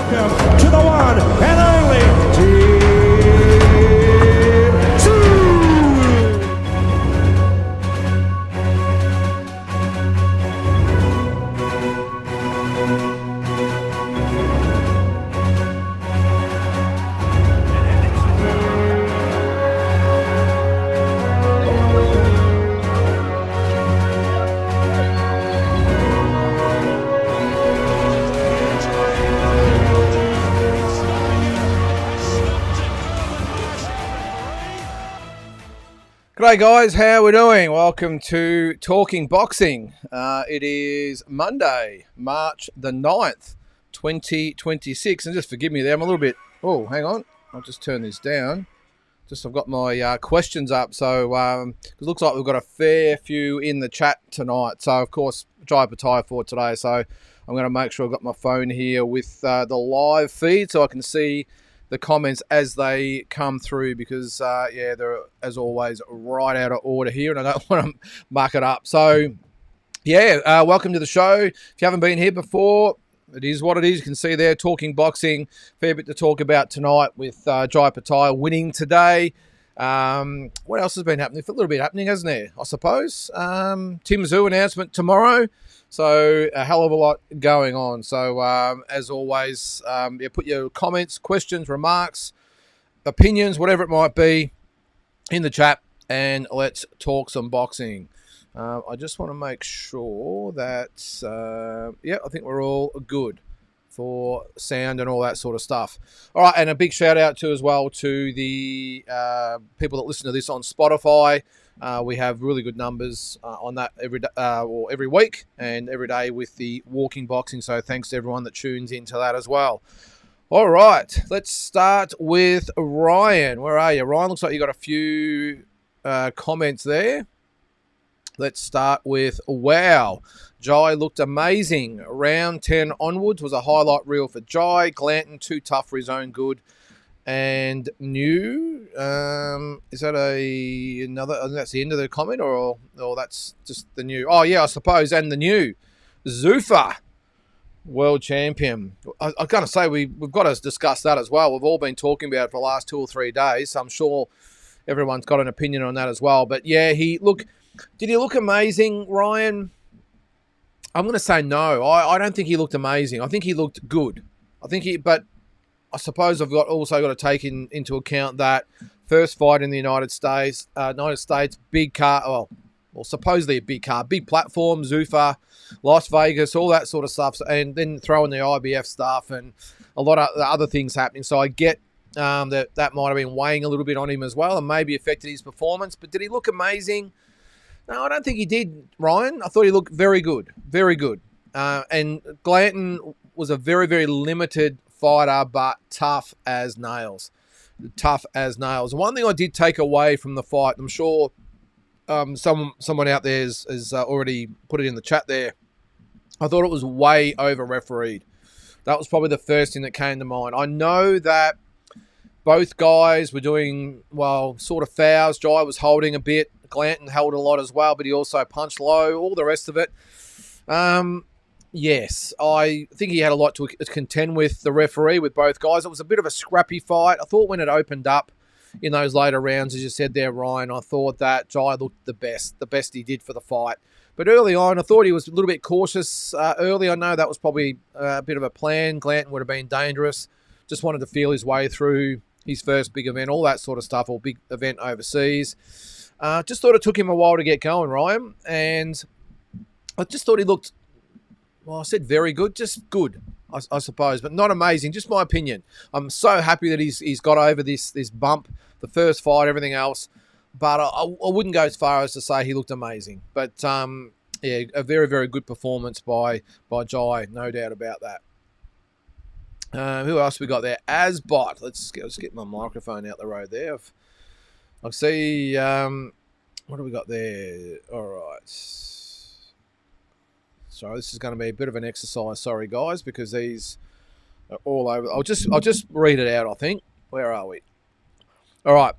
Welcome to the one and only Team 2. G'day guys, how we doing? Welcome to Talking Boxing. It is Monday, March the 9th, 2026. And just forgive me there, I'm a little bit... Oh, hang on. I'll just turn this down. I've got my questions up. So it looks like we've got a fair few in the chat tonight. So, of course, dry potato for today. So I'm going to make sure I've got my phone here with the live feed so I can see the comments as they come through because, they're, as always, right out of order here and I don't want to muck it up. So, welcome to the show. If you haven't been here before, it is what it is. You can see there, Talking Boxing. Fair bit to talk about tonight with Jai Pattaya winning today. What else has been happening? A little bit happening, hasn't there, I suppose? Tim Tszyu announcement tomorrow. So a hell of a lot going on. So as always, put your comments, questions, remarks, opinions, whatever it might be, in the chat, and let's talk some boxing. I just want to make sure that, I think we're all good for sound and all that sort of stuff. All right, and a big shout out to as well to the people that listen to this on Spotify. We have really good numbers on that every week and every day with the Walking Boxing. So thanks to everyone that tunes into that as well. All right, let's start with Ryan. Where are you, Ryan? Looks like you got a few comments there. Let's start with, wow, Jai looked amazing. Round 10 onwards was a highlight reel for Jai. Glanton, too tough for his own good. And new, is that another, that's the end of the comment or that's just the new? Oh, yeah, I suppose. And the new, Zuffa, world champion. I've got to say, we've got to discuss that as well. We've all been talking about it for the last 2 or 3 days. So I'm sure everyone's got an opinion on that as well. But yeah, did he look amazing, Ryan? I'm going to say no. I don't think he looked amazing. I think he looked good. But I suppose I've also got to take into account that first fight in the United States, big car, supposedly a big car, big platform, Zuffa, Las Vegas, all that sort of stuff, and then throw in the IBF stuff and a lot of other things happening. So I get that might have been weighing a little bit on him as well and maybe affected his performance. But did he look amazing? No, I don't think he did, Ryan. I thought he looked very good, very good. And Glanton was a very, very limited fighter, but tough as nails. One thing I did take away from the fight, I'm sure someone out there has already put it in the chat there. I thought it was way over-refereed. That was probably the first thing that came to mind. I know that both guys were doing, sort of fouls. Jai was holding a bit. Glanton held a lot as well, but he also punched low, all the rest of it. Yes, I think he had a lot to contend with the referee, with both guys. It was a bit of a scrappy fight. I thought when it opened up in those later rounds, as you said there, Ryan, I thought that Jai looked the best he did for the fight. But early on, I thought he was a little bit cautious early. I know that was probably a bit of a plan. Glanton would have been dangerous. Just wanted to feel his way through his first big event, all that sort of stuff, or big event overseas. Just thought it took him a while to get going, Ryan. And I just thought he looked, I said very good, just good, I suppose, but not amazing. Just my opinion. I'm so happy that he's got over this bump, the first fight, everything else. But I wouldn't go as far as to say he looked amazing. But, a very, very good performance by Jai, no doubt about that. Who else we got there? Asbot. Let's get my microphone out the road there. I see, what do we got there? All right. Sorry, this is going to be a bit of an exercise. Sorry, guys, because these are all over. I'll just read it out, I think. Where are we? All right.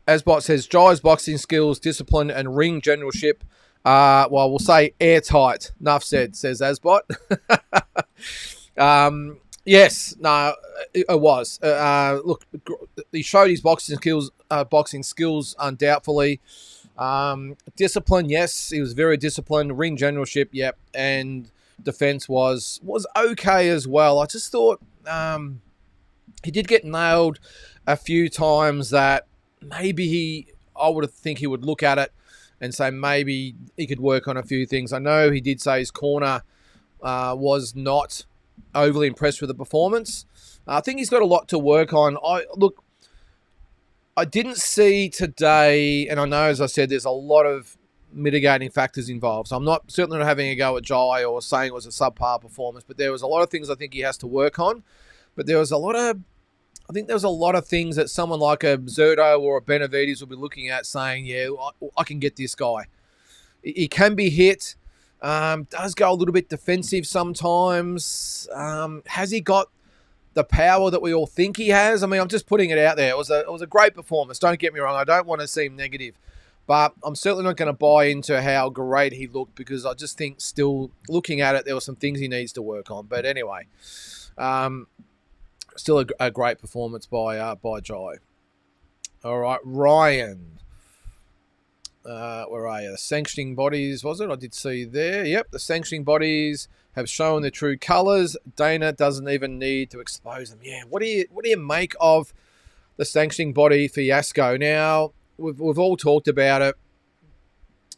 Asbot says, Jai's boxing skills, discipline, and ring generalship we'll say airtight. Enough said, says Asbot. Yes, no, it was. Look, he showed his boxing skills undoubtedly. Discipline, yes, he was very disciplined. Ring generalship, yep, and defense was okay as well. I just thought he did get nailed a few times that maybe I would think he would look at it and say maybe he could work on a few things. I know he did say his corner was not overly impressed with the performance. I think he's got a lot to work on. I didn't see today, and I know, as I said, there's a lot of mitigating factors involved. So I'm certainly not having a go at Jai or saying it was a subpar performance, but there was a lot of things I think he has to work on. But there was I think there was a lot of things that someone like a Zerto or a Benavides will be looking at saying, yeah, I can get this guy. He can be hit. Does go a little bit defensive sometimes. Has he got the power that we all think he has? I mean, I'm just putting it out there. It was a great performance. Don't get me wrong. I don't want to seem negative, but I'm certainly not going to buy into how great he looked, because I just think still looking at it, there were some things he needs to work on. But anyway, still a great performance by Jai. All right, Ryan. Where are you? The sanctioning bodies, was it? I did see there. Yep, the sanctioning bodies have shown their true colours. Dana doesn't even need to expose them. Yeah, what do you make of the sanctioning body fiasco? Now, we've all talked about it.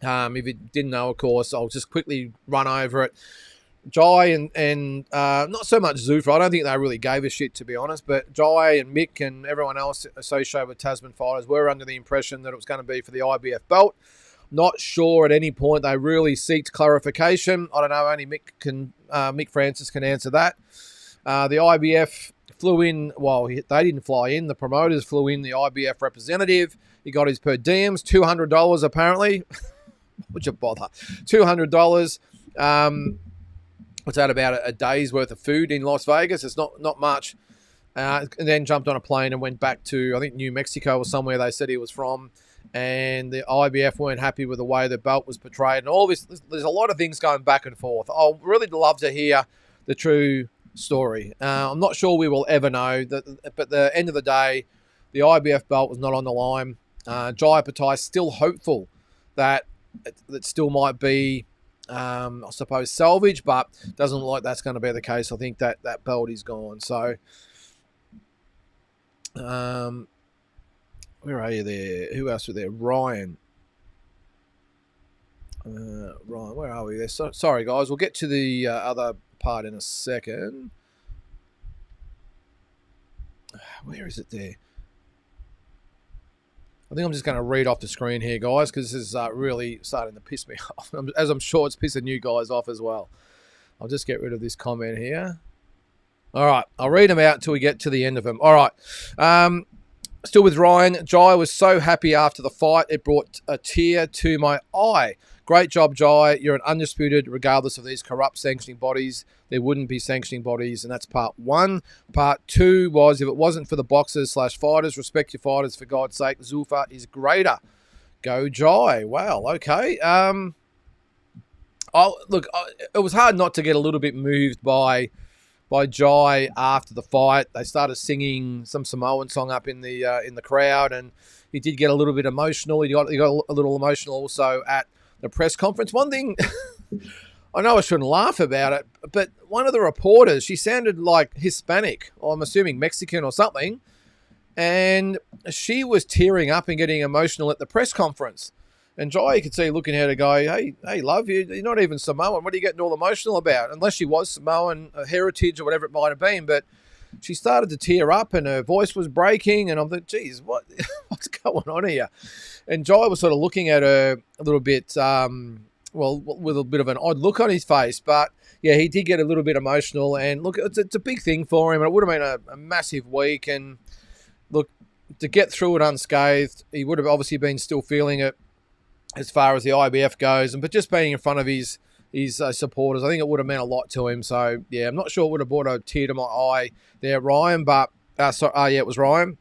If you didn't know, of course, I'll just quickly run over it. Jai and not so much Zuffa. I don't think they really gave a shit, to be honest. But Jai and Mick and everyone else associated with Tasman fighters were under the impression that it was going to be for the IBF belt. Not sure at any point they really seeked clarification. I don't know. Only Mick Francis can answer that. The IBF flew in. Well, they didn't fly in. The promoters flew in the IBF representative. He got his per diems, $200 apparently. Would you bother? $200. What's that, about a day's worth of food in Las Vegas? It's not much. And then jumped on a plane and went back to, I think, New Mexico or somewhere they said he was from. And the IBF weren't happy with the way the belt was portrayed. And all this, there's a lot of things going back and forth. I'll really love to hear the true story. I'm not sure we will ever know. But at the end of the day, the IBF belt was not on the line. Jai Patai still hopeful that it still might be, I suppose, salvage, but doesn't look like that's going to be the case. I think that belt is gone. So, where are you there? Who else was there? Ryan. Ryan, where are we there? Sorry, guys. We'll get to the other part in a second. Where is it there? I think I'm just going to read off the screen here, guys, because this is really starting to piss me off. As I'm sure it's pissing you guys off as well. I'll just get rid of this comment here. All right. I'll read them out until we get to the end of them. All right. Still with Ryan. Jai was so happy after the fight. It brought a tear to my eye. Great job, Jai. You're an undisputed, regardless of these corrupt sanctioning bodies. There wouldn't be sanctioning bodies, and that's part one. Part two was, if it wasn't for the boxers/fighters, respect your fighters, for God's sake. Zuffa is greater. Go Jai. Wow, okay. It was hard not to get a little bit moved by Jai after the fight. They started singing some Samoan song up in the crowd, and he did get a little bit emotional. He got a little emotional also at the press conference. One thing, I know I shouldn't laugh about it, but one of the reporters, she sounded like Hispanic, or I'm assuming Mexican or something, and she was tearing up and getting emotional at the press conference. And Jai, you could see looking at her go, hey, love, you're not even Samoan. What are you getting all emotional about? Unless she was Samoan heritage or whatever it might have been. But she started to tear up and her voice was breaking. And I'm thinking, geez, what's going on here? And Jai was sort of looking at her a little bit, with a bit of an odd look on his face. But, yeah, he did get a little bit emotional. And, look, it's a big thing for him. And it would have been a massive week. And, look, to get through it unscathed, he would have obviously been still feeling it as far as the IBF goes. But just being in front of his supporters, I think it would have meant a lot to him. So, yeah, I'm not sure it would have brought a tear to my eye there, Ryan. But, it was Ryan.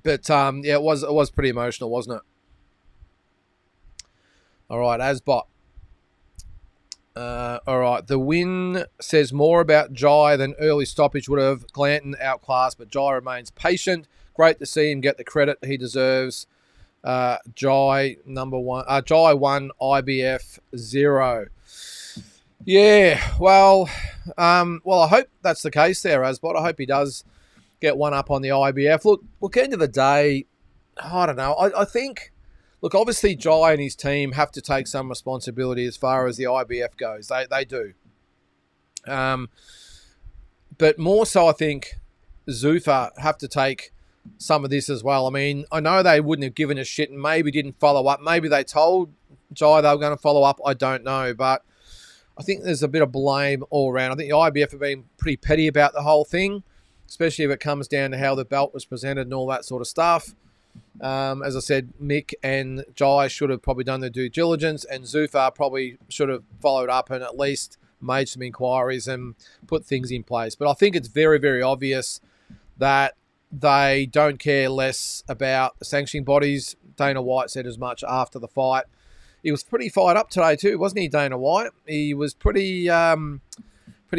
But, it was pretty emotional, wasn't it? All right, Asbot. All right. The win says more about Jai than early stoppage would have. Glanton outclassed, but Jai remains patient. Great to see him get the credit he deserves. Jai number one. Jai 1, IBF 0. Yeah. Well, I hope that's the case there, Asbot. I hope he does get one up on the IBF. Look. End of the day, I don't know. I think. Look, obviously, Jai and his team have to take some responsibility as far as the IBF goes. They do. But more so, I think Zuffa have to take some of this as well. I mean, I know they wouldn't have given a shit and maybe didn't follow up. Maybe they told Jai they were going to follow up. I don't know. But I think there's a bit of blame all around. I think the IBF have been pretty petty about the whole thing, especially if it comes down to how the belt was presented and all that sort of stuff. As I said, Mick and Jai should have probably done their due diligence, and Zuffa probably should have followed up and at least made some inquiries and put things in place. But I think it's very, very obvious that they don't care less about the sanctioning bodies. Dana White said as much after the fight. He was pretty fired up today too, wasn't he, Dana White? He was pretty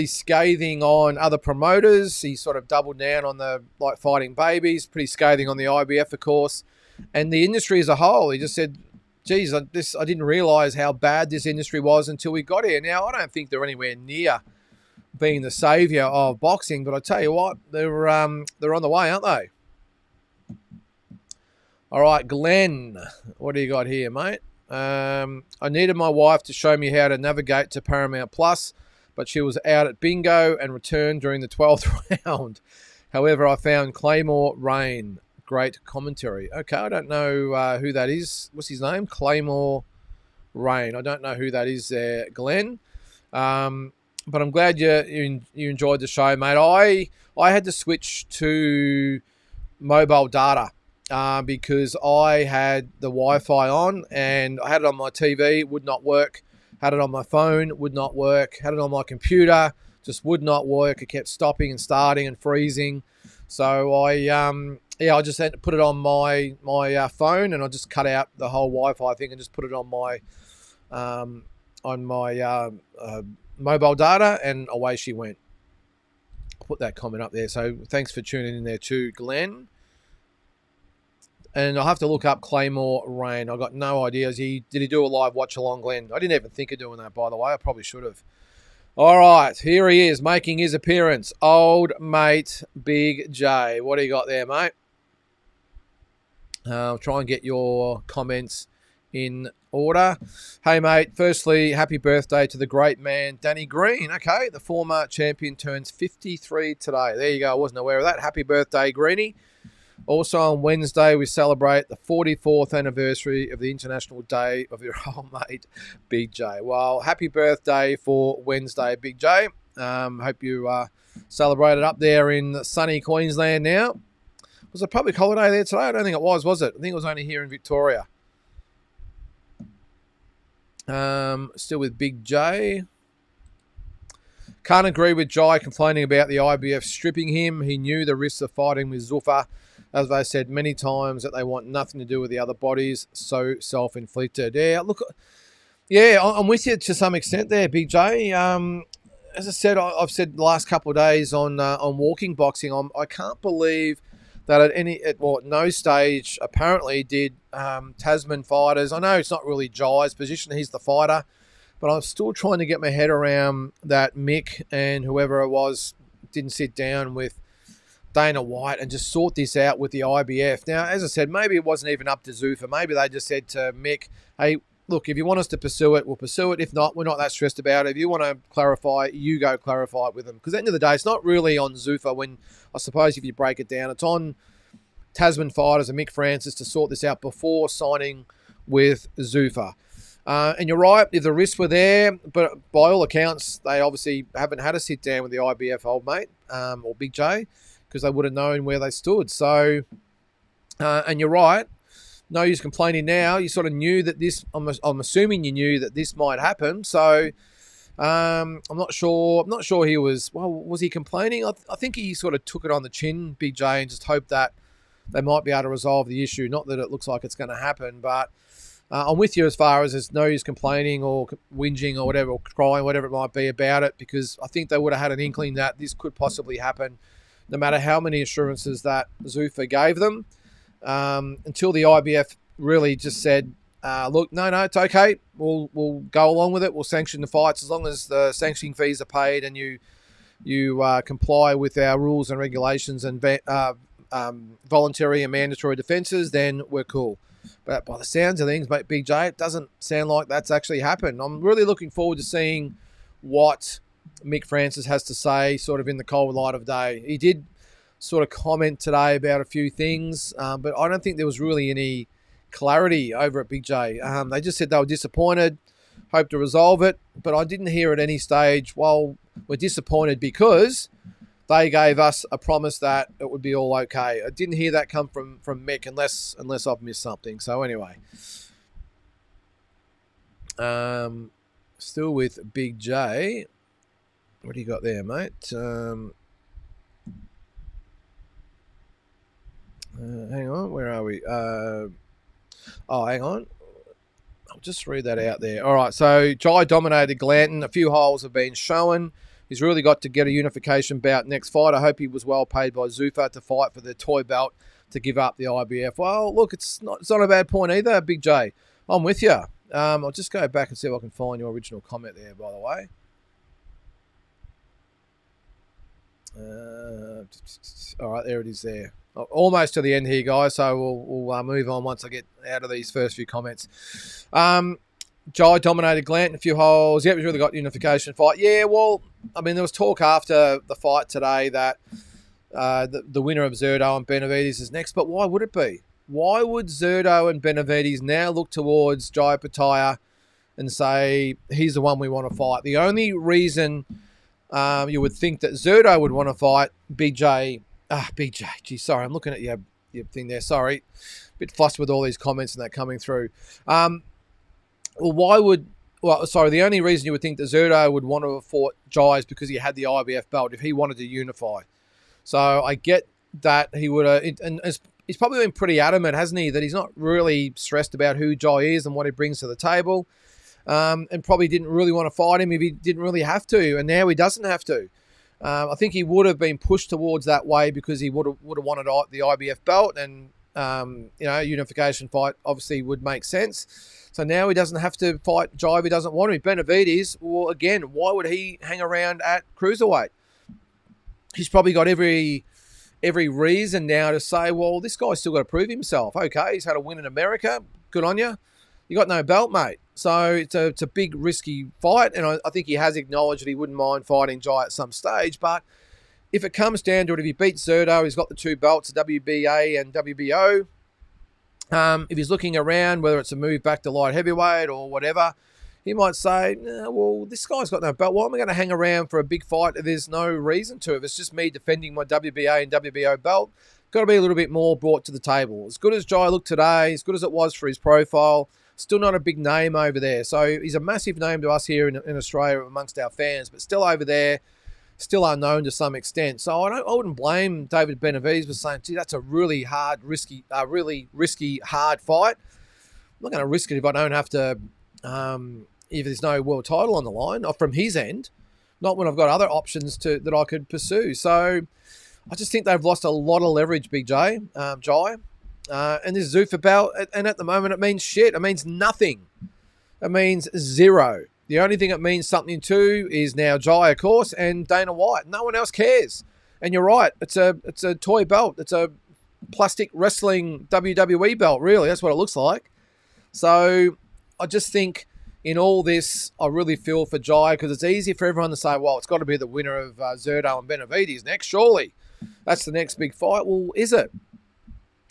scathing on other promoters. He sort of doubled down on the fighting babies, pretty scathing on the IBF, of course, and the industry as a whole. He just said, geez, I didn't realise how bad this industry was until we got here. Now, I don't think they're anywhere near being the saviour of boxing, but I tell you what, they're on the way, aren't they? All right, Glenn, what do you got here, mate? I needed my wife to show me how to navigate to Paramount Plus, but she was out at bingo and returned during the 12th round. However, I found Claymore Rain. Great commentary. Okay, I don't know who that is. What's his name? Claymore Rain. I don't know who that is there, Glenn. But I'm glad you enjoyed the show, mate. I had to switch to mobile data because I had the Wi-Fi on and I had it on my TV. It would not work. Had it on my phone, would not work. Had it on my computer, just would not work. It kept stopping and starting and freezing. So I just had to put it on my phone, and I just cut out the whole Wi-Fi thing and just put it on my mobile data, and away she went. I'll put that comment up there. So thanks for tuning in there too, Glenn. And I'll have to look up Claymore Rain. I've got no idea. Did he do a live watch along, Glenn? I didn't even think of doing that, by the way. I probably should have. All right, here he is making his appearance. Old mate Big J. What do you got there, mate? I'll try and get your comments in order. Hey, mate, firstly, happy birthday to the great man, Danny Green. Okay, the former champion turns 53 today. There you go. I wasn't aware of that. Happy birthday, Greenie. Also on Wednesday, we celebrate the 44th anniversary of the International Day of your old mate, Big J. Well, happy birthday for Wednesday, Big J. Hope you celebrated up there in sunny Queensland now. Was it a public holiday there today? I don't think it was it? I think it was only here in Victoria. Still with Big J. Can't agree with Jai complaining about the IBF stripping him. He knew the risks of fighting with Zuffa. As they said many times, that they want nothing to do with the other bodies. So self-inflicted. Yeah, look, yeah, I'm with you to some extent there, Big J. As I said, I've said the last couple of days on Walking Boxing, I can't believe that at no stage apparently did Tasman fighters. I know it's not really Jai's position; he's the fighter, but I'm still trying to get my head around that Mick and whoever it was didn't sit down with Dana White and just sort this out with the IBF. Now, as I said, maybe it wasn't even up to Zuffa. Maybe they just said to Mick, hey, look, if you want us to pursue it, we'll pursue it. If not, we're not that stressed about it. If you want to clarify, you go clarify it with them. Because at the end of the day, it's not really on Zuffa when, I suppose if you break it down, it's on Tasman fighters and Mick Francis to sort this out before signing with Zuffa. And you're right, if the risks were there, but by all accounts, they obviously haven't had a sit down with the IBF, old mate, or Big J, because they would have known where they stood. So, and you're right, no use complaining now. You sort of knew that this, I'm assuming you knew that this might happen. So, I'm not sure he was, well, was he complaining? I think he sort of took it on the chin, Big J, and just hoped that they might be able to resolve the issue. Not that it looks like it's going to happen, but I'm with you as far as there's no use complaining or whinging or whatever, or crying, whatever it might be about it, because I think they would have had an inkling that this could possibly happen, no matter how many assurances that Zuffa gave them, until the IBF really just said, look, no, it's okay. We'll go along with it. We'll sanction the fights as long as the sanctioning fees are paid and you comply with our rules and regulations and voluntary and mandatory defences, then we're cool. But by the sounds of things, mate, Big J, it doesn't sound like that's actually happened. I'm really looking forward to seeing what Mick Francis has to say sort of in the cold light of day. He did sort of comment today about a few things, but I don't think there was really any clarity over at Big J. They just said they were disappointed, hope to resolve it, but I didn't hear at any stage, well, we're disappointed because they gave us a promise that it would be all okay. I didn't hear that come from Mick unless I've missed something. So anyway, still with Big J. What do you got there, mate? Hang on, where are we? Hang on. I'll just read that out there. All right, so Jai dominated Glanton. A few holes have been shown. He's really got to get a unification bout next fight. I hope he was well paid by Zuffa to fight for the toy belt to give up the IBF. Well, look, it's not a bad point either, Big J. I'm with you. I'll just go back and see if I can find your original comment there, by the way. All right, there it is there. Almost to the end here, guys, so we'll move on once I get out of these first few comments. Jai dominated Glanton, a few holes. Yeah, he's really got unification fight. Yeah, well, I mean, there was talk after the fight today that the winner of Zerdo and Benavides is next, but why would it be? Why would Zerdo and Benavides now look towards Jai Pataya and say, he's the one we want to fight? The only reason you would think that Zerdo would want to fight BJ, gee, sorry, I'm looking at your thing there, sorry. A bit fussed with all these comments and that coming through. The only reason you would think that Zerdo would want to have fought Jai is because he had the IBF belt, if he wanted to unify. So I get that he would have, and he's probably been pretty adamant, hasn't he, that he's not really stressed about who Jai is and what he brings to the table, and probably didn't really want to fight him if he didn't really have to, and now he doesn't have to. I think he would have been pushed towards that way because he would have wanted the IBF belt, and unification fight obviously would make sense. So now he doesn't have to fight Jai if he doesn't want to. Benavides, well, again, why would he hang around at cruiserweight? He's probably got every reason now to say, well, this guy's still got to prove himself. Okay, he's had a win in America. Good on you. You got no belt, mate. So it's a big, risky fight, and I think he has acknowledged that he wouldn't mind fighting Jai at some stage. But if it comes down to it, if he beats Zerdo, he's got the two belts, WBA and WBO. If he's looking around, whether it's a move back to light heavyweight or whatever, he might say, well, this guy's got no belt. Why am I going to hang around for a big fight if there's no reason to? If it's just me defending my WBA and WBO belt, got to be a little bit more brought to the table. As good as Jai looked today, as good as it was for his profile, still not a big name over there. So he's a massive name to us here in Australia amongst our fans, but still over there, still unknown to some extent. So I wouldn't blame David Benavides for saying, gee, that's a really risky, hard fight. I'm not going to risk it if I don't have to, if there's no world title on the line, or from his end, not when I've got other options that I could pursue. So I just think they've lost a lot of leverage, Big J, Jai. And this Zuffa belt, and at the moment it means shit. It means nothing. It means zero. The only thing it means something to is now Jai, of course, and Dana White. No one else cares. And you're right. It's a toy belt. It's a plastic wrestling WWE belt, really. That's what it looks like. So I just think in all this, I really feel for Jai, because it's easy for everyone to say, well, it's got to be the winner of Zerdo and Benavides next, surely. That's the next big fight. Well, is it?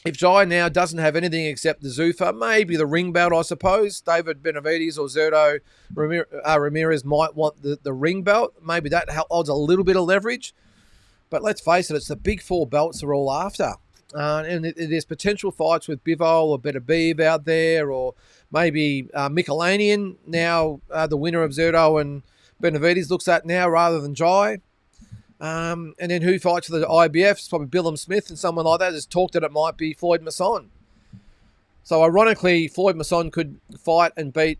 If Jai now doesn't have anything except the Zuffa, maybe the ring belt, I suppose. David Benavides or Zerdo Ramirez might want the ring belt. Maybe that holds a little bit of leverage. But let's face it, it's the big four belts they're all after. And there's potential fights with Bivol or Better Beeve out there, or maybe Michelanian, now the winner of Zerdo and Benavides, looks at now rather than Jai. And then who fights for the IBF? It's probably Billum Smith and someone like that. There's talk that it might be Floyd Masson. So ironically, Floyd Masson could fight and beat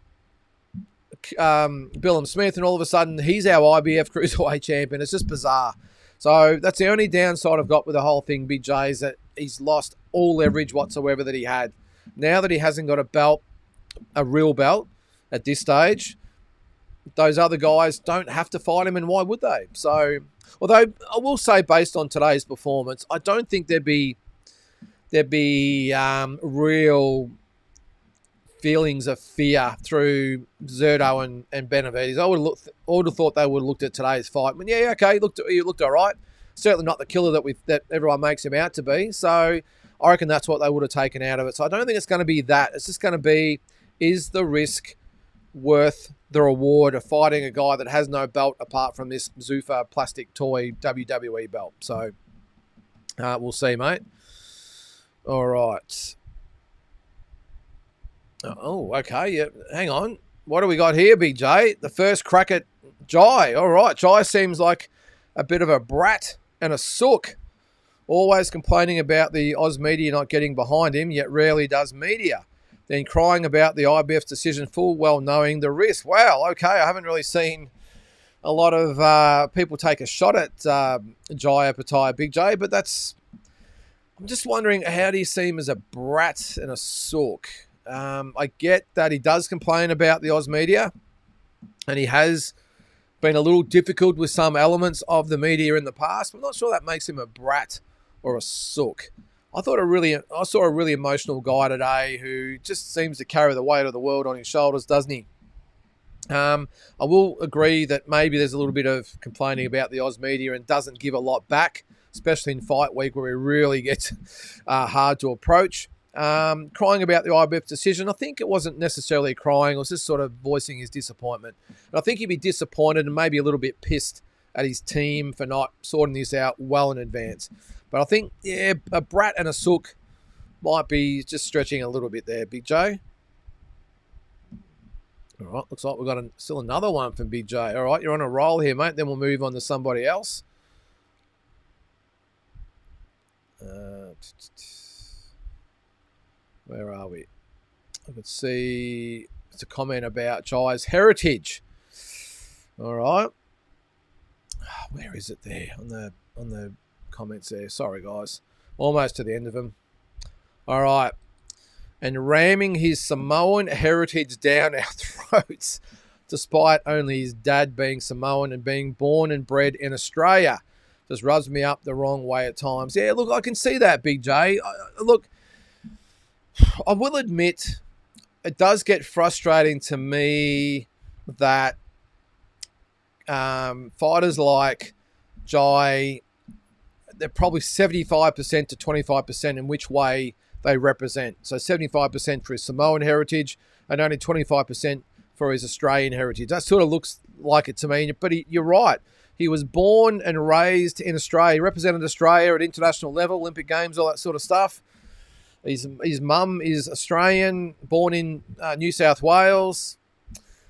Billum Smith, and all of a sudden he's our IBF Cruiserweight champion. It's just bizarre. So that's the only downside I've got with the whole thing, Big J, is that he's lost all leverage whatsoever that he had. Now that he hasn't got a belt, a real belt at this stage, those other guys don't have to fight him, and why would they? So, although I will say, based on today's performance, I don't think there'd be real feelings of fear through Zerto and Benavides. I would have thought they would have looked at today's fight. But yeah, okay, he looked all right. Certainly not the killer that everyone makes him out to be. So I reckon that's what they would have taken out of it. So I don't think it's going to be that. It's just going to be, is the risk worth the reward of fighting a guy that has no belt apart from this Zuffa plastic toy WWE belt? So we'll see, mate. All right. Oh, okay. Yeah. Hang on. What do we got here, Big J? The first crack at Jai. All right. Jai seems like a bit of a brat and a sook. Always complaining about the Oz media not getting behind him, yet rarely does media. Then crying about the IBF's decision, full well knowing the risk. Wow. Okay. I haven't really seen a lot of people take a shot at Jai Apataya, Big J, but I'm just wondering, how do you see him as a brat and a sook? I get that he does complain about the Oz media, and he has been a little difficult with some elements of the media in the past. I'm not sure that makes him a brat or a sook. I saw a really emotional guy today who just seems to carry the weight of the world on his shoulders, doesn't he? I will agree that maybe there's a little bit of complaining about the Oz media and doesn't give a lot back, especially in fight week where it really gets hard to approach. Crying about the IBF decision, I think it wasn't necessarily crying. It was just sort of voicing his disappointment. And I think he'd be disappointed and maybe a little bit pissed at his team for not sorting this out well in advance. But I think, yeah, a brat and a sook might be just stretching a little bit there, Big J. All right, looks like we've got still another one from Big J. All right, you're on a roll here, mate. Then we'll move on to somebody else. Where are we? I could see it's a comment about Jai's heritage. All right. Where is it there? On the comments there. Sorry, guys. Almost to the end of them. All right. And ramming his Samoan heritage down our throats, despite only his dad being Samoan and being born and bred in Australia. Just rubs me up the wrong way at times. Yeah, look, I can see that, Big J. Look, I will admit it does get frustrating to me that fighters like Jai, they're probably 75% to 25% in which way they represent. So 75% for his Samoan heritage and only 25% for his Australian heritage. That sort of looks like it to me. But you're right. He was born and raised in Australia, represented Australia at international level, Olympic Games, all that sort of stuff. His mum is Australian, born in New South Wales.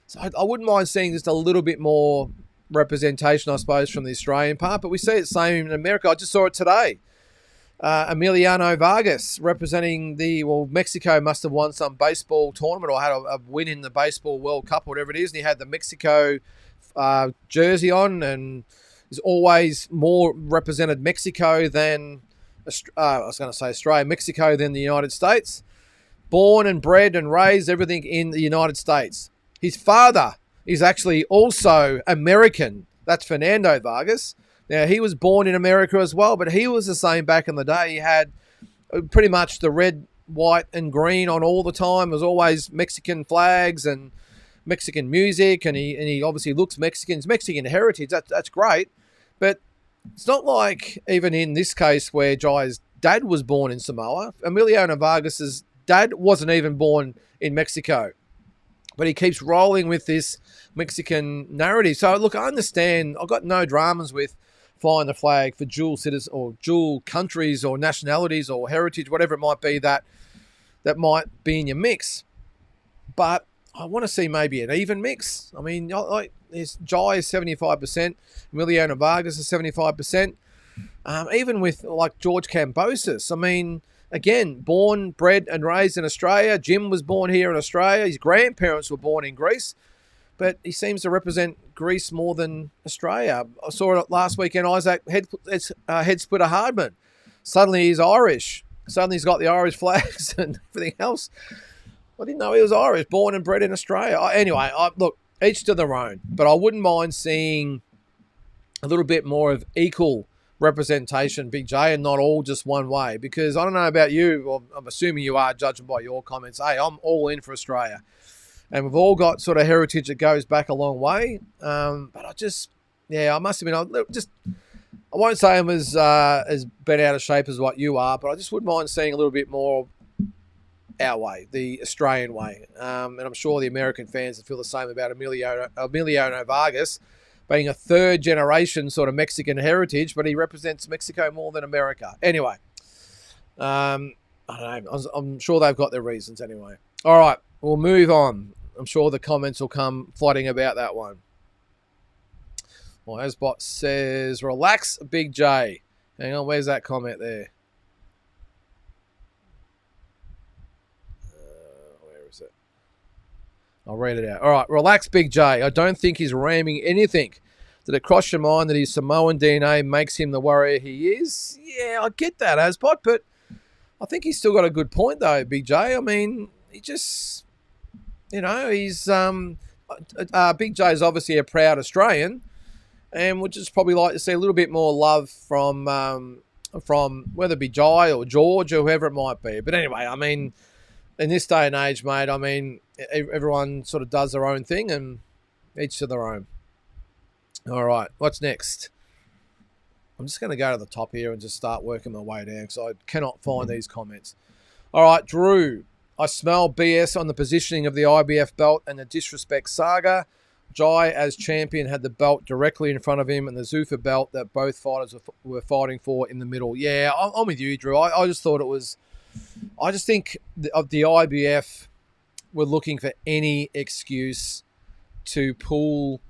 So I wouldn't mind seeing just a little bit more representation, I suppose, from the Australian part. But we see it same in America. I just saw it today. Emiliano Vargas representing Mexico must have won some baseball tournament or had a win in the Baseball World Cup or whatever it is. And he had the Mexico jersey on and is always more represented Mexico than... I was going to say Australia, Mexico, than the United States. Born and bred and raised everything in the United States. His father is actually also American. That's Fernando Vargas. Now, he was born in America as well, but he was the same back in the day. He had pretty much the red, white, and green on all the time. It was always Mexican flags and Mexican music, and he obviously looks Mexican. It's Mexican heritage. That's great. But it's not like, even in this case where Jai's dad was born in Samoa, Emiliano Vargas's dad wasn't even born in Mexico. But he keeps rolling with this Mexican narrative. So, look, I understand. I've got no dramas with flying the flag for dual citizens or dual countries or nationalities or heritage, whatever it might be that might be in your mix. But I want to see maybe an even mix. I mean, Jai is 75%, Emiliano Vargas is 75%. Even with like George Kambosos, I mean, again, born, bred and raised in Australia. Jim was born here in Australia. His grandparents were born in Greece. But he seems to represent Greece more than Australia. I saw it last weekend, Isaac head splitter Hardman. Suddenly he's Irish. Suddenly he's got the Irish flags and everything else. I didn't know he was Irish, born and bred in Australia. Anyway, look, each to their own. But I wouldn't mind seeing a little bit more of equal representation, Big J, and not all just one way. Because I don't know about you, well, I'm assuming you are, judging by your comments. Hey, I'm all in for Australia. And we've all got sort of heritage that goes back a long way. But I must admit, I won't say I'm as bent out of shape as what you are, but I just wouldn't mind seeing a little bit more our way, the Australian way. And I'm sure the American fans would feel the same about Emiliano Vargas being a third generation sort of Mexican heritage, but he represents Mexico more than America. Anyway, I don't know. I'm sure they've got their reasons anyway. All right. We'll move on. I'm sure the comments will come flooding about that one. Well, Asbot says, relax, Big J. Hang on, where's that comment there? Where is it? I'll read it out. All right, relax, Big J. I don't think he's ramming anything. Did it cross your mind that his Samoan DNA makes him the warrior he is? Yeah, I get that, Asbot, but I think he's still got a good point, though, Big J. I mean, he just... he's Big J is obviously a proud Australian, and would just probably like to see a little bit more love from whether it be Jai or George or whoever it might be. But anyway, I mean, in this day and age, mate, I mean, everyone sort of does their own thing, and each to their own. All right, what's next? I'm just going to go to the top here and just start working my way down because I cannot find these comments. All right, Drew. I smell BS on the positioning of the IBF belt and the disrespect saga. Jai, as champion, had the belt directly in front of him and the Zuffa belt that both fighters were fighting for in the middle. Yeah, I'm with you, Drew. I just thought it was... I just think the IBF were looking for any excuse to pull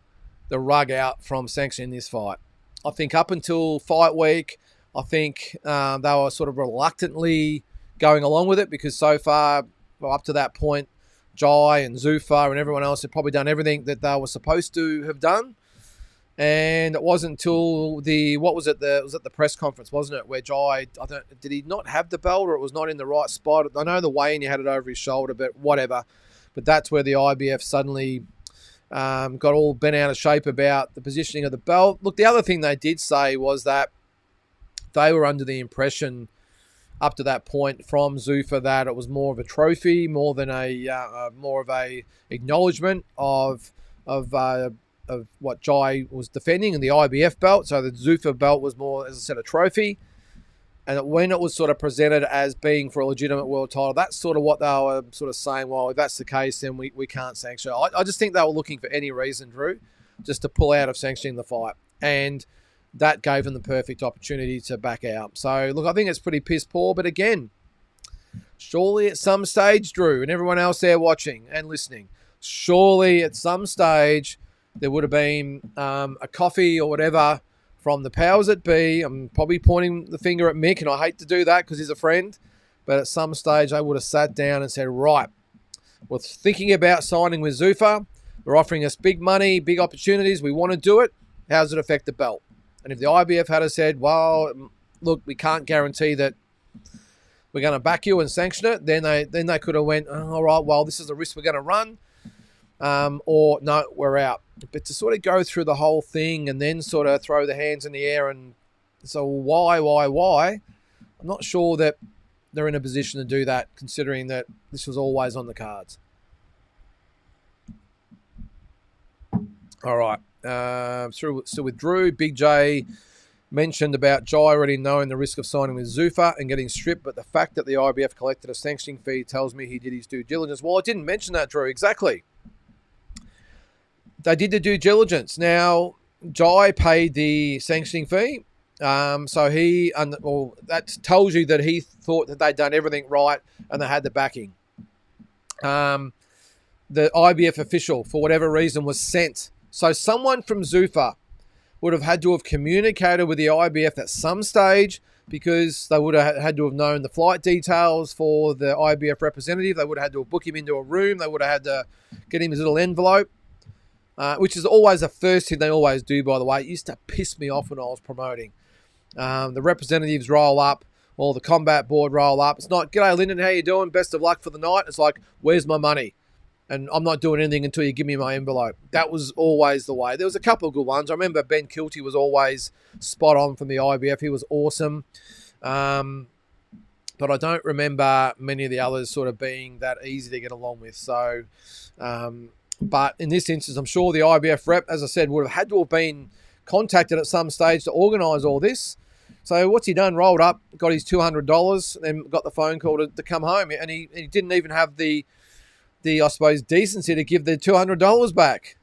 the rug out from sanctioning this fight. I think up until fight week, I think they were sort of reluctantly going along with it because so far... Well, up to that point, Jai and Zuffa and everyone else had probably done everything that they were supposed to have done. And it wasn't until it was at the press conference, wasn't it, where Jai, did he not have the belt or it was not in the right spot? I know the weigh-in, he had it over his shoulder, but whatever. But that's where the IBF suddenly got all bent out of shape about the positioning of the belt. Look, the other thing they did say was that they were under the impression up to that point from Zuffa that it was more of a trophy, more than more of a acknowledgement of what Jai was defending in the IBF belt. So the Zuffa belt was more, as I said, a trophy. And when it was sort of presented as being for a legitimate world title, that's sort of what they were sort of saying, well, if that's the case, then we can't sanction. I just think they were looking for any reason, Drew, just to pull out of sanctioning the fight. And that gave them the perfect opportunity to back out. So, look, I think it's pretty piss poor. But again, surely at some stage, Drew, and everyone else there watching and listening, surely at some stage there would have been a coffee or whatever from the powers that be. I'm probably pointing the finger at Mick, and I hate to do that because he's a friend. But at some stage, they would have sat down and said, right, we're thinking about signing with Zuffa. They're offering us big money, big opportunities. We want to do it. How does it affect the belt? And if the IBF had said, well, look, we can't guarantee that we're going to back you and sanction it, then they could have went, oh, all right, well, this is a risk we're going to run, or no, we're out. But to sort of go through the whole thing and then sort of throw the hands in the air and so why? I'm not sure that they're in a position to do that, considering that this was always on the cards. All right. Still with Drew, Big J mentioned about Jai already knowing the risk of signing with Zuffa and getting stripped, but the fact that the IBF collected a sanctioning fee tells me he did his due diligence. Well, I didn't mention that, Drew. Exactly. They did the due diligence. Now, Jai paid the sanctioning fee, so that tells you that he thought that they'd done everything right and they had the backing. The IBF official, for whatever reason, was sent. So someone from Zuffa would have had to have communicated with the IBF at some stage, because they would have had to have known the flight details for the IBF representative. They would have had to have booked him into a room. They would have had to get him his little envelope, which is always the first thing they always do, by the way. It used to piss me off when I was promoting. The representatives roll up, or the combat board roll up. It's not, "G'day, Lynden, how you doing? Best of luck for the night." It's like, "Where's my money? And I'm not doing anything until you give me my envelope." That was always the way. There was a couple of good ones. I remember Ben Kilty was always spot on from the IBF. He was awesome. But I don't remember many of the others sort of being that easy to get along with. So, but in this instance, I'm sure the IBF rep, as I said, would have had to have been contacted at some stage to organise all this. So what's he done? Rolled up, got his $200, then got the phone call to come home. And he didn't even have the I suppose, decency to give the $200 back.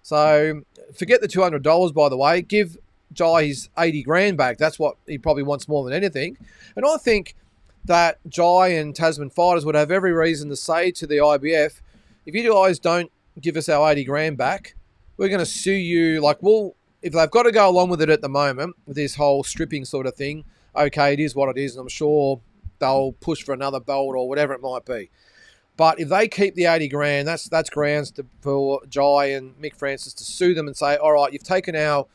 So forget the $200, by the way. Give Jai his 80 grand back. That's what he probably wants more than anything. And I think that Jai and Tasman Fighters would have every reason to say to the IBF, if you guys don't give us our 80 grand back, we're going to sue you. Like, well, if they've got to go along with it at the moment, with this whole stripping sort of thing, okay, it is what it is, and I'm sure they'll push for another belt or whatever it might be. But if they keep the 80 grand, that's grounds for Jai and Mick Francis to sue them and say, all right, you've taken our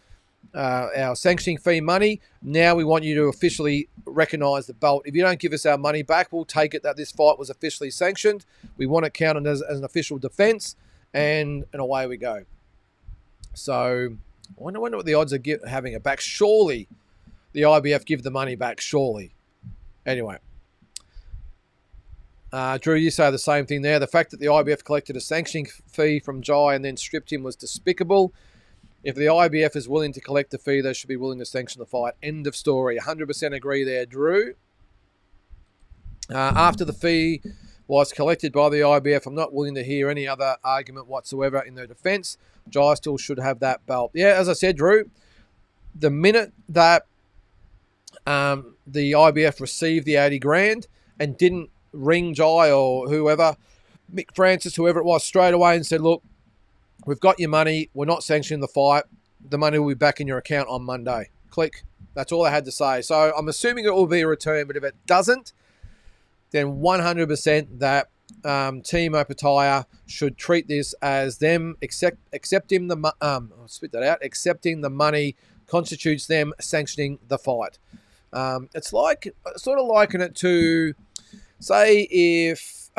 sanctioning fee money. Now we want you to officially recognise the belt. If you don't give us our money back, we'll take it that this fight was officially sanctioned. We want it counted as an official defence, and away we go. So I wonder what the odds of having it back. Surely the IBF give the money back, surely. Anyway. Drew, you say the same thing there. The fact that the IBF collected a sanctioning fee from Jai and then stripped him was despicable. If the IBF is willing to collect the fee, they should be willing to sanction the fight. End of story. 100% agree there, Drew. After the fee was collected by the IBF, I'm not willing to hear any other argument whatsoever in their defence. Jai still should have that belt. Yeah, as I said, Drew, the minute that the IBF received the 80 grand and didn't ring Jai or whoever, Mick Francis, whoever it was, straight away and said, look, we've got your money. We're not sanctioning the fight. The money will be back in your account on Monday. Click. That's all I had to say. So I'm assuming it will be a return, but if it doesn't, then 100% that Team Opataya should treat this as them accepting the I'll spit that out. Accepting the money constitutes them sanctioning the fight. It's like, sort of liken it to, say if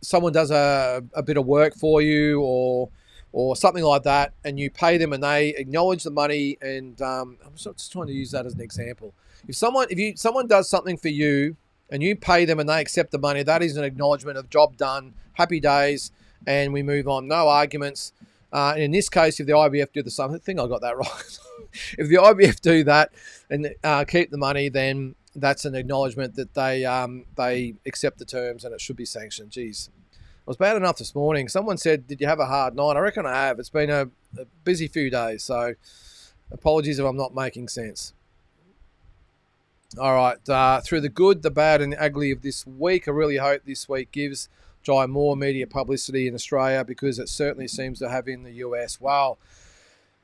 someone does a bit of work for you or something like that, and you pay them and they acknowledge the money, and I'm just trying to use that as an example. If someone does something for you and you pay them and they accept the money, that is an acknowledgement of job done, happy days, and we move on. No arguments. And in this case, if the IBF do the same, I think I got that right. If the IBF do that and keep the money, then that's an acknowledgement that they accept the terms and it should be sanctioned. Jeez. It was bad enough this morning. Someone said, did you have a hard night? I reckon I have. It's been a busy few days, so apologies if I'm not making sense. All right. Through the good, the bad and the ugly of this week, I really hope this week gives Jai more media publicity in Australia, because it certainly seems to have in the US. Wow.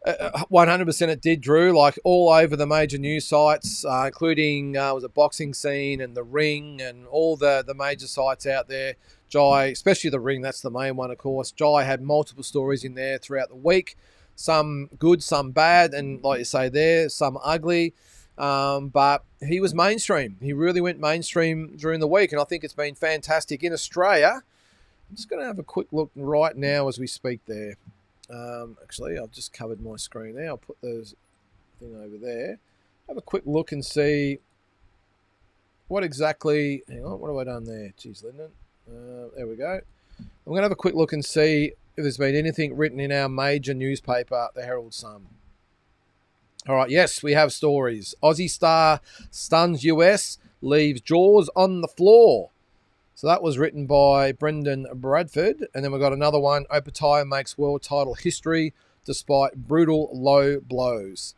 100% it did, Drew, like all over the major news sites, including was it Boxing Scene and The Ring and all the major sites out there. Jai, especially The Ring, that's the main one, of course. Jai had multiple stories in there throughout the week, some good, some bad, and like you say there, some ugly. But he was mainstream. He really went mainstream during the week, and I think it's been fantastic in Australia. I'm just going to have a quick look right now as we speak there. Actually, I've just covered my screen there. I'll put the thing over there. Have a quick look and see what exactly... Hang on, what have I done there? Jeez, Lynden. There we go. I'm going to have a quick look and see if there's been anything written in our major newspaper, the Herald Sun. All right, yes, we have stories. Aussie star stuns US, leaves jaws on the floor. So that was written by Brendan Bradford. And then we've got another one. Opataya makes world title history despite brutal low blows.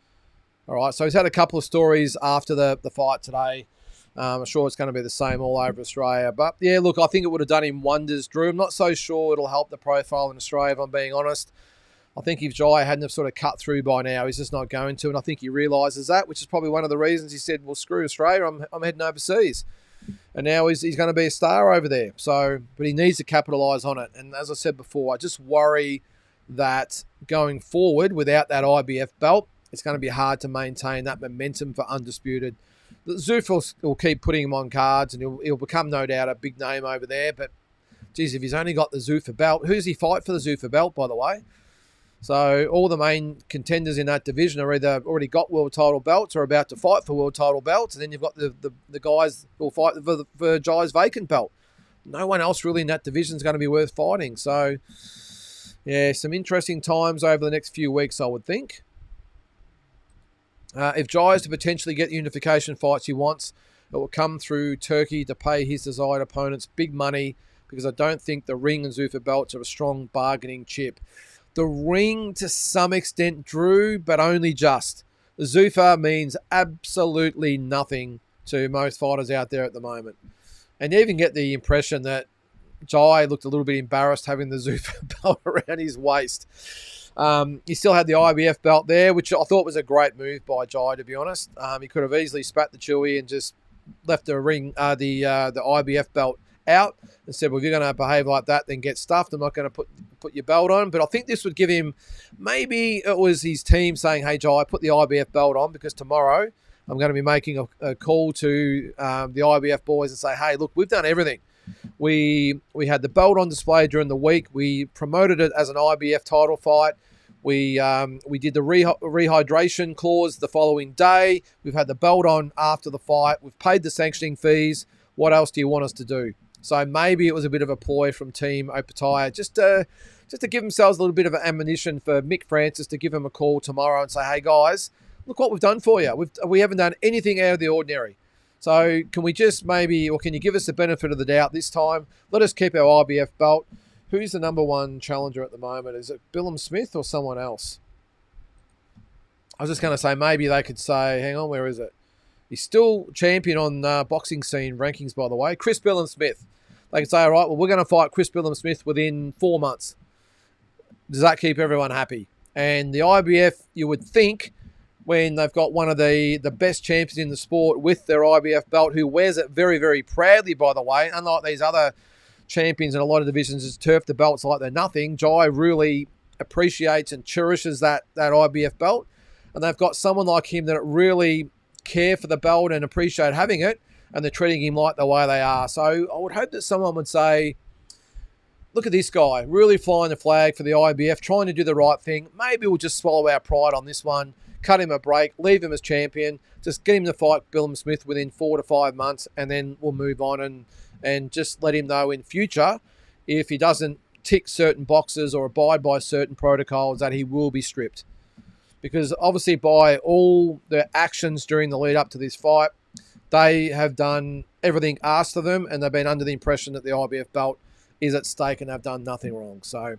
All right, so he's had a couple of stories after the fight today. I'm sure it's going to be the same all over Australia. But, yeah, look, I think it would have done him wonders, Drew. I'm not so sure it'll help the profile in Australia, if I'm being honest. I think if Jai hadn't have sort of cut through by now, he's just not going to, and I think he realises that, which is probably one of the reasons he said, well, screw Australia, I'm heading overseas. And now he's going to be a star over there. So, but he needs to capitalise on it. And as I said before, I just worry that going forward without that IBF belt, it's going to be hard to maintain that momentum for Undisputed. Zuf will keep putting him on cards, and he'll become no doubt a big name over there. But, geez, if he's only got the Zuffa belt, who does he fight for the Zuffa belt, by the way? So all the main contenders in that division are either already got world title belts or about to fight for world title belts. And then you've got the guys who will fight for Jai's vacant belt. No one else really in that division is going to be worth fighting. So, yeah, some interesting times over the next few weeks, I would think. If Jai is to potentially get the unification fights he wants, it will come through Turkey to pay his desired opponents big money, because I don't think the ring and Zuffa belts are a strong bargaining chip. The ring to some extent, Drew, but only just. The Zuffa means absolutely nothing to most fighters out there at the moment. And you even get the impression that Jai looked a little bit embarrassed having the Zuffa belt around his waist. He still had the IBF belt there, which I thought was a great move by Jai, to be honest. He could have easily spat the Chewy and just left the IBF belt out and said, well, if you're going to behave like that, then get stuffed. I'm not going to put your belt on. But I think this would give him, maybe it was his team saying, hey, Jai, put the IBF belt on, because tomorrow I'm going to be making a call to the IBF boys and say, hey, look, we've done everything. We had the belt on display during the week. We promoted it as an IBF title fight. We did the rehydration clause the following day. We've had the belt on after the fight. We've paid the sanctioning fees. What else do you want us to do? So maybe it was a bit of a ploy from Team Opataya just to give themselves a little bit of ammunition for Mick Francis to give him a call tomorrow and say, hey, guys, look what we've done for you. We haven't done anything out of the ordinary. So can we just maybe, or can you give us the benefit of the doubt this time? Let us keep our IBF belt. Who's the number one challenger at the moment? Is it Billum Smith or someone else? I was just going to say maybe they could say, hang on, where is it? He's still champion on boxing scene rankings, by the way. Chris Billum Smith. They can say, all right, well, we're going to fight Chris Billum Smith within 4 months. Does that keep everyone happy? And the IBF, you would think, when they've got one of the best champions in the sport with their IBF belt, who wears it very, very proudly, by the way, unlike these other champions in a lot of divisions, just turf the belts like they're nothing. Jai really appreciates and cherishes that IBF belt. And they've got someone like him that really care for the belt and appreciate having it, and they're treating him like the way they are. So I would hope that someone would say, look at this guy, really flying the flag for the IBF, trying to do the right thing. Maybe we'll just swallow our pride on this one, cut him a break, leave him as champion, just get him to fight Billum Smith within 4 to 5 months, and then we'll move on and just let him know in future, if he doesn't tick certain boxes or abide by certain protocols, that he will be stripped. Because obviously by all the actions during the lead up to this fight, they have done everything asked of them, and they've been under the impression that the IBF belt is at stake, and they've done nothing wrong. So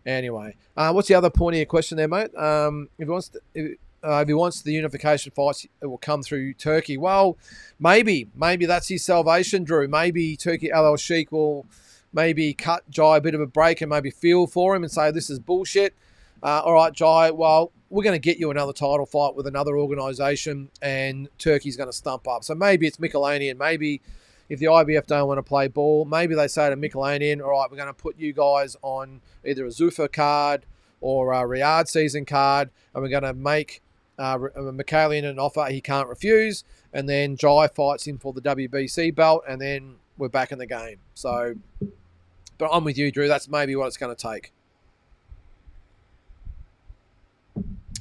anyway, what's the other point of your question there, mate? If he wants the unification fights, it will come through Turkey. Well, maybe that's his salvation, Drew. Maybe Turkey Al Sheikh will maybe cut Jai a bit of a break and maybe feel for him and say, this is bullshit. All right, Jai, well, we're going to get you another title fight with another organisation, and Turkey's going to stump up. So maybe it's Michelanian. Maybe if the IBF don't want to play ball, maybe they say to Michelanian, all right, we're going to put you guys on either a Zuffa card or a Riyadh season card, and we're going to make Michelanian an offer he can't refuse, and then Jai fights him for the WBC belt, and then we're back in the game. So, but I'm with you, Drew. That's maybe what it's going to take.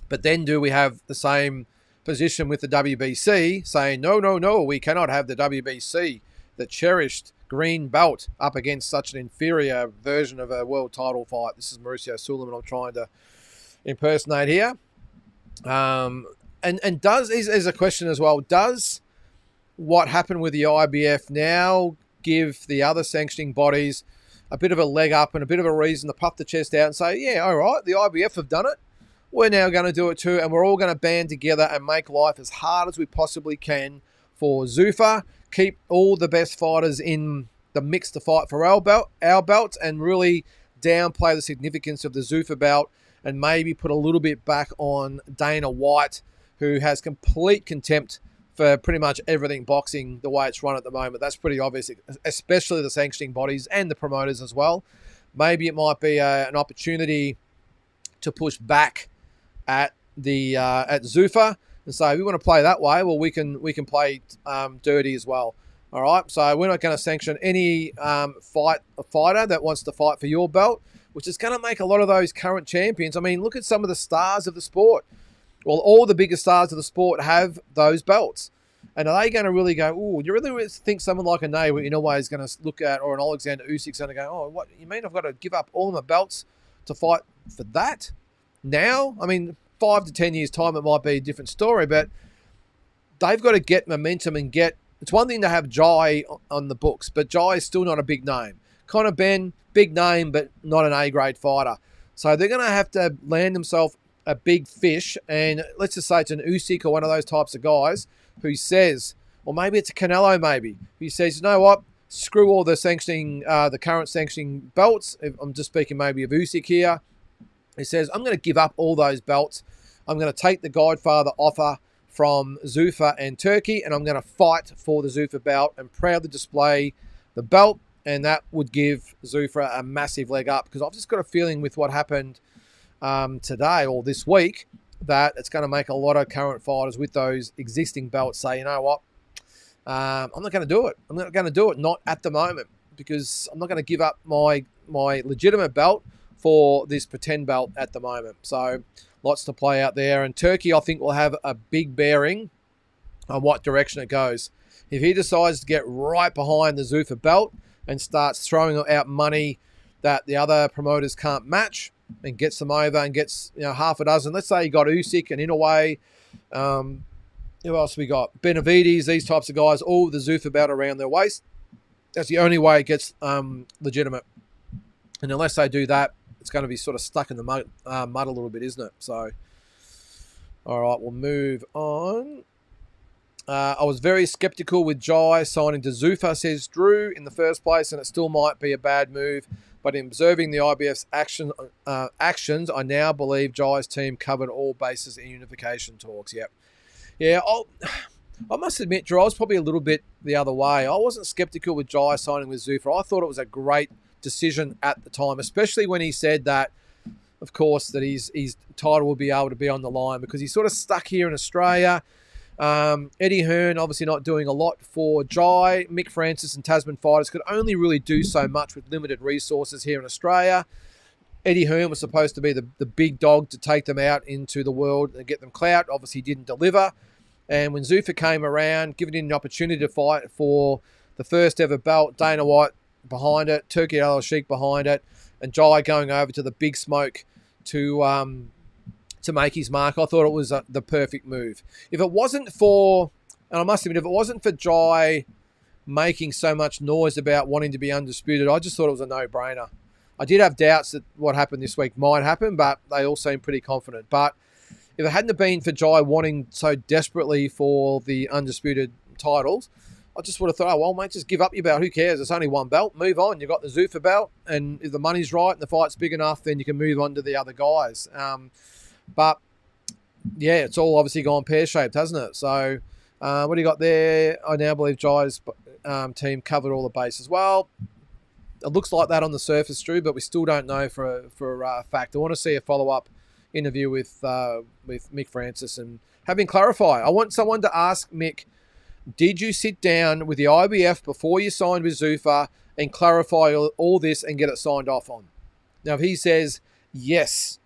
But then do we have the same position with the WBC saying, no, we cannot have the WBC, the cherished green belt, up against such an inferior version of a world title fight? This is Mauricio Suleiman I'm trying to impersonate here. And is a question as well, does what happened with the IBF now give the other sanctioning bodies a bit of a leg up and a bit of a reason to puff the chest out and say, yeah, all right, the IBF have done it. We're now going to do it too, and we're all going to band together and make life as hard as we possibly can for Zuffa, keep all the best fighters in the mix to fight for our belt, and really downplay the significance of the Zuffa belt and maybe put a little bit back on Dana White, who has complete contempt for pretty much everything boxing the way it's run at the moment. That's pretty obvious, especially the sanctioning bodies and the promoters as well. Maybe it might be an opportunity to push back at Zuffa and say, we want to play that way. Well, we can play dirty as well. All right, so we're not going to sanction any fighter that wants to fight for your belt, which is going to make a lot of those current champions. I mean, look at some of the stars of the sport. Well, all the biggest stars of the sport have those belts. And are they going to really go, oh, do you really think someone like a Nate in a way is going to look at, or an Alexander Usyk's going to go, oh, what, you mean I've got to give up all my belts to fight for that? Now? I mean, 5 to 10 years' time, it might be a different story, but they've got to get momentum and get... It's one thing to have Jai on the books, but Jai is still not a big name. Conor Benn, big name, but not an A-grade fighter. So they're going to have to land themselves a big fish, and let's just say it's an Usyk or one of those types of guys who says, or maybe it's a Canelo maybe, who says, you know what, screw all the sanctioning, the current sanctioning belts. I'm just speaking maybe of Usyk here. He says, I'm going to give up all those belts. I'm going to take the Godfather offer from Zuffa and Turkey, and I'm going to fight for the Zuffa belt and proudly display the belt, and that would give Zuffa a massive leg up, because I've just got a feeling with what happened today or this week that it's going to make a lot of current fighters with those existing belts say, you know what, I'm not going to do it. I'm not going to do it, not at the moment, because I'm not going to give up my legitimate belt for this pretend belt at the moment. So lots to play out there. And Turkey, I think, will have a big bearing on what direction it goes. If he decides to get right behind the Zuffa belt and starts throwing out money that the other promoters can't match and gets them over and gets, you know, half a dozen. Let's say you got Usyk and Inoue. Who else we got? Benavides, these types of guys, all the Zuffa belt around their waist. That's the only way it gets legitimate. And unless they do that, it's going to be sort of stuck in the mud a little bit, isn't it? So, all right, we'll move on. I was very skeptical with Jai signing to Zuffa, says Drew, in the first place, and it still might be a bad move. But in observing the IBF's actions, I now believe Jai's team covered all bases in unification talks. Yep. Yeah, I must admit, Drew, I was probably a little bit the other way. I wasn't skeptical with Jai signing with Zuffa. I thought it was a great decision at the time, especially when he said that, of course, that his title will be able to be on the line, because he's sort of stuck here in Australia. Eddie Hearn obviously not doing a lot for Jai. Mick Francis and Tasman fighters could only really do so much with limited resources here in Australia. Eddie Hearn was supposed to be the big dog to take them out into the world and get them clout. Obviously didn't deliver. And when Zuffa came around, giving him an opportunity to fight for the first ever belt, Dana White behind it, Turki Al-Sheikh behind it, and Jai going over to the big smoke to make his mark, I thought it was the perfect move. If it wasn't for, and I must admit, if it wasn't for Jai making so much noise about wanting to be undisputed, I just thought it was a no-brainer. I did have doubts that what happened this week might happen, but they all seemed pretty confident. But if it hadn't been for Jai wanting so desperately for the undisputed titles, I just would have thought, oh, well, mate, just give up your belt. Who cares? It's only one belt. Move on. You've got the Zuffa belt, and if the money's right and the fight's big enough, then you can move on to the other guys. But, yeah, it's all obviously gone pear-shaped, hasn't it? So, what do you got there? I now believe Jai's team covered all the bases. Well, it looks like that on the surface, Drew, but we still don't know for a fact. I want to see a follow-up interview with Mick Francis and have him clarify. I want someone to ask Mick, did you sit down with the IBF before you signed with Zuffa and clarify all this and get it signed off on? Now, if he says, yes,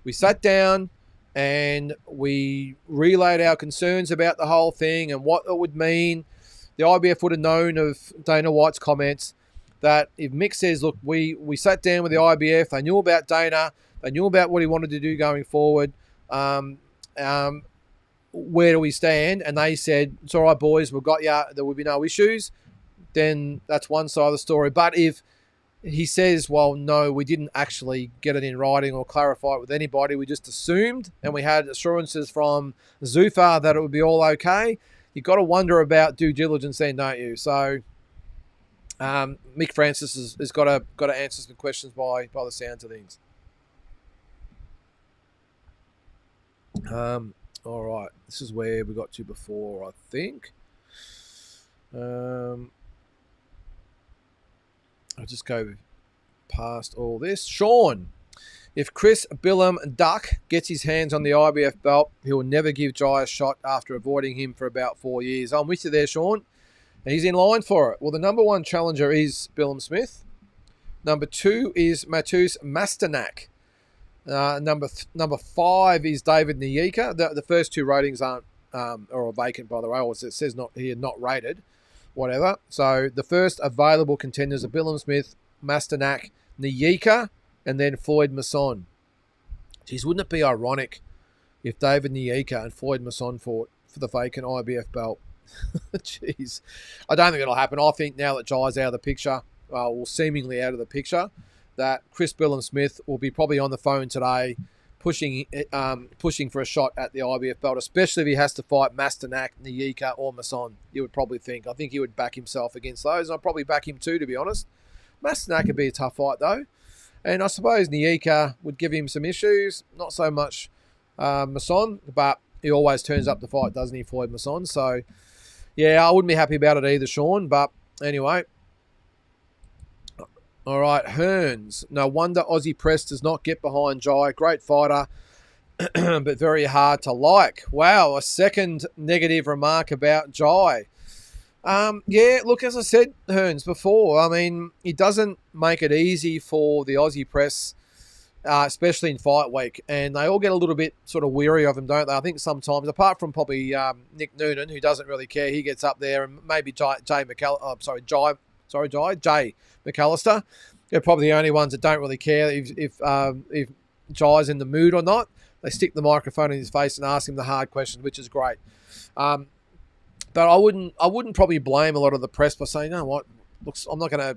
we sat down and we relayed our concerns about the whole thing and what it would mean, the IBF would have known of Dana White's comments, that if Mick says, look, we sat down with the IBF, they knew about Dana, they knew about what he wanted to do going forward, where do we stand? And they said, it's all right, boys, we've got you, there will be no issues, then that's one side of the story. But if he says, well, no, we didn't actually get it in writing or clarify it with anybody, we just assumed, and we had assurances from Zuffa that it would be all okay, you've got to wonder about due diligence then, don't you? So Mick Francis has got to answer some questions by the sounds of things. All right, this is where we got to before, I think. I'll just go past all this. Sean, if Chris Billum Duck gets his hands on the IBF belt, he will never give Jai a shot after avoiding him for about 4 years. I'm with you there, Sean. And he's in line for it. Well, the number one challenger is Billum Smith. Number 2 is Matus Masternak. Number 5 is David Nyika. The first 2 ratings aren't or vacant, by the way. Or it says not here, not rated, whatever. So the first available contenders are Billum Smith, Masternak, Nyika, and then Floyd Masson. Geez, wouldn't it be ironic if David Nyika and Floyd Masson fought for the vacant IBF belt? Jeez. I don't think it'll happen. I think now that Jai's out of the picture, well, seemingly out of the picture, that Chris Billum Smith will be probably on the phone today pushing for a shot at the IBF belt, especially if he has to fight Masternak, Nyika, or Masson. You would probably think. I think he would back himself against those, and I'd probably back him too, to be honest. Masternak would be a tough fight, though. And I suppose Nyika would give him some issues. Not so much Masson, but he always turns up to fight, doesn't he, Floyd Masson? So, yeah, I wouldn't be happy about it either, Sean. But anyway. All right, Hearns. No wonder Aussie press does not get behind Jai. Great fighter, but very hard to like. Wow, a second negative remark about Jai. Yeah, look, as I said, Hearns, before, I mean, he doesn't make it easy for the Aussie press, especially in fight week, and they all get a little bit sort of weary of him, don't they? I think sometimes, apart from probably Nick Noonan, who doesn't really care, he gets up there, and maybe Jay McAllister. They're probably the only ones that don't really care if Jai's in the mood or not. They stick the microphone in his face and ask him the hard questions, which is great. But I wouldn't probably blame a lot of the press by saying, you know what, looks, I'm not going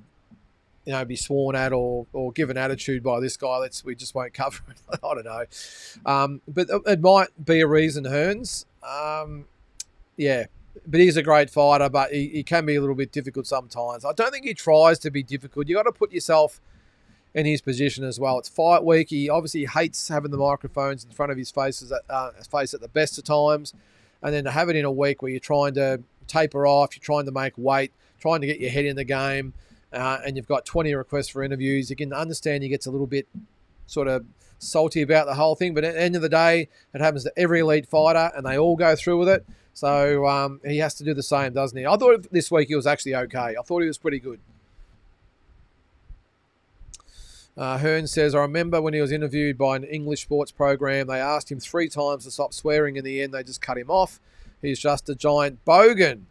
to be sworn at or give an attitude by this guy. We just won't cover it. I don't know. But it might be a reason, Hearns. Yeah. But he's a great fighter, but he can be a little bit difficult sometimes. I don't think he tries to be difficult. You got to put yourself in his position as well. It's fight week. He obviously hates having the microphones in front of his face at the best of times. And then to have it in a week where you're trying to taper off, you're trying to make weight, trying to get your head in the game, and you've got 20 requests for interviews, you can understand he gets a little bit sort of salty about the whole thing. But at the end of the day, it happens to every elite fighter, and they all go through with it. So he has to do the same, doesn't he? I thought this week he was actually okay. I thought he was pretty good. Hearn says, I remember when he was interviewed by an English sports program, they asked him 3 times to stop swearing. In the end, they just cut him off. He's just a giant bogan.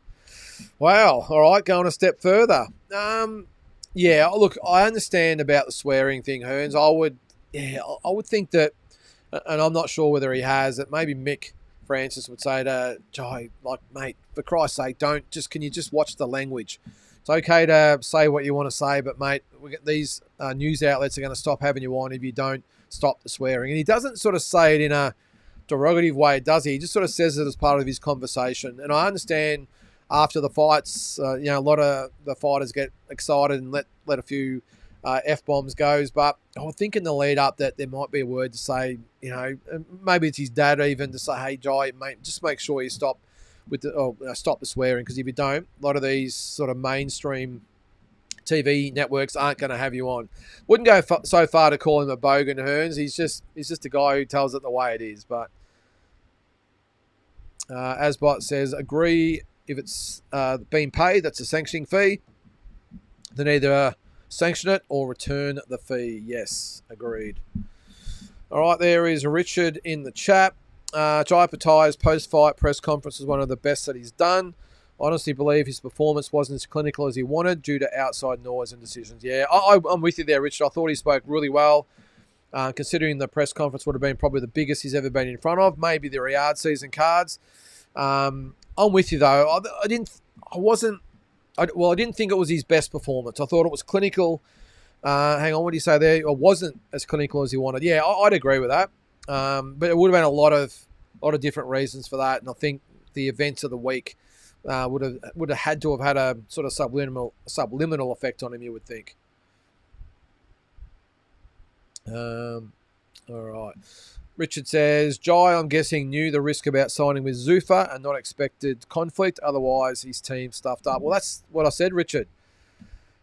Wow. All right, going a step further. Yeah, look, I understand about the swearing thing, Hearns. I would think that, and I'm not sure whether he has, that maybe Mick Francis would say to Jai, like, mate, for Christ's sake, can you just watch the language? It's okay to say what you want to say, but mate, these news outlets are going to stop having you on if you don't stop the swearing. And he doesn't sort of say it in a derogative way, does he? He just sort of says it as part of his conversation. And I understand after the fights, a lot of the fighters get excited and let a few F-bombs goes, but I would think in the lead up that there might be a word to say, maybe it's his dad even, to say, hey, Jai, mate, just make sure you stop the swearing, because if you don't, a lot of these sort of mainstream TV networks aren't going to have you on. Wouldn't go so far to call him a bogan, Hearns. He's just a guy who tells it the way it is. But Asbot says, agree, if it's been paid, that's a sanctioning fee. Then either sanction it or return the fee. Yes, agreed. All right, there is Richard in the chat. Jai Patai's post-fight press conference was one of the best that he's done. I honestly believe his performance wasn't as clinical as he wanted due to outside noise and decisions. Yeah, I'm with you there, Richard. I thought he spoke really well, considering the press conference would have been probably the biggest he's ever been in front of, maybe the Riyadh season cards. I'm with you, though. I didn't think it was his best performance. I thought it was clinical. Hang on, what do you say there? It wasn't as clinical as he wanted. Yeah, I'd agree with that. But it would have been a lot of different reasons for that, and I think the events of the week would have had to have had a sort of subliminal effect on him, you would think. All right. Richard says, Jai, I'm guessing, knew the risk about signing with Zuffa and not expected conflict. Otherwise, his team stuffed up. Well, that's what I said, Richard.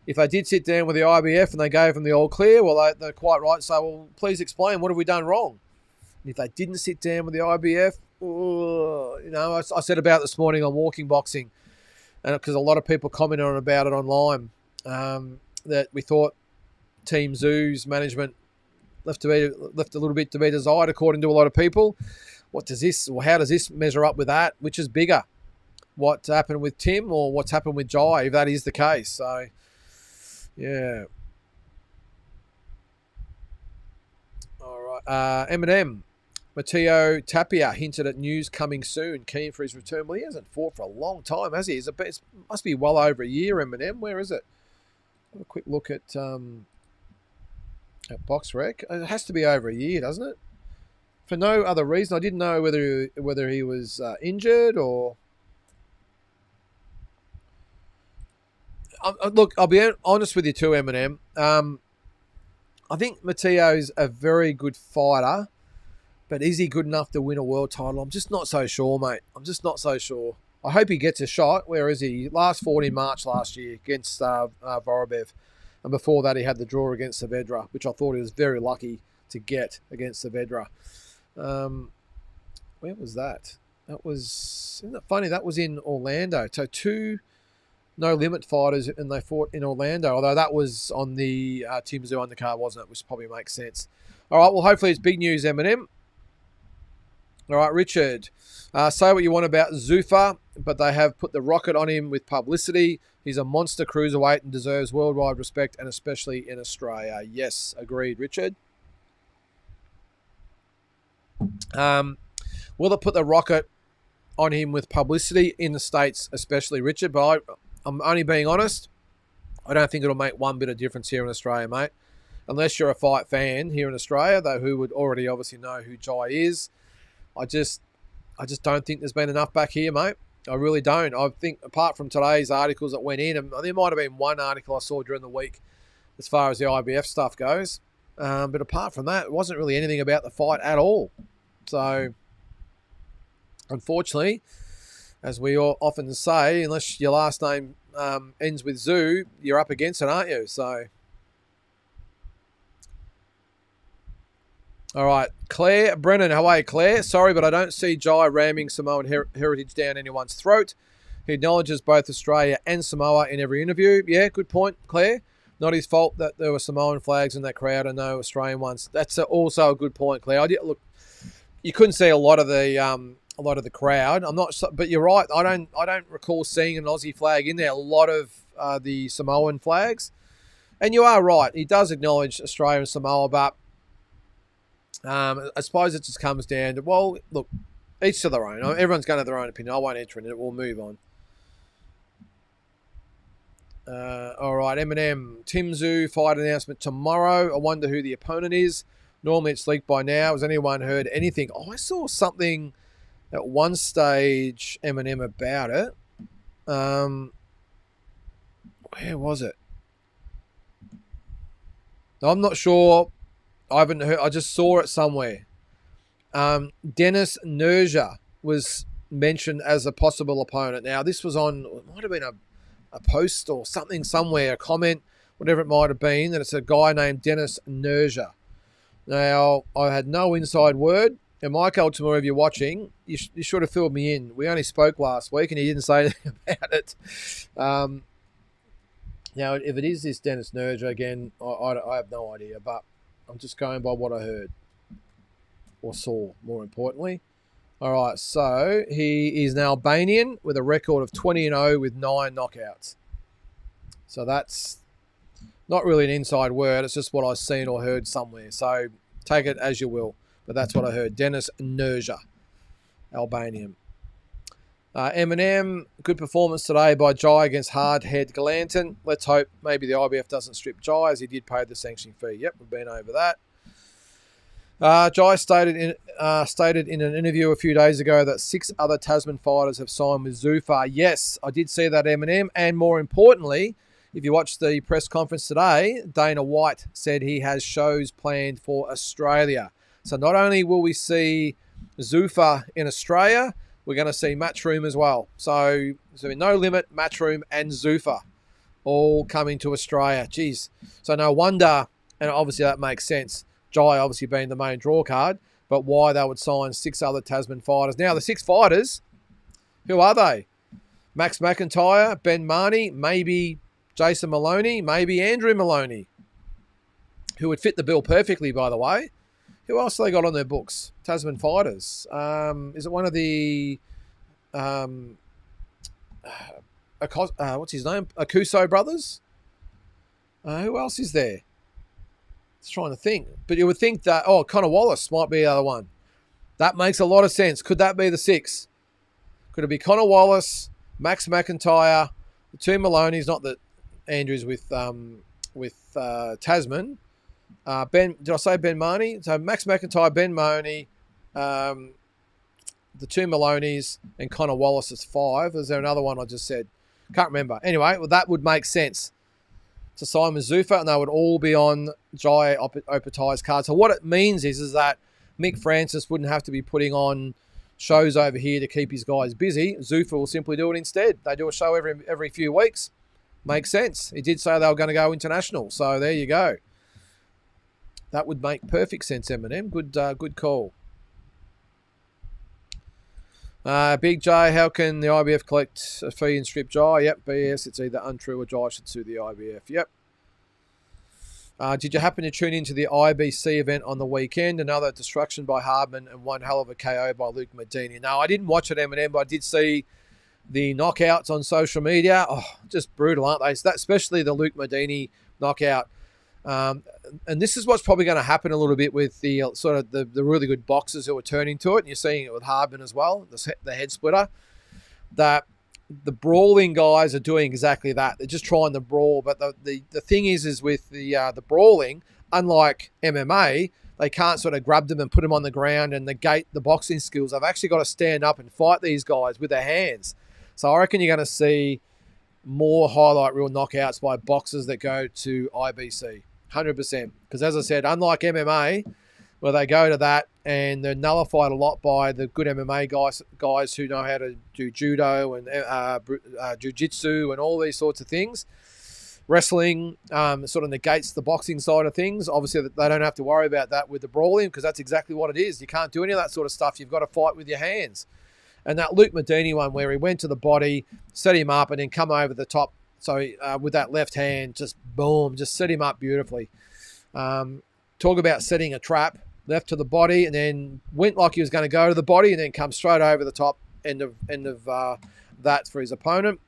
If they did sit down with the IBF and they gave him the all clear, well, they're quite right. So, well, please explain, what have we done wrong? And if they didn't sit down with the IBF, I said about this morning on Walking Boxing, and because a lot of people commented on about it online, that we thought Team Zoo's management left a little bit to be desired, according to a lot of people. How does this measure up with that? Which is bigger, what happened with Tim or what's happened with Jai, if that is the case? So, yeah. All right. Eminem, Matteo Tapia hinted at news coming soon, keen for his return. Well, he hasn't fought for a long time, has he? It must be well over a year, Eminem. Where is it? Have a quick look at BoxRec. It has to be over a year, doesn't it? For no other reason. I didn't know whether he was injured or... Look, I'll be honest with you too, Eminem. I think Matteo's a very good fighter, but is he good enough to win a world title? I'm just not so sure, mate. I'm just not so sure. I hope he gets a shot. Where is he? Last fought in March last year against Vorobev. And before that, he had the draw against Saavedra, which I thought he was very lucky to get against Saavedra. Where was that? Isn't it funny? That was in Orlando. So 2 no-limit fighters, and they fought in Orlando. Although that was on the Team Zoo undercard, wasn't it? Which probably makes sense. All right, well, hopefully it's big news, Eminem. All right, Richard. Say what you want about Zuffa, but they have put the rocket on him with publicity. He's a monster cruiserweight and deserves worldwide respect, and especially in Australia. Yes, agreed, Richard. Will it put the rocket on him with publicity in the States, especially, Richard? But I'm only being honest. I don't think it'll make one bit of difference here in Australia, mate. Unless you're a fight fan here in Australia, though, who would already obviously know who Jai is. I just don't think there's been enough back here, mate. I really don't. I think apart from today's articles that went in, and there might have been one article I saw during the week as far as the IBF stuff goes. But apart from that, it wasn't really anything about the fight at all. So, unfortunately, as we all often say, unless your last name ends with Zoo, you're up against it, aren't you? So, all right. Claire Brennan, how are you, Claire? Sorry, but I don't see Jai ramming Samoan heritage down anyone's throat. He acknowledges both Australia and Samoa in every interview. Yeah, good point, Claire. Not his fault that there were Samoan flags in that crowd and no Australian ones. That's also a good point, Claire. Look, you couldn't see a lot of the crowd. I'm not, but you're right. I don't recall seeing an Aussie flag in there. A lot of the Samoan flags, and you are right. He does acknowledge Australia and Samoa, but I suppose it just comes down to, well, look, each to their own. Everyone's going to have their own opinion. I won't enter in it. We'll move on. All right, Eminem. Tim Zoo fight announcement tomorrow. I wonder who the opponent is. Normally it's leaked by now. Has anyone heard anything? Oh, I saw something at one stage, Eminem, about it. Where was it? I'm not sure. I haven't heard. I just saw it somewhere. Dennis Nerja was mentioned as a possible opponent. Now, this was on, it might have been a post or something somewhere, a comment, whatever it might have been, that it's a guy named Dennis Nerja. Now, I had no inside word. And Mike Altamore, if you're watching, you should have filled me in. We only spoke last week and he didn't say anything about it. Now, if it is this Dennis Nerja, again, I have no idea, but I'm just going by what I heard or saw, more importantly. All right, so he is an Albanian with a record of 20-0 with 9 knockouts. So that's not really an inside word. It's just what I've seen or heard somewhere. So take it as you will. But that's what I heard. Dennis Nerja, Albanian. Eminem, good performance today by Jai against hard-head Galanton. Let's hope maybe the IBF doesn't strip Jai, as he did pay the sanctioning fee. Yep, we've been over that. Jai stated in an interview a few days ago that 6 other Tasman fighters have signed with Zuffa. Yes, I did see that, Eminem. And more importantly, if you watched the press conference today, Dana White said he has shows planned for Australia. So not only will we see Zuffa in Australia, we're going to see Matchroom as well. So No Limit, Matchroom, and Zuffa all coming to Australia. Jeez. So no wonder, and obviously that makes sense, Jai obviously being the main draw card, but why they would sign 6 other Tasman fighters. Now, the 6 fighters, who are they? Max McIntyre, Ben Marnie, maybe Jason Maloney, maybe Andrew Maloney, who would fit the bill perfectly, by the way. Who else have they got on their books? Tasman fighters. Is it one of the... what's his name? Akuso brothers? Who else is there? Just trying to think. But you would think that... Oh, Connor Wallace might be the other one. That makes a lot of sense. Could that be the 6? Could it be Connor Wallace, Max McIntyre, the 2 Maloneys, not that Andrew's with Tasman. Did I say Ben Marnie? So Max McIntyre, Ben Marnie, the 2 Maloneys, and Connor Wallace is 5. Is there another one I just said? Can't remember. Anyway, well, that would make sense to Simon Zuffa, and they would all be on Jai Opetai's card. So what it means is that Mick Francis wouldn't have to be putting on shows over here to keep his guys busy. Zuffa will simply do it instead. They do a show every few weeks. Makes sense. He did say they were going to go international, so there you go. That would make perfect sense, Eminem. Good call. Big J, how can the IBF collect a fee and strip Jai? Yep, BS. It's either untrue or Jai should sue the IBF. Yep. Did you happen to tune into the IBC event on the weekend? Another destruction by Hardman and one hell of a KO by Luke Medini. No, I didn't watch it, Eminem, but I did see the knockouts on social media. Oh, just brutal, aren't they? So especially the Luke Medini knockout. And this is what's probably going to happen a little bit with the sort of the really good boxers who are turning to it. And you're seeing it with Hardman as well, the head splitter. That the brawling guys are doing exactly that. They're just trying to brawl. But the thing is with the brawling, unlike MMA, they can't sort of grab them and put them on the ground and negate the boxing skills. They've actually got to stand up and fight these guys with their hands. So I reckon you're going to see more highlight reel knockouts by boxers that go to IBC. 100%. Because as I said, unlike MMA, where they go to that and they're nullified a lot by the good MMA guys who know how to do judo and jiu-jitsu and all these sorts of things. Wrestling sort of negates the boxing side of things. Obviously, they don't have to worry about that with the brawling because that's exactly what it is. You can't do any of that sort of stuff. You've got to fight with your hands. And that Luke Medini one where he went to the body, set him up, and then come over the top. So with that left hand, just boom, just set him up beautifully. Talk about setting a trap. Left to the body and then went like he was going to go to the body and then come straight over the top end of that for his opponent.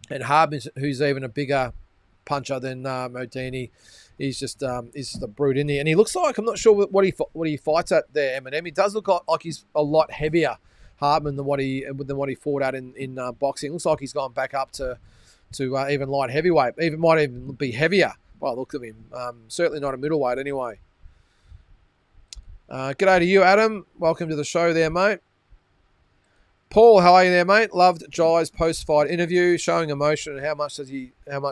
And Hardman, who's even a bigger puncher than Modini, he's just a brute in there. And he looks like, I'm not sure what he fights at there, Eminem. He does look like he's a lot heavier, Hardman, than what he fought at in boxing. Looks like he's gone back up to even light heavyweight. Might even be heavier. Well, look at him. Certainly not a middleweight anyway. G'day to you, Adam. Welcome to the show there, mate. Paul, how are you there, mate? Loved Jai's post-fight interview, showing emotion and how much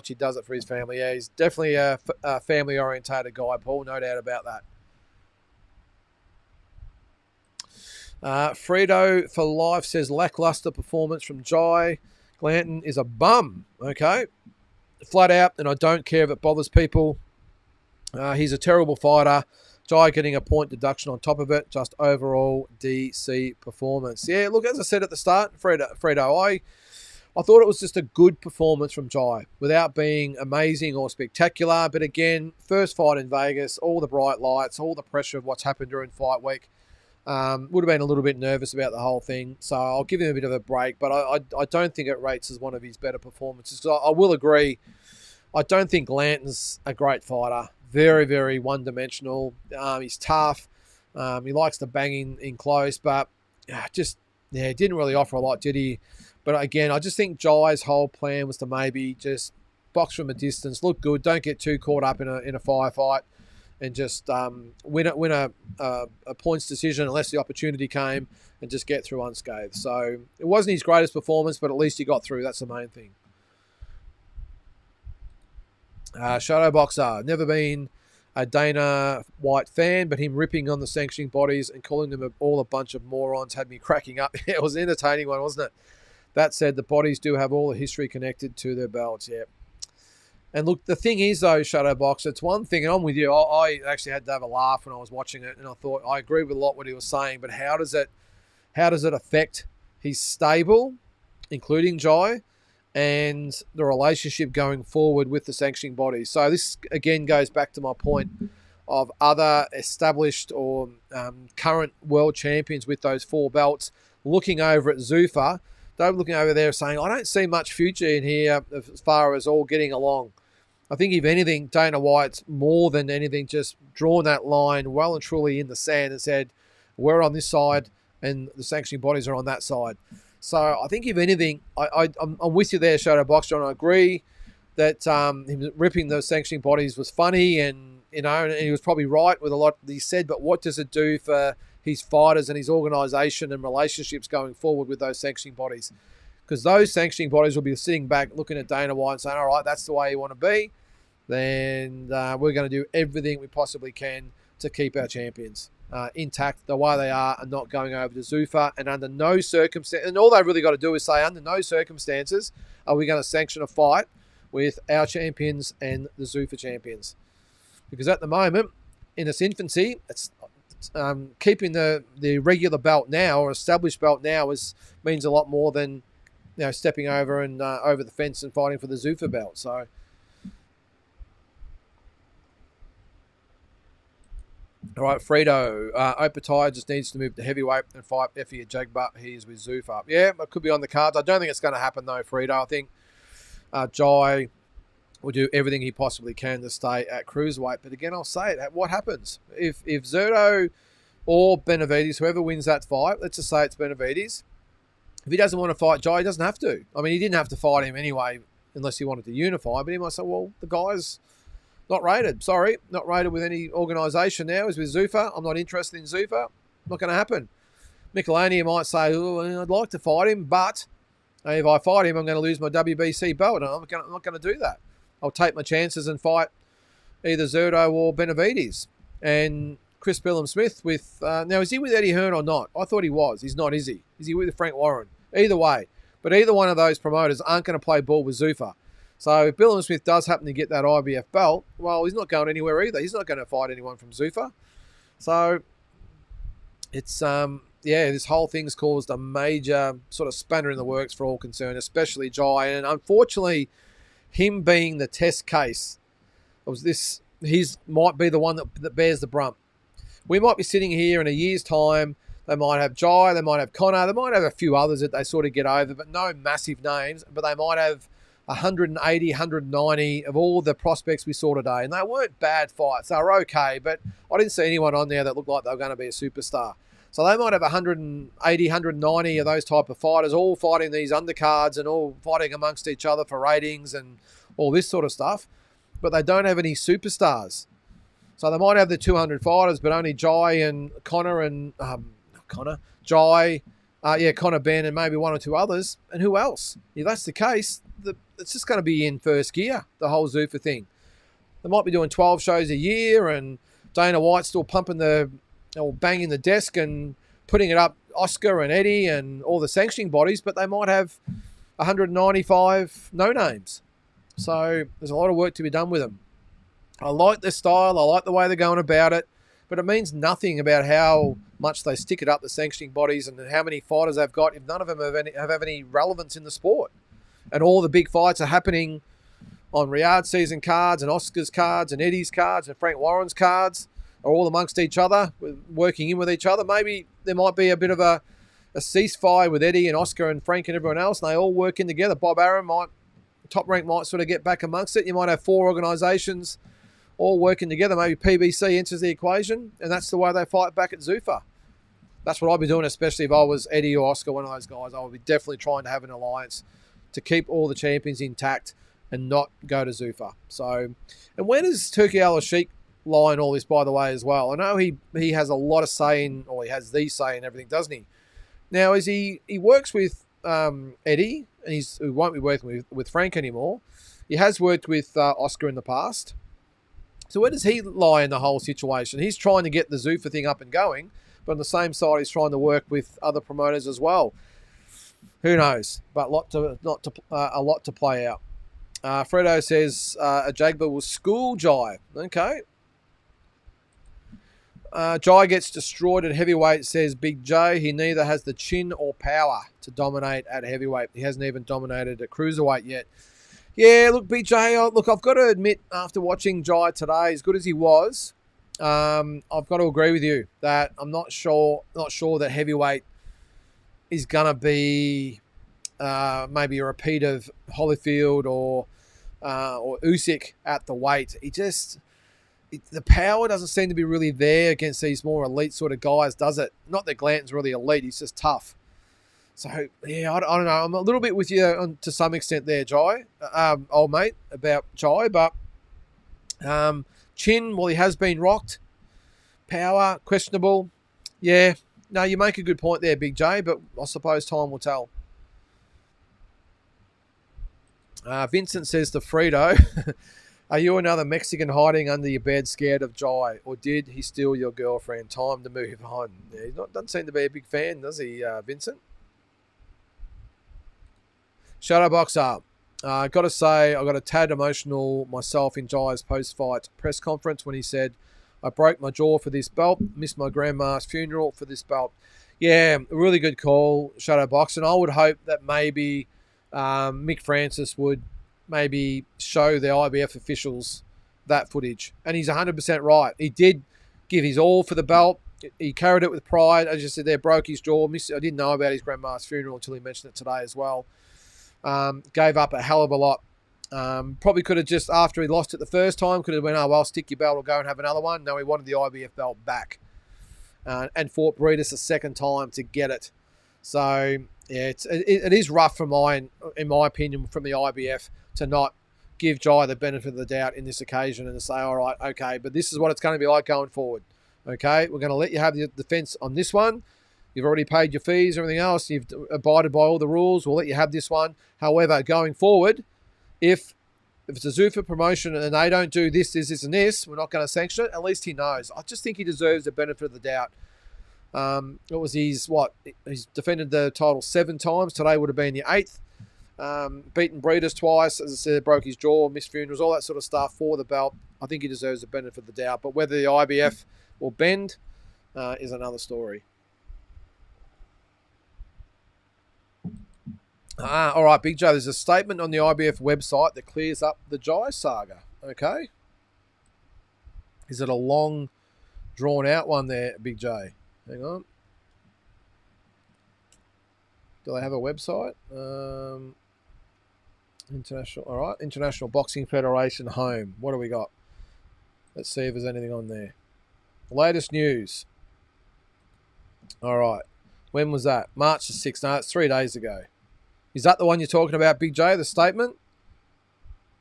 he does it for his family. Yeah, he's definitely a family-orientated guy, Paul. No doubt about that. Fredo for life says lackluster performance from Jai. Glanton is a bum. Okay, flat out, and I don't care if it bothers people. He's a terrible fighter. Jai getting a point deduction on top of it. Just overall DC performance. Yeah, look, as I said at the start, Fredo, I thought it was just a good performance from Jai without being amazing or spectacular. But again, first fight in Vegas, all the bright lights, all the pressure of what's happened during fight week. Would have been a little bit nervous about the whole thing. So I'll give him a bit of a break. But I don't think it rates as one of his better performances. I will agree, I don't think Glanton's a great fighter. Very, very one-dimensional. He's tough. He likes to bang in close, but he didn't really offer a lot, did he? But again, I just think Jai's whole plan was to maybe just box from a distance, look good, don't get too caught up in a firefight, and just win a points decision unless the opportunity came, and just get through unscathed. So it wasn't his greatest performance, but at least he got through. That's the main thing. Shadow Boxer, never been a Dana White fan, but him ripping on the sanctioning bodies and calling them all a bunch of morons had me cracking up. It was an entertaining one, wasn't it? That said, the bodies do have all the history connected to their belts, yeah. And look, the thing is, though, Shadowbox, it's one thing, and I'm with you. I actually had to have a laugh when I was watching it, and I thought I agree with a lot what he was saying. But how does it affect his stable, including Jai, and the relationship going forward with the sanctioning bodies? So this again goes back to my point of other established or current world champions with those 4 belts looking over at Zuffa. They're looking over there saying, I don't see much future in here as far as all getting along. I think, if anything, Dana White's more than anything just drawn that line well and truly in the sand and said, we're on this side and the sanctioning bodies are on that side. So I think, if anything, I'm with you there, Shadowbox John. I agree that him ripping the sanctioning bodies was funny, and and he was probably right with a lot that he said, but what does it do for his fighters and his organisation and relationships going forward with those sanctioning bodies? Because those sanctioning bodies will be sitting back looking at Dana White and saying, all right, that's the way you want to be. Then we're going to do everything we possibly can to keep our champions intact the way they are and not going over to Zuffa. And under no circumstance, and all they've really got to do is say, under no circumstances are we going to sanction a fight with our champions and the Zuffa champions. Because at the moment, in its infancy, it's keeping the regular belt now or established belt now means a lot more than stepping over and over the fence and fighting for the Zuffa belt. So. All right, Frito. Opatai just needs to move to heavyweight and fight Effie Jagba. He's with Zuffa. Yeah, it could be on the cards. I don't think it's going to happen, though, Frito. I think Jai will do everything he possibly can to stay at cruiserweight. But again, I'll say it. What happens? If Zerto or Benavides, whoever wins that fight, let's just say it's Benavides, if he doesn't want to fight Jai, he doesn't have to. I mean, he didn't have to fight him anyway unless he wanted to unify. But he might say, well, the guy's not rated. Sorry, not rated with any organisation now. Is with Zuffa. I'm not interested in Zuffa. Not going to happen. Michelania might say, oh, I'd like to fight him, but if I fight him, I'm going to lose my WBC belt. And I'm not going to do that. I'll take my chances and fight either Zerto or Benavides. And Chris Billum-Smith with... now, is he with Eddie Hearn or not? I thought he was. He's not, is he? Is he with Frank Warren? Either way. But either one of those promoters aren't going to play ball with Zuffa. So if Billum-Smith does happen to get that IBF belt, well, he's not going anywhere either. He's not going to fight anyone from Zuffa. So it's, this whole thing's caused a major sort of spanner in the works for all concerned, especially Jai. And unfortunately, him being the test case, he's might be the one that bears the brunt. We might be sitting here in a year's time. They might have Jai, they might have Connor, they might have a few others that they sort of get over, but no massive names. But they might have 180, 190 of all the prospects we saw today. And they weren't bad fights. They were okay, but I didn't see anyone on there that looked like they were going to be a superstar. So they might have 180, 190 of those type of fighters all fighting these undercards and all fighting amongst each other for ratings and all this sort of stuff. But they don't have any superstars. So they might have the 200 fighters, but only Jai and Connor and... Jai, Connor Ben and maybe one or two others. And who else? If that's the case, it's just going to be in first gear, the whole Zuffa thing. They might be doing 12 shows a year and Dana White's still pumping banging the desk and putting it up Oscar and Eddie and all the sanctioning bodies, but they might have 195 no-names. So there's a lot of work to be done with them. I like their style. I like the way they're going about it. But it means nothing about how much they stick it up the sanctioning bodies and how many fighters they've got if none of them have any relevance in the sport. And all the big fights are happening on Riyadh season cards and Oscar's cards and Eddie's cards and Frank Warren's cards are all amongst each other, working in with each other. Maybe there might be a bit of a ceasefire with Eddie and Oscar and Frank and everyone else, and they all work in together. Bob Arum Top Rank might sort of get back amongst it. You might have 4 organisations all working together. Maybe PBC enters the equation, and that's the way they fight back at Zuffa. That's what I'd be doing, especially if I was Eddie or Oscar, one of those guys. I would be definitely trying to have an alliance to keep all the champions intact and not go to Zuffa. So, and where does Turki Al-Sheikh lie in all this, by the way, as well? I know he has a lot of say in, or he has the say in everything, doesn't he? Now, as he works with Eddie, and he won't be working with Frank anymore. He has worked with Oscar in the past. So where does he lie in the whole situation? He's trying to get the Zuffa thing up and going, but on the same side, he's trying to work with other promoters as well. Who knows? But a lot to play out. Fredo says a Jagba will school Jai. Okay. Jai gets destroyed at heavyweight, says Big J. He neither has the chin or power to dominate at heavyweight. He hasn't even dominated at cruiserweight yet. Yeah, look, BJ, look, I've got to admit, after watching Jai today, as good as he was, I've got to agree with you that I'm not sure that heavyweight is going to be maybe a repeat of Holyfield or Usyk at the weight. The power doesn't seem to be really there against these more elite sort of guys, does it? Not that Glanton's really elite, he's just tough. So, yeah, I don't know. I'm a little bit with you to some extent there, Jai, old mate, about Jai. But chin, well, he has been rocked. Power, questionable. Yeah, no, you make a good point there, Big J, but I suppose time will tell. Vincent says to Frito, are you another Mexican hiding under your bed scared of Jai? Or did he steal your girlfriend? Time to move on. Yeah, he doesn't seem to be a big fan, does he, Vincent? Shadowboxer. I got to say, I got a tad emotional myself in Jai's post-fight press conference when he said, I broke my jaw for this belt, missed my grandma's funeral for this belt. Yeah, really good call, Shadowbox. And I would hope that maybe Mick Francis would maybe show the IBF officials that footage. And he's 100% right. He did give his all for the belt. He carried it with pride. As you said there, broke his jaw. I didn't know about his grandma's funeral until he mentioned it today as well. Gave up a hell of a lot. Probably could have just, after he lost it the first time, could have went, oh, well, stick your belt or go and have another one. No, he wanted the IBF belt back. And fought Breedis a second time to get it. So, yeah, it is rough in my opinion, from the IBF to not give Jai the benefit of the doubt in this occasion and to say, all right, okay, but this is what it's going to be like going forward. Okay, we're going to let you have the defense on this one. You've already paid your fees, everything else. You've abided by all the rules. We'll let you have this one. However, going forward, if it's a Zuffa promotion and they don't do this, and this, we're not going to sanction it. At least he knows. I just think he deserves the benefit of the doubt. He's defended the title 7 times. Today would have been the 8th. Beaten Breeders twice. As I said, broke his jaw, missed funerals, all that sort of stuff for the belt. I think he deserves the benefit of the doubt. But whether the IBF will bend is another story. All right, Big Joe, there's a statement on the IBF website that clears up the Jai saga. Okay. Is it a long, drawn-out one there, Big J? Hang on. Do they have a website? International. All right. International Boxing Federation home. What do we got? Let's see if there's anything on there. Latest news. All right. When was that? March the 6th. No, it's 3 days ago. Is that the one you're talking about, Big J, the statement?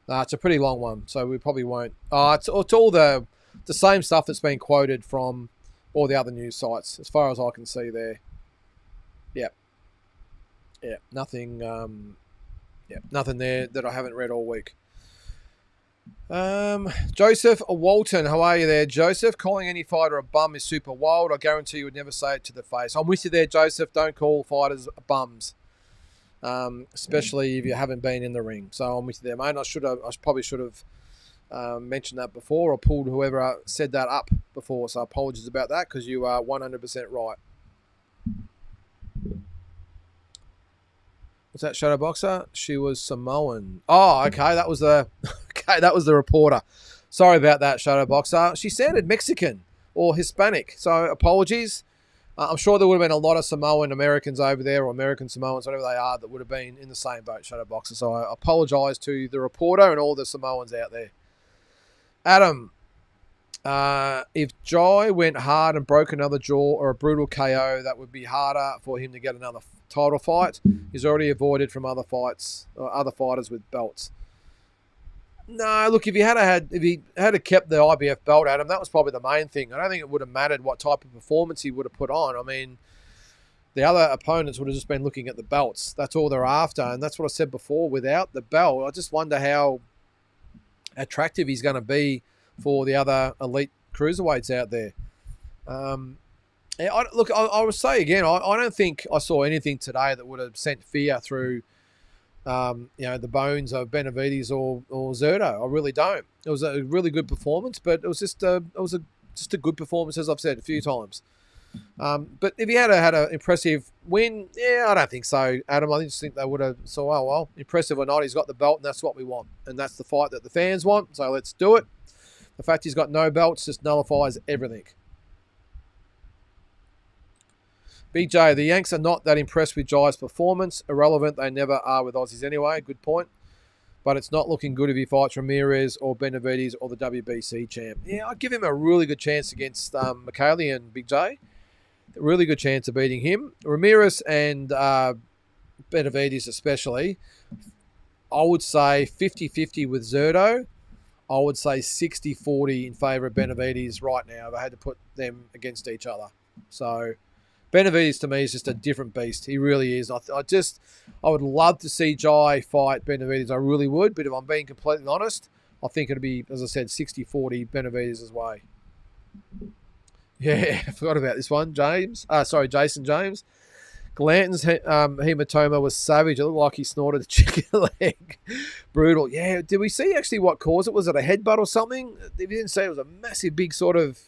It's a pretty long one, so we probably won't. It's all the same stuff that's been quoted from all the other news sites, as far as I can see there. Yep. Yeah, nothing. Nothing there that I haven't read all week. Joseph Walton, how are you there, Joseph? Calling any fighter a bum is super wild. I guarantee you would never say it to the face. I'm with you there, Joseph. Don't call fighters bums, especially if you haven't been in the ring. So I'm with you there, mate. I probably should have mentioned that before, or pulled whoever said that up before. So apologies about that, because you are 100% right. What's that, Shadowboxer? She was Samoan. Oh, okay. That was the reporter. Sorry about that, Shadowboxer. She sounded Mexican or Hispanic. So apologies. I'm sure there would have been a lot of Samoan Americans over there, or American Samoans, whatever they are, that would have been in the same boat, Shadowboxer. So I apologise to the reporter and all the Samoans out there. Adam, if Jai went hard and broke another jaw or a brutal KO, that would be harder for him to get another title fight. He's already avoided from other fights or other fighters with belts. No, look, if he had kept the IBF belt, Adam, that was probably the main thing. I don't think it would have mattered what type of performance he would have put on. I mean, the other opponents would have just been looking at the belts. That's all they're after, and that's what I said before. Without the belt, I just wonder how attractive he's going to be for the other elite cruiserweights out there. I would say again, I don't think I saw anything today that would have sent fear through, the bones of Benavides or Zerto. I really don't. It was a really good performance, but it was just a good performance, as I've said a few times. But if he had an impressive win, I don't think so, Adam. I just think they would have said, oh, well, impressive or not, he's got the belt, and that's what we want. And that's the fight that the fans want, so let's do it. The fact he's got no belts just nullifies everything. BJ, the Yanks are not that impressed with Jai's performance. Irrelevant, they never are with Aussies anyway. Good point. But it's not looking good if he fights Ramirez or Benavides or the WBC champ. Yeah, I'd give him a really good chance against McKaylee and Big J. A really good chance of beating him. Ramirez and Benavides especially, I would say 50-50 with Zerto. I would say 60-40 in favour of Benavides right now if I had to put them against each other. So Benavides to me is just a different beast. He really is. I would love to see Jai fight Benavides. I really would. But if I'm being completely honest, I think it'd be, as I said, 60-40 Benavides' way. Yeah, I forgot about this one. Jason James. Glanton's hematoma was savage. It looked like he snorted a chicken leg. Brutal. Yeah, did we see actually what caused it? Was it a headbutt or something? If you didn't say, it was a massive, big sort of,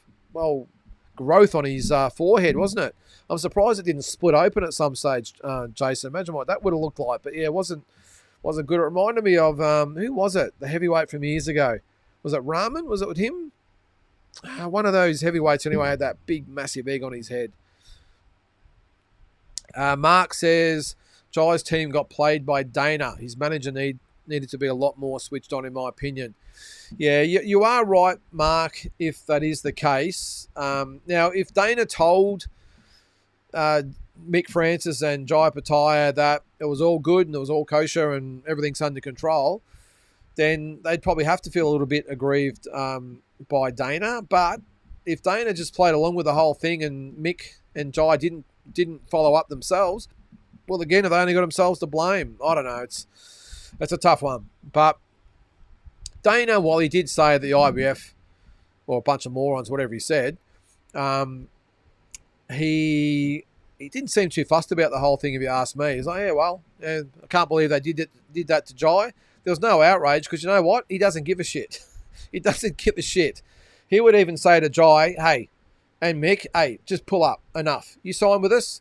growth on his forehead, wasn't it? I'm surprised it didn't split open at some stage, Jason. Imagine what that would have looked like. But yeah, it wasn't good. It reminded me of, who was it? The heavyweight from years ago. Was it Rahman? Was it with him? One of those heavyweights anyway had that big, massive egg on his head. Mark says, Jai's team got played by Dana. His manager needed to be a lot more switched on, in my opinion. Yeah, you are right, Mark, if that is the case. Now, if Dana told Mick Francis and Jai Pataya that it was all good and it was all kosher and everything's under control, then they'd probably have to feel a little bit aggrieved by Dana. But if Dana just played along with the whole thing and Mick and Jai didn't follow up themselves, well, again, have they only got themselves to blame? I don't know. It's a tough one. But Dana, while he did say the IBF, or a bunch of morons, whatever he said, he didn't seem too fussed about the whole thing, if you ask me. He's like, I can't believe they did that to Jai. There was no outrage because you know what? He doesn't give a shit. He doesn't give a shit. He would even say to Jai, hey, and Mick, hey, just pull up. Enough. You signed with us.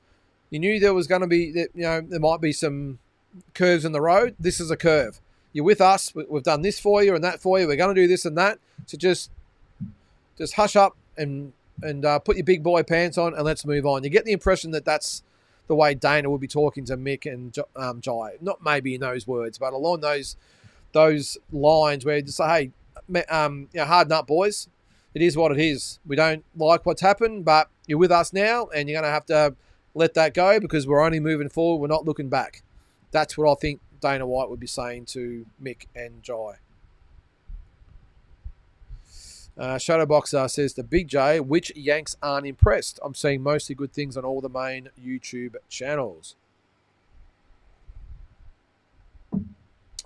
You knew there was going to be, there might be some curves in the road. This is a curve. You're with us. We've done this for you and that for you. We're going to do this and that. So just hush up and put your big boy pants on and let's move on. You get the impression that that's the way Dana would be talking to Mick and Jai. Not maybe in those words, but along those lines where you just say, hey, harden up, boys. It is what it is. We don't like what's happened, but you're with us now and you're going to have to let that go because we're only moving forward. We're not looking back. That's what I think Dana White would be saying to Mick and Jai. Shadowboxer says to Big J, which Yanks aren't impressed? I'm seeing mostly good things on all the main YouTube channels.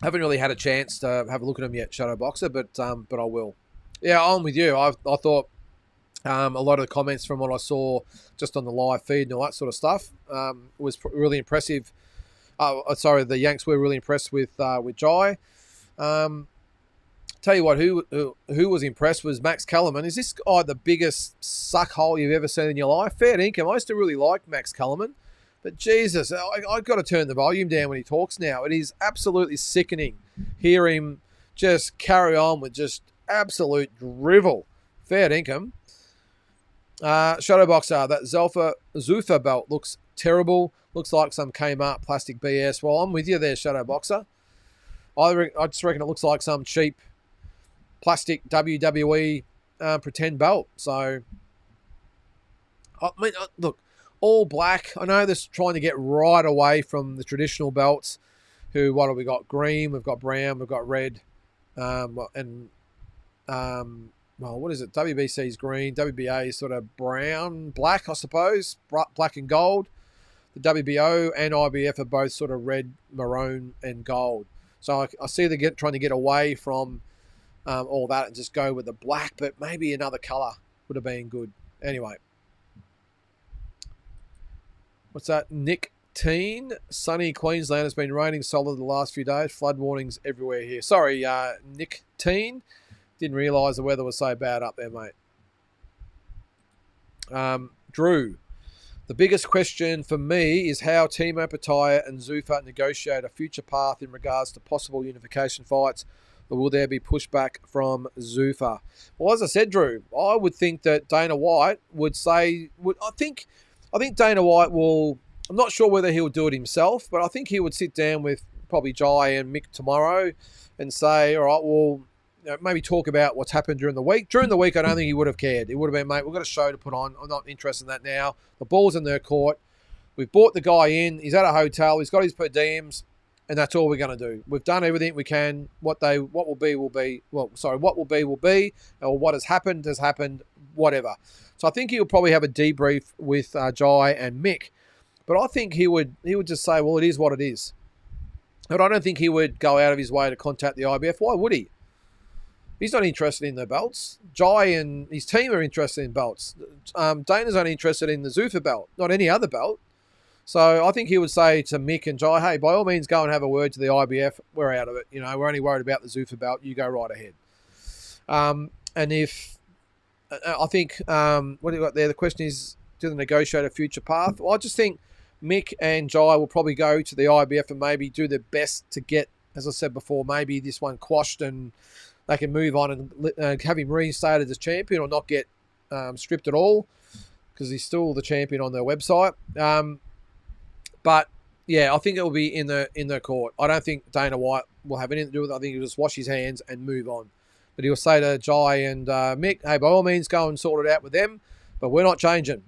Haven't really had a chance to have a look at them yet, Shadowboxer, but I will. Yeah, I'm with you. I thought a lot of the comments from what I saw just on the live feed and all that sort of stuff was really impressive. The Yanks were really impressed with Jai. Tell you what, who was impressed was Max Kellerman. Is this guy the biggest suckhole you've ever seen in your life? Fair dinkum. I used to really like Max Kellerman, but Jesus, I've got to turn the volume down when he talks now. It is absolutely sickening. Hear him just carry on with just absolute drivel. Fair dinkum. Shadowboxer, that Zuffa belt looks terrible. Looks like some Kmart plastic BS. Well, I'm with you there, Shadowboxer. I just reckon it looks like some cheap plastic WWE pretend belt. So, I mean, look, all black. I know they're trying to get right away from the traditional belts. What have we got? Green, we've got brown, we've got red, what is it? WBC's green, WBA is sort of brown, black, I suppose, black and gold. The WBO and IBF are both sort of red, maroon, and gold. So I see they're trying to get away from all that, and just go with the black, but maybe another colour would have been good. Anyway. What's that? Nick Teen. Sunny Queensland has been raining solid the last few days. Flood warnings everywhere here. Sorry, Nick Teen. Didn't realise the weather was so bad up there, mate. Drew. The biggest question for me is how Timo Pataia and Zuffa negotiate a future path in regards to possible unification fights, or will there be pushback from Zuffa? Well, as I said, Drew, I would think that Dana White would say, I think Dana White will, I'm not sure whether he'll do it himself, but I think he would sit down with probably Jai and Mick tomorrow and say, all right, well, maybe talk about what's happened during the week. During the week, I don't think he would have cared. It would have been, mate, we've got a show to put on. I'm not interested in that now. The ball's in their court. We've bought the guy in. He's at a hotel. He's got his per diems, and that's all we're going to do. We've done everything we can. What will be, will be. Well, sorry, what will be, or what has happened, whatever. So I think he'll probably have a debrief with Jai and Mick. But I think he would just say, well, it is what it is. But I don't think he would go out of his way to contact the IBF. Why would he? He's not interested in the belts. Jai and his team are interested in belts. Dana's only interested in the Zuffa belt, not any other belt. So I think he would say to Mick and Jai, hey, by all means, go and have a word to the IBF. We're out of it. You know, we're only worried about the Zuffa belt. You go right ahead. And if, I think, what do you got there? The question is, do they negotiate a future path? Well, I just think Mick and Jai will probably go to the IBF and maybe do their best to get, as I said before, maybe this one quashed and they can move on and have him reinstated as champion, or not get stripped at all, because he's still the champion on their website. But yeah, I think it will be in the court. I don't think Dana White will have anything to do with it. I think he'll just wash his hands and move on. But he'll say to Jai and Mick, hey, by all means, go and sort it out with them, but we're not changing.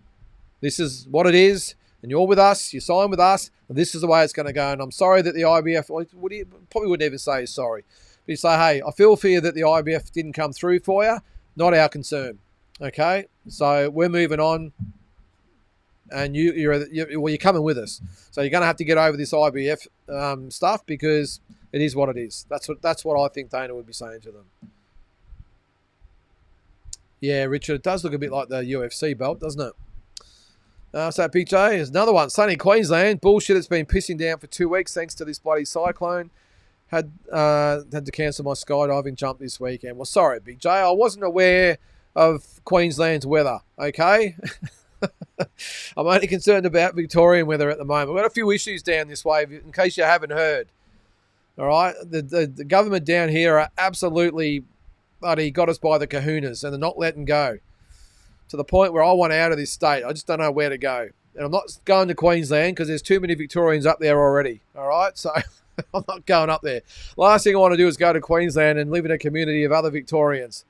This is what it is, and you're with us, you sign with us, and this is the way it's going to go. And I'm sorry that the IBF, probably wouldn't even say he's sorry. But you say, hey, I feel for you that the IBF didn't come through for you. Not our concern. Okay? So we're moving on. And you're coming with us. So you're going to have to get over this IBF stuff, because it is what it is. That's what I think Dana would be saying to them. Yeah, Richard, it does look a bit like the UFC belt, doesn't it? So Big J is another one. Sunny Queensland. Bullshit, it's been pissing down for 2 weeks thanks to this bloody cyclone. Had to cancel my skydiving jump this weekend. Well, sorry, Big J. I wasn't aware of Queensland's weather, okay? I'm only concerned about Victorian weather at the moment. We've got a few issues down this way, in case you haven't heard. All right? The government down here are absolutely bloody got us by the kahunas, and they're not letting go. To the point where I want out of this state. I just don't know where to go. And I'm not going to Queensland because there's too many Victorians up there already. All right? So I'm not going up there. Last thing I want to do is go to Queensland and live in a community of other Victorians.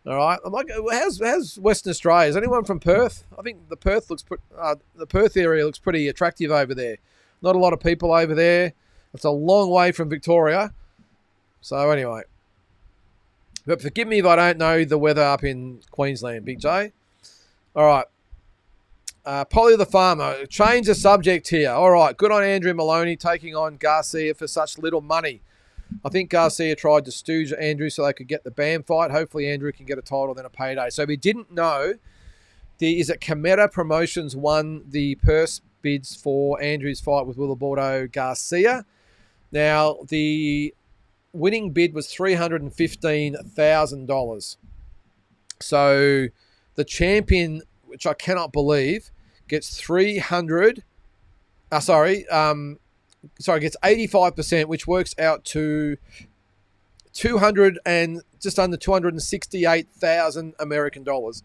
All right? I'm like, how's Western Australia? Is anyone from Perth? I think the Perth area looks pretty attractive over there. Not a lot of people over there. It's a long way from Victoria. So anyway. But forgive me if I don't know the weather up in Queensland, Big J. All right. Polly the Farmer. Change the subject here. All right. Good on Andrew Maloney taking on Garcia for such little money. I think Garcia tried to stooge Andrew so they could get the BAM fight. Hopefully Andrew can get a title, then a payday. So we didn't know, is it Cometa Promotions won the purse bids for Andrew's fight with Willibordo Garcia. Now, the winning bid was $315,000. So the champion, which I cannot believe, gets gets 85%, which works out to just under 268,000 American dollars,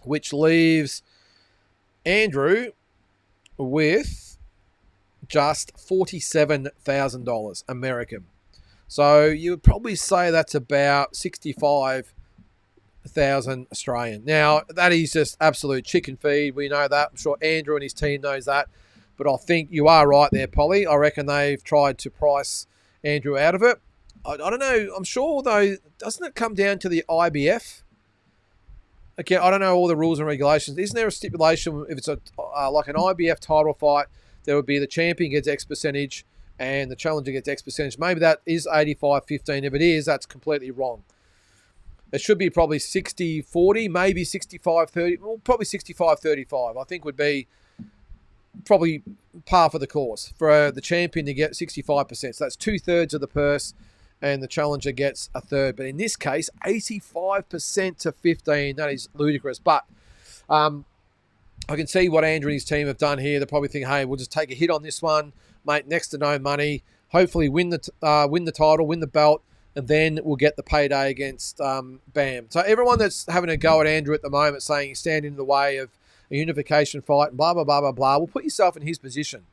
which leaves Andrew with just $47,000 American. So you would probably say that's about 65,000 Australian. Now, that is just absolute chicken feed. We know that. I'm sure Andrew and his team knows that. But I think you are right there, Polly. I reckon they've tried to price Andrew out of it. I don't know. I'm sure, though, doesn't it come down to the IBF? Okay, I don't know all the rules and regulations. Isn't there a stipulation if it's like an IBF title fight, there would be the champion gets X percentage and the challenger gets X percentage. Maybe that is 85-15. If it is, that's completely wrong. It should be probably 60-40, maybe 65-30. Well, probably 65-35. I think would be probably par for the course for the champion to get 65%. So that's 2/3 of the purse, and the challenger gets 1/3. But in this case, 85% to 15. That is ludicrous. But I can see what Andrew and his team have done here. They're probably thinking, hey, we'll just take a hit on this one, mate, next to no money. Hopefully win the title, win the belt, and then we'll get the payday against Bam. So everyone that's having a go at Andrew at the moment, saying he's standing in the way of a unification fight and blah, blah, blah, blah, blah, will put yourself in his position.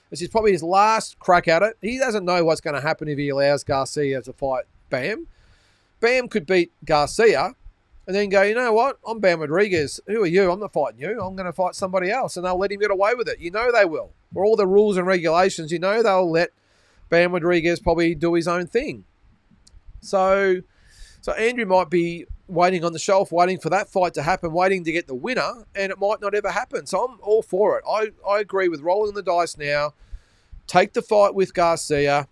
This is probably his last crack at it. He doesn't know what's going to happen if he allows Garcia to fight Bam. Bam could beat Garcia and then go, you know what? I'm Bam Rodriguez. Who are you? I'm not fighting you. I'm going to fight somebody else. And they'll let him get away with it. You know they will. For all the rules and regulations, you know they'll let Bam Rodriguez probably do his own thing. So Andrew might be waiting on the shelf, waiting for that fight to happen, waiting to get the winner, and it might not ever happen. So I'm all for it. I agree with rolling the dice now. Take the fight with Garcia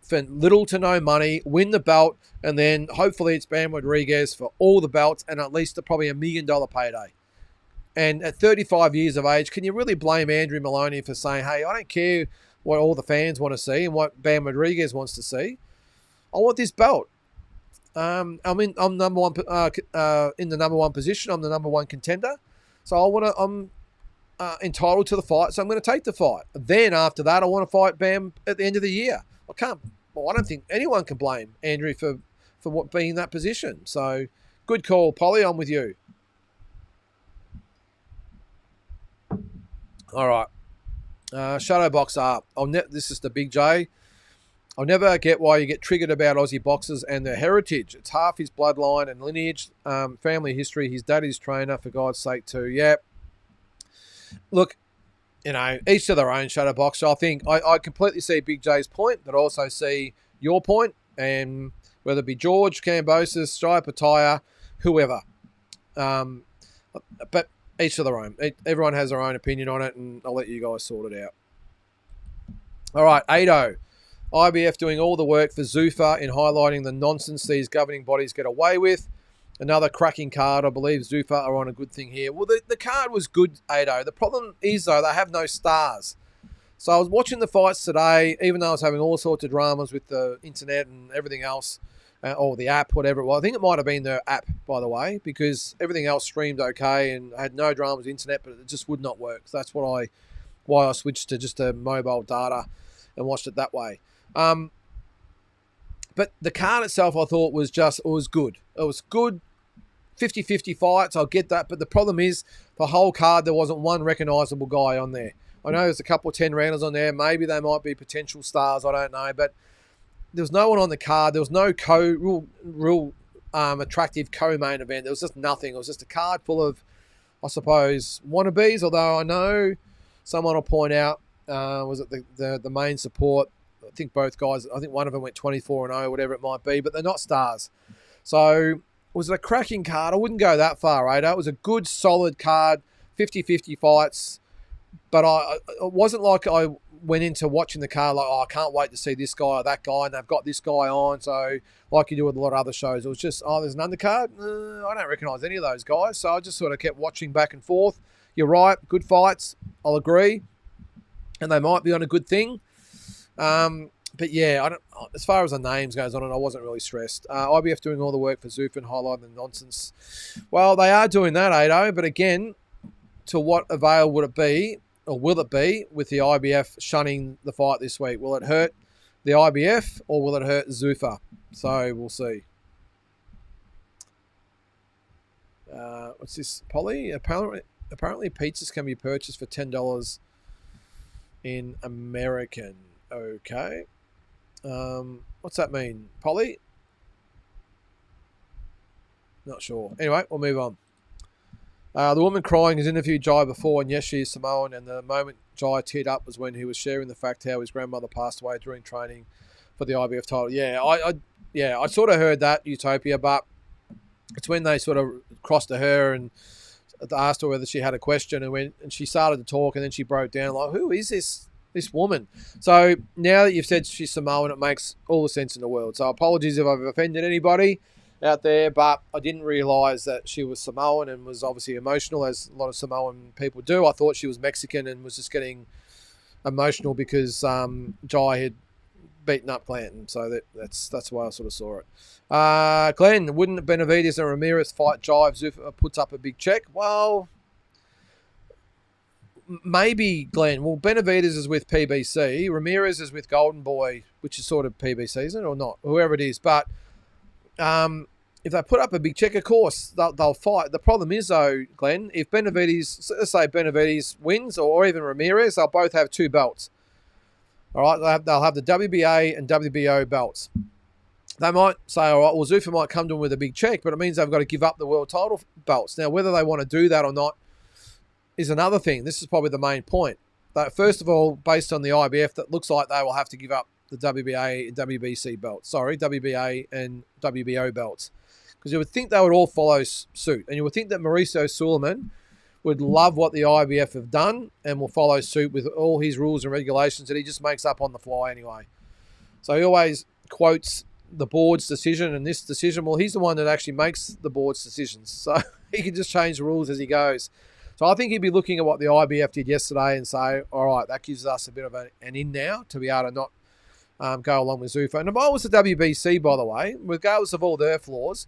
for little to no money, win the belt, and then hopefully it's Bam Rodriguez for all the belts and at least probably $1 million payday. And at 35 years of age, can you really blame Andrew Maloney for saying, hey, I don't care what all the fans want to see and what Bam Rodriguez wants to see. I want this belt. I'm number one in the number one position. I'm the number one contender, so I'm entitled to the fight. So I'm going to take the fight. Then after that, I want to fight Bam at the end of the year. I don't think anyone can blame Andrew for what being in that position. So good call, Polly. I'm with you. All right, Shadowbox up. This is the Big J. I'll never get why you get triggered about Aussie boxers and their heritage. It's half his bloodline and lineage, family history. His daddy's trainer, for God's sake, too. Yeah. Look, each to their own, Shadowbox. I think I completely see Big J's point, but also see your point, and whether it be George, Cambosis, Stripe Pataya, whoever. But each to their own. Everyone has their own opinion on it, and I'll let you guys sort it out. All right, 8-0. IBF doing all the work for Zuffa in highlighting the nonsense these governing bodies get away with. Another cracking card. I believe Zuffa are on a good thing here. Well, the card was good, 8-0. The problem is, though, they have no stars. So I was watching the fights today, even though I was having all sorts of dramas with the internet and everything else, or the app, whatever it was. I think it might have been their app, by the way, because everything else streamed okay and I had no dramas with the internet, but it just would not work. So that's why I switched to just a mobile data and watched it that way. But the card itself, I thought, was good. It was good, 50-50 fights, I'll get that. But the problem is, the whole card, there wasn't one recognisable guy on there. I know there's a couple of 10-rounders on there. Maybe they might be potential stars, I don't know. But there was no one on the card. There was no real attractive co-main event. There was just nothing. It was just a card full of, I suppose, wannabes, although I know someone will point out, was it the main support? I think both guys, I think one of them went 24-0, whatever it might be, but they're not stars. So was it a cracking card? I wouldn't go that far, Ada. It was a good, solid card, 50-50 fights, but it wasn't like I went into watching the card like, I can't wait to see this guy or that guy, and they've got this guy on, so like you do with a lot of other shows. It was just, there's an undercard? I don't recognise any of those guys, so I just sort of kept watching back and forth. You're right, good fights, I'll agree, and they might be on a good thing. But yeah, as far as the names goes on, I wasn't really stressed. IBF doing all the work for Zuffa and highlighting the nonsense. Well, they are doing that, Ado, but again, to what avail would it be, or will it be, with the IBF shunning the fight this week? Will it hurt the IBF or will it hurt Zuffa? So we'll see. What's this, Polly? Apparently pizzas can be purchased for $10 in American. Okay. What's that mean, Polly? Not sure. Anyway, we'll move on. The woman crying has interviewed Jai before, and yes, she is Samoan, and the moment Jai teared up was when he was sharing the fact how his grandmother passed away during training for the IBF title. Yeah, I sort of heard that, Utopia, but it's when they sort of crossed to her and asked her whether she had a question, and she started to talk, and then she broke down like, who is this This woman. So now that you've said she's Samoan, it makes all the sense in the world. So apologies if I've offended anybody out there, but I didn't realise that she was Samoan and was obviously emotional, as a lot of Samoan people do. I thought she was Mexican and was just getting emotional because Jai had beaten up Clanton. So that's the way I sort of saw it. Glenn, wouldn't Benavidez and Ramirez fight Jai if Zuffa puts up a big check? Well, maybe, Glenn. Well, Benavidez is with PBC. Ramirez is with Golden Boy, which is sort of PBC, isn't it, or not? Whoever it is. But if they put up a big check, of course, they'll fight. The problem is, though, Glenn, if Benavidez, let's say Benavidez wins, or even Ramirez, they'll both have 2 belts. All right, they'll have the WBA and WBO belts. They might say, all right, well, Zuffa might come to them with a big check, but it means they've got to give up the world title belts. Now, whether they want to do that or not is another thing. This is probably the main point. But first of all, based on the IBF, that looks like they will have to give up the WBA and WBC belts. Sorry, WBA and WBO belts. Because you would think they would all follow suit. And you would think that Mauricio Suleiman would love what the IBF have done and will follow suit with all his rules and regulations that he just makes up on the fly anyway. So he always quotes the board's decision and this decision. Well, he's the one that actually makes the board's decisions. So he can just change the rules as he goes. So I think he'd be looking at what the IBF did yesterday and say, all right, that gives us a bit of an in now to be able to not go along with Zuffa. And if I was the WBC, by the way, regardless of all their flaws,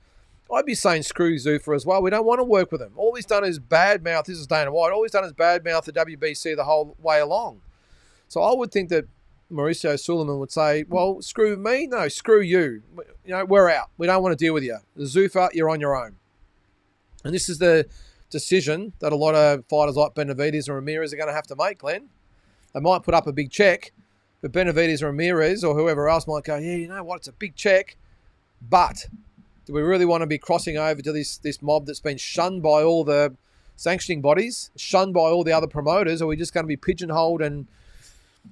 I'd be saying screw Zuffa as well. We don't want to work with him. All he's done is badmouth. This is Dana White. All he's done is badmouth the WBC the whole way along. So I would think that Mauricio Suleiman would say, well, screw me? No, screw you. You know, we're out. We don't want to deal with you. Zuffa, you're on your own. And this is the decision that a lot of fighters like Benavidez and Ramirez are going to have to make, Glenn. They might put up a big check, but Benavidez, Ramirez, or whoever else might go, yeah, you know what, it's a big check, but do we really want to be crossing over to this mob that's been shunned by all the sanctioning bodies, shunned by all the other promoters, or are we just going to be pigeonholed and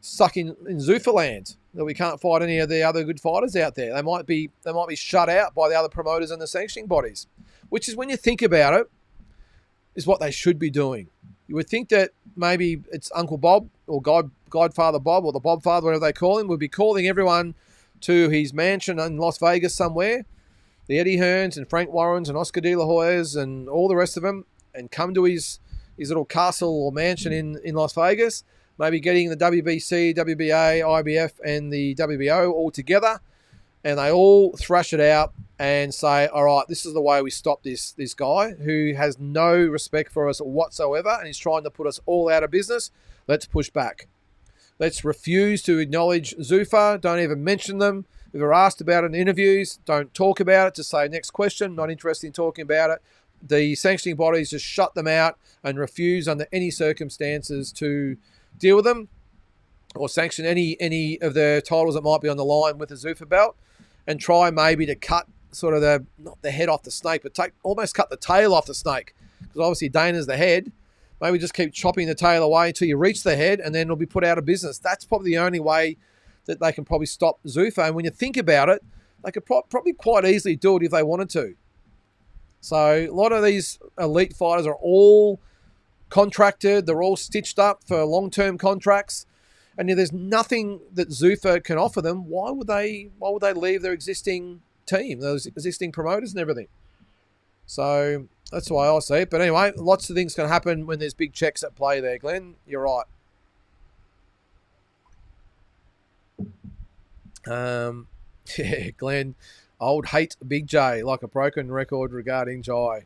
stuck in Zuffa land, that we can't fight any of the other good fighters out there? They might be shut out by the other promoters and the sanctioning bodies, which is, when you think about it, is what they should be doing. You would think that maybe it's Uncle Bob or Godfather Bob or the Bob Father, whatever they call him, would be calling everyone to his mansion in Las Vegas somewhere, the Eddie Hearns and Frank Warrens and Oscar De La Hoyas and all the rest of them, and come to his little castle or mansion in Las Vegas, maybe getting the WBC, WBA, IBF and the WBO all together, and they all thrash it out and say, all right, this is the way we stop this guy who has no respect for us whatsoever and he's trying to put us all out of business. Let's push back. Let's refuse to acknowledge Zuffa. Don't even mention them. If they're asked about it in interviews, don't talk about it. Just say, next question, not interested in talking about it. The sanctioning bodies just shut them out and refuse under any circumstances to deal with them or sanction any of the titles that might be on the line with the Zuffa belt, and try maybe to cut sort of not the head off the snake, but almost cut the tail off the snake. Because obviously Dana's the head. Maybe just keep chopping the tail away until you reach the head, and then it'll be put out of business. That's probably the only way that they can probably stop Zuffa. And when you think about it, they could probably quite easily do it if they wanted to. So a lot of these elite fighters are all contracted. They're all stitched up for long-term contracts. And if there's nothing that Zuffa can offer them, why would they leave their existing team, those existing promoters and everything? So that's why I see it. But anyway, lots of things can happen when there's big checks at play there, Glenn. You're right. Yeah, Glenn, I would hate Big J like a broken record regarding Jai.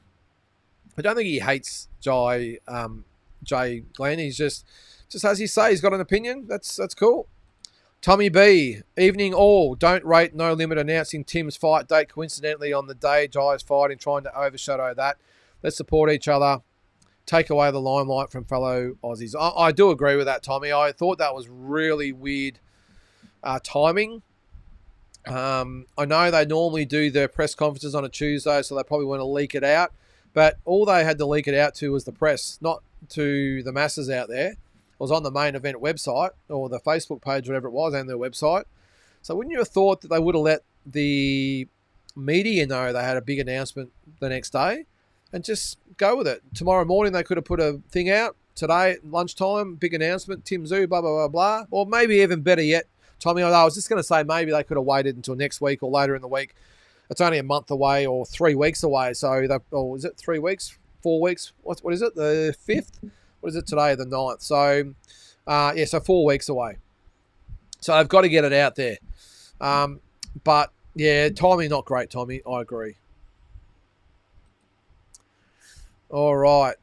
I don't think he hates Jai, Glenn. He's just as you say, he's got an opinion. That's cool. Tommy B, evening all. Don't rate No Limit announcing Tim's fight date coincidentally on the day Jai's fighting, trying to overshadow that. Let's support each other. Take away the limelight from fellow Aussies. I do agree with that, Tommy. I thought that was really weird timing. I know they normally do their press conferences on a Tuesday, so they probably want to leak it out. But all they had to leak it out to was the press, not to the masses out there. It was on the main event website or the Facebook page, whatever it was, and their website. So wouldn't you have thought that they would have let the media know they had a big announcement the next day and just go with it? Tomorrow morning they could have put a thing out today at lunchtime, big announcement, Tim Zoo, blah, blah, blah, blah. Or maybe even better yet, Tommy, I was just going to say maybe they could have waited until next week or later in the week. It's only a month away or 3 weeks away. So, or is it 3 weeks, 4 weeks? What is it, the 5th? What is it today, the 9th? So, so 4 weeks away. So I've got to get it out there. But, yeah, timing not great, Tommy. I agree. All right.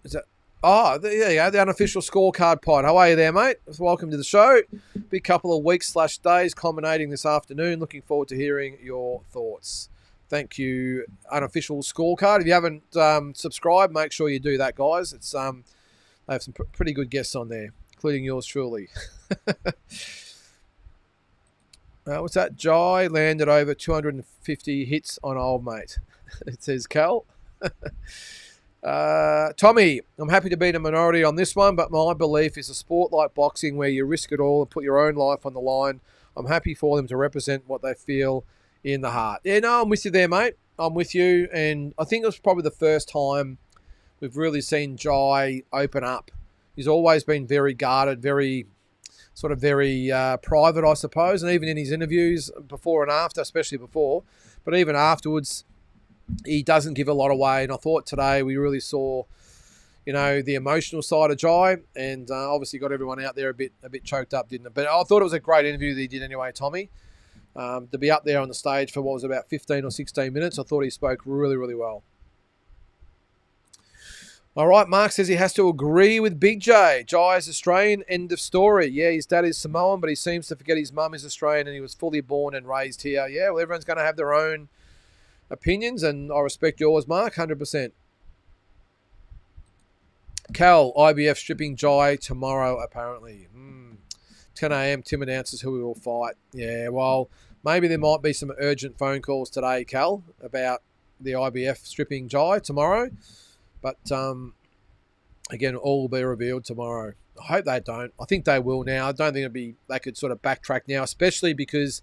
Is that? Oh, there you go, the unofficial scorecard pod. How are you there, mate? Welcome to the show. Big couple of weeks/days culminating this afternoon. Looking forward to hearing your thoughts. Thank you, unofficial scorecard. If you haven't subscribed, make sure you do that, guys. It's they have some pretty good guests on there, including yours truly. What's that? Jai landed over 250 hits on old mate. It says Cal. Tommy, I'm happy to be in a minority on this one, but my belief is a sport like boxing where you risk it all and put your own life on the line. I'm happy for them to represent what they feel in the heart. Yeah, no, I'm with you there, mate. I'm with you, and I think it was probably the first time we've really seen Jai open up. He's always been very guarded, very private, I suppose, and even in his interviews before and after, especially before, but even afterwards, he doesn't give a lot away. And I thought today we really saw, the emotional side of Jai, and obviously got everyone out there a bit choked up, didn't it? But I thought it was a great interview that he did anyway, Tommy. To be up there on the stage for what was about 15 or 16 minutes, I thought he spoke really, really well. All right, Mark says he has to agree with Big J. Jai is Australian, end of story. Yeah, his dad is Samoan, but he seems to forget his mum is Australian and he was fully born and raised here. Yeah, well, everyone's going to have their own opinions, and I respect yours, Mark, 100%. Cal, IBF stripping Jai tomorrow, apparently. 10 a.m, Tim announces who we will fight. Yeah, well, maybe there might be some urgent phone calls today, Cal, about the IBF stripping Jai tomorrow. But, again, all will be revealed tomorrow. I hope they don't. I think they will now. I don't think they could sort of backtrack now, especially because,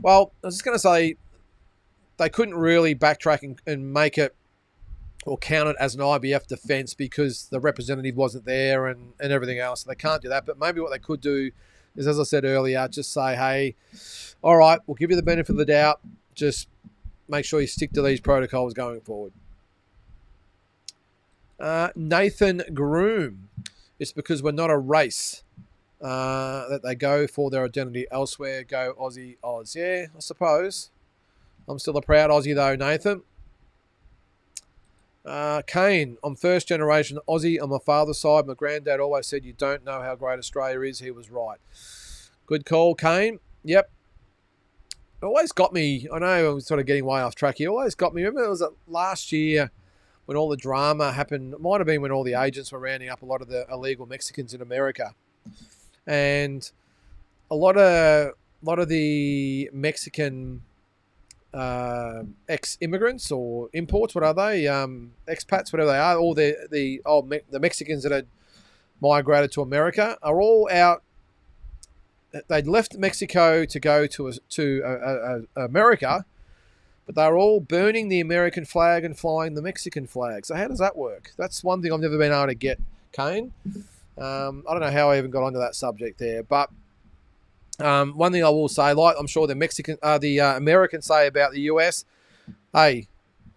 well, I was just going to say, they couldn't really backtrack and make it or count it as an IBF defence because the representative wasn't there and everything else. They can't do that. But maybe what they could do is, as I said earlier, just say, hey, all right, we'll give you the benefit of the doubt. Just make sure you stick to these protocols going forward. Nathan Groom. It's because we're not a race that they go for their identity elsewhere. Go Aussie, Oz. Yeah, I suppose. I'm still a proud Aussie though, Nathan. Kane, I'm first generation Aussie on my father's side. My granddad always said you don't know how great Australia is. He was right. Good call, Kane. Yep. It always got me. I know I'm sort of getting way off track here. It always got me. Remember it was last year when all the drama happened. It might have been when all the agents were rounding up a lot of the illegal Mexicans in America. And a lot of the Mexican ex-immigrants or imports, what are they? Expats, whatever they are. All the Mexicans that had migrated to America are all out. They'd left Mexico to go to America, but they were all burning the American flag and flying the Mexican flag. So how does that work? That's one thing I've never been able to get, Kane. I don't know how I even got onto that subject there, but one thing I will say, like I'm sure the Americans say about the US, hey,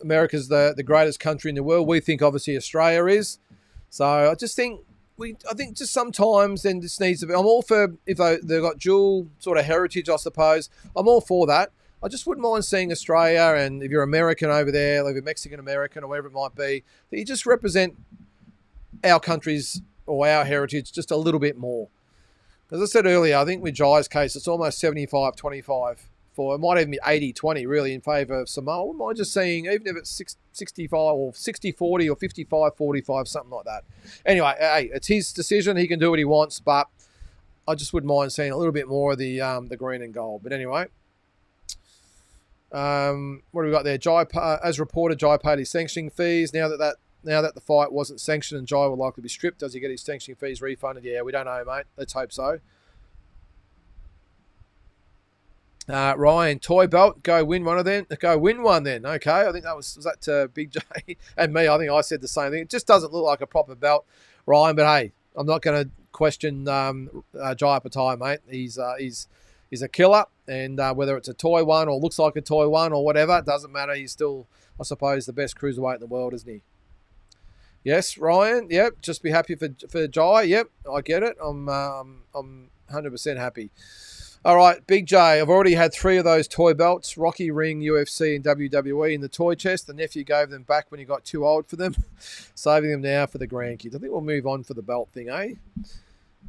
America's the greatest country in the world. We think obviously Australia is. So I just think I think just sometimes then this needs to be. I'm all for if they've got dual sort of heritage, I suppose. I'm all for that. I just wouldn't mind seeing Australia, and if you're American over there, like you're Mexican American or whatever it might be, that you just represent our countries or our heritage just a little bit more. As I said earlier, I think with Jai's case, it's almost 75-25 for, it might even be 80-20 really in favour of Samoa. Am I just seeing, even if it's 65 or 60-40 or 55-45, something like that. Anyway, hey, it's his decision. He can do what he wants, but I just wouldn't mind seeing a little bit more of the green and gold. But anyway, what do we got there? Jai, as reported, Jai paid his sanctioning fees. Now that the fight wasn't sanctioned and Jai will likely be stripped, does he get his sanctioning fees refunded? Yeah, we don't know, mate. Let's hope so. Ryan, toy belt, go win one then. Okay, I think was that Big J and me. I think I said the same thing. It just doesn't look like a proper belt. Ryan. But hey, I'm not going to question Jai Patai, mate. He's a killer, and whether it's a toy one or looks like a toy one or whatever, it doesn't matter. He's still, I suppose, the best cruiserweight in the world, isn't he? Yes, Ryan. Yep. Just be happy for Jai. Yep, I get it. I'm 100% happy. All right, Big J. I've already had 3 of those toy belts: Rocky, Ring, UFC, and WWE in the toy chest. The nephew gave them back when he got too old for them, saving them now for the grandkids. I think we'll move on for the belt thing, eh?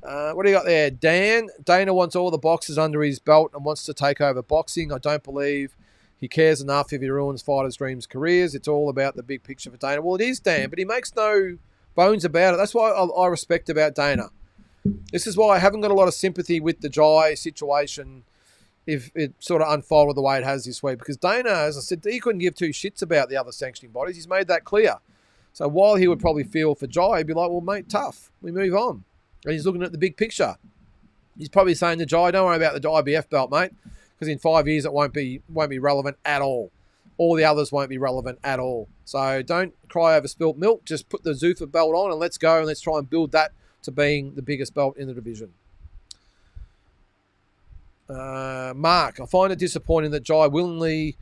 What do you got there, Dan? Dana wants all the boxes under his belt and wants to take over boxing. I don't believe he cares enough if he ruins fighters' dreams, careers. It's all about the big picture for Dana. Well, it is, Dan, but he makes no bones about it. That's why I respect about Dana. This is why I haven't got a lot of sympathy with the Jai situation if it sort of unfolded the way it has this week. Because Dana, as I said, he couldn't give 2 shits about the other sanctioning bodies. He's made that clear. So while he would probably feel for Jai, he'd be like, well, mate, tough. We move on. And he's looking at the big picture. He's probably saying to Jai, don't worry about the IBF belt, mate, because in 5 years it won't be relevant at all. All the others won't be relevant at all. So don't cry over spilt milk. Just put the Zuffa belt on and let's go and let's try and build that to being the biggest belt in the division. Mark, I find it disappointing that Jai willing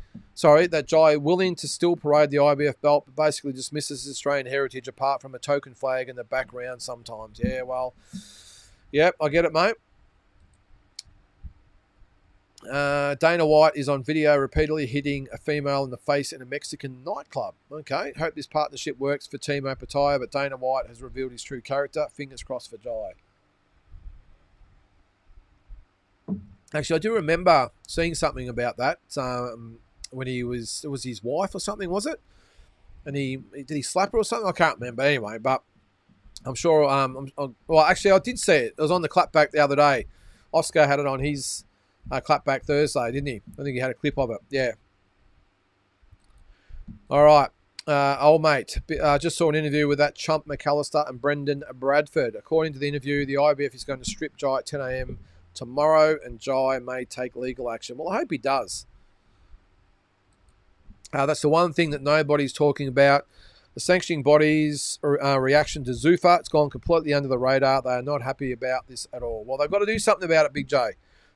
to still parade the IBF belt, but basically dismisses Australian heritage apart from a token flag in the background sometimes. Yeah, well, yep, I get it, mate. Dana White is on video repeatedly hitting a female in the face in a Mexican nightclub. Okay, hope this partnership works for Timo Pataya, but Dana White has revealed his true character. Fingers crossed for Jai. Actually, I do remember seeing something about that when it was his wife or something, was it? And did he slap her or something? I can't remember anyway, but I'm sure. Well, actually, I did see it. It was on the clapback the other day. Oscar had it on his clapback Thursday, didn't he? I think he had a clip of it. Yeah. All right. Old mate, just saw an interview with that chump McAllister and Brendan Bradford. According to the interview, the IBF is going to strip Jai at 10 a.m. tomorrow, and Jai may take legal action. Well, I hope he does. That's the one thing that nobody's talking about. The sanctioning body's reaction to Zuffa, it's gone completely under the radar. They are not happy about this at all. Well, they've got to do something about it, Big J.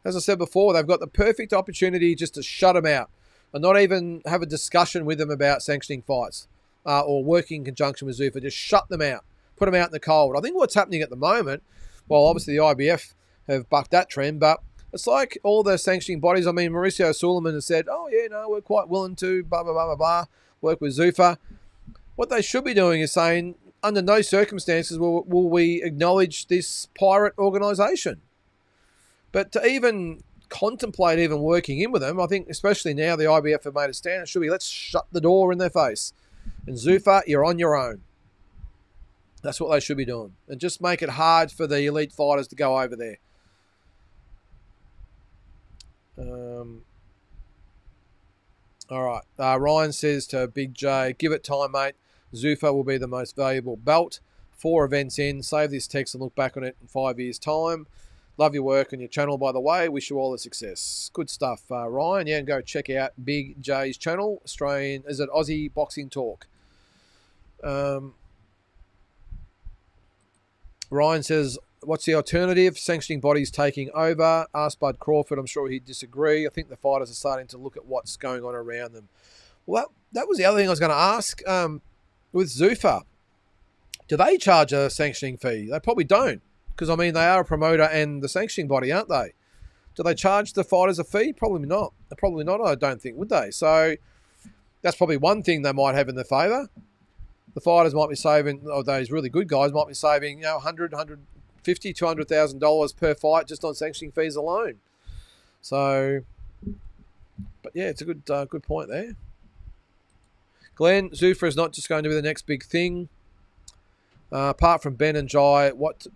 As I said before, they've got the perfect opportunity just to shut him out and not even have a discussion with them about sanctioning fights or working in conjunction with Zuffa. Just shut them out. Put them out in the cold. I think what's happening at the moment, well, obviously the IBF have bucked that trend, but it's like all the sanctioning bodies. I mean, Mauricio Suleiman has said, oh, yeah, no, we're quite willing to blah, blah, blah, blah, blah, work with Zuffa. What they should be doing is saying, under no circumstances will we acknowledge this pirate organisation. But to even contemplate even working in with them, I think especially now the IBF have made a stand, it should be let's shut the door in their face. And Zuffa, you're on your own. That's what they should be doing. And just make it hard for the elite fighters to go over there. All right. Ryan says to Big J, give it time, mate. Zuffa will be the most valuable belt. 4 events in. Save this text and look back on it in 5 years' time. Love your work and your channel, by the way. Wish you all the success. Good stuff, Ryan. Yeah, and go check out Big J's channel. Aussie Boxing Talk. Ryan says, what's the alternative? Sanctioning bodies taking over. Ask Bud Crawford. I'm sure he'd disagree. I think the fighters are starting to look at what's going on around them. Well, that was the other thing I was going to ask. With Zuffa, do they charge a sanctioning fee? They probably don't. Because, I mean, they are a promoter and the sanctioning body, aren't they? Do they charge the fighters a fee? Probably not. Probably not, I don't think, would they? So that's probably one thing they might have in their favour. The fighters might be saving, or those really good guys might be saving, $100,000, $150,000, $200,000 per fight just on sanctioning fees alone. So, but yeah, it's a good point there. Glenn, Zuffa is not just going to be the next big thing. Apart from Ben and Jai, what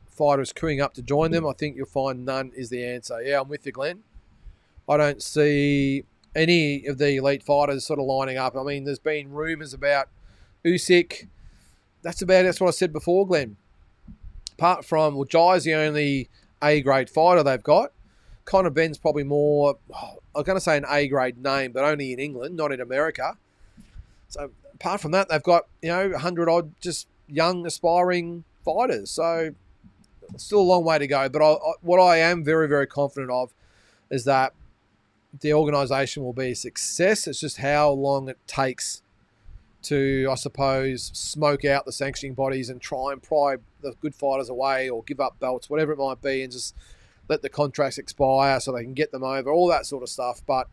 fighter is queuing up to join them? I think you'll find none is the answer. Yeah, I'm with you, Glenn. I don't see any of the elite fighters sort of lining up. I mean, there's been rumours about Usyk. That's what I said before, Glenn. Apart from, well, Jai's the only A-grade fighter they've got. Conor Ben's probably more, I'm going to say an A-grade name, but only in England, not in America. So apart from that, they've got, 100-odd just young, aspiring fighters. So still a long way to go. But what I am very, very confident of is that the organisation will be a success. It's just how long it takes to, I suppose, smoke out the sanctioning bodies and try and pry the good fighters away or give up belts, whatever it might be, and just let the contracts expire so they can get them over, all that sort of stuff. But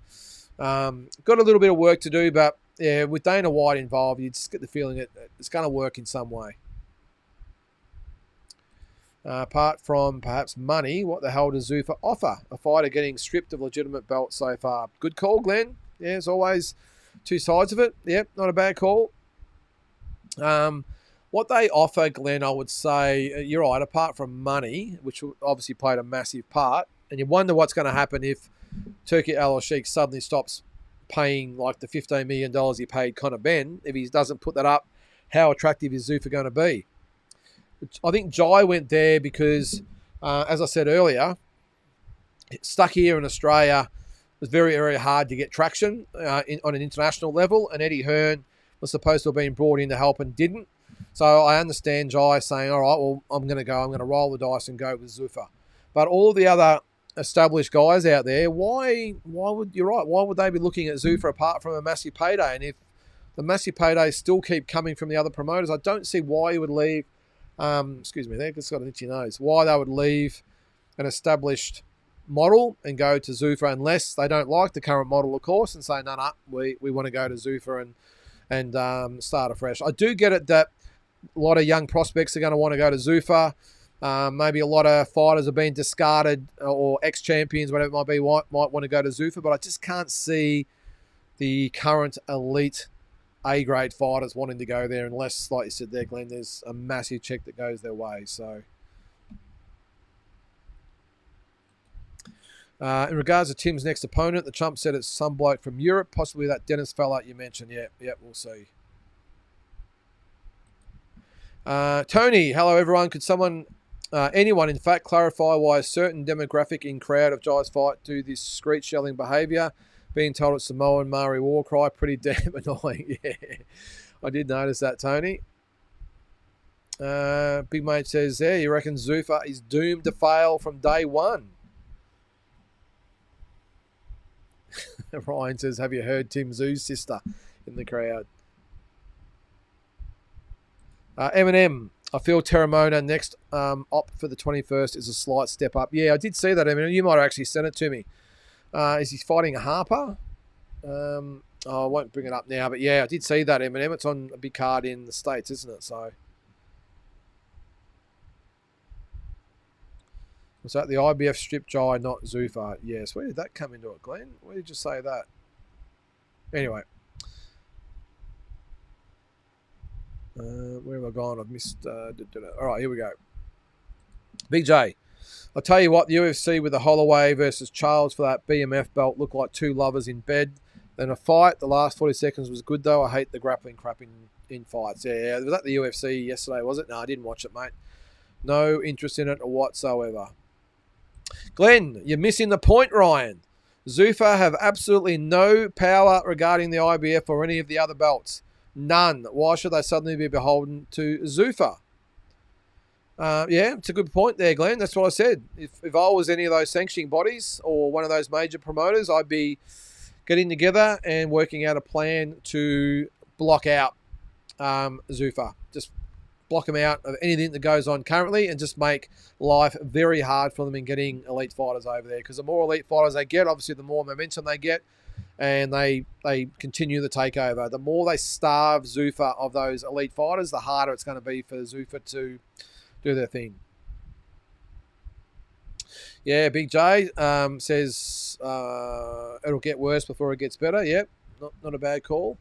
got a little bit of work to do, but yeah, with Dana White involved, you just get the feeling it's going to work in some way. Apart from perhaps money, what the hell does Zuffa offer? A fighter getting stripped of legitimate belts so far. Good call, Glenn. Yeah, as always, two sides of it. Yep, not a bad call. What they offer, Glenn, I would say, you're right, apart from money, which obviously played a massive part, and you wonder what's going to happen if Turki Al-Sheikh suddenly stops paying like the $15 million he paid Conor Benn. If he doesn't put that up, how attractive is Zuffa going to be? I think Jai went there because, as I said earlier, stuck here in Australia, it was very, very hard to get traction on an international level, and Eddie Hearn was supposed to have been brought in to help and didn't. So I understand Jai saying, all right, well, I'm going to roll the dice and go with Zuffa. But all the other established guys out there, why would they be looking at Zuffa apart from a massive payday? And if the massive paydays still keep coming from the other promoters, I don't see why you would leave, excuse me, they've just got an itchy nose, why they would leave an established model and go to Zuffa unless they don't like the current model, of course, and say, no, we want to go to Zuffa and start afresh. I do get it that a lot of young prospects are going to want to go to Zuffa. Maybe a lot of fighters have been discarded or ex-champions, whatever it might be, might want to go to Zuffa, but I just can't see the current elite A-grade fighters wanting to go there unless, like you said there, Glenn, there's a massive check that goes their way. So, in regards to Tim's next opponent, the chump said it's some bloke from Europe, possibly that Dennis fella you mentioned. Yeah, we'll see. Tony, hello everyone. Could anyone in fact clarify why a certain demographic in crowd of Jai's fight do this screech yelling behaviour? Being told it's Samoan Maori war cry, pretty damn annoying. Yeah, I did notice that, Tony. Big mate says there, you reckon Zuffa is doomed to fail from day one? Ryan says, have you heard Tim Zoo's sister in the crowd? Eminem, I feel Terramona next op for the 21st is a slight step up. Yeah, I did see that, Eminem. You might have actually sent it to me. Is he fighting Harper? I won't bring it up now, but yeah, I did see that, Eminem. It's on a big card in the States, isn't it? So, was that the IBF strip Jai, not Zuffa? Yes. Where did that come into it, Glenn? Where did you say that? Anyway. Where have I gone? I've missed... All right, here we go. Big J. I'll tell you what, the UFC with the Holloway versus Charles for that BMF belt looked like two lovers in bed. Then a fight. The last 40 seconds was good, though. I hate the grappling crap in fights. Yeah. Was that the UFC yesterday, was it? No, I didn't watch it, mate. No interest in it whatsoever. Glenn, you're missing the point, Ryan. Zuffa have absolutely no power regarding the IBF or any of the other belts. None. Why should they suddenly be beholden to Zuffa? Yeah, it's a good point there, Glenn. That's what I said. If I was any of those sanctioning bodies or one of those major promoters, I'd be getting together and working out a plan to block out Zuffa. Just block them out of anything that goes on currently and just make life very hard for them in getting elite fighters over there. Because the more elite fighters they get, obviously the more momentum they get and they continue the takeover. The more they starve Zuffa of those elite fighters, the harder it's going to be for Zuffa to do their thing. Yeah, Big J says it'll get worse before it gets better. Yep, not a bad call.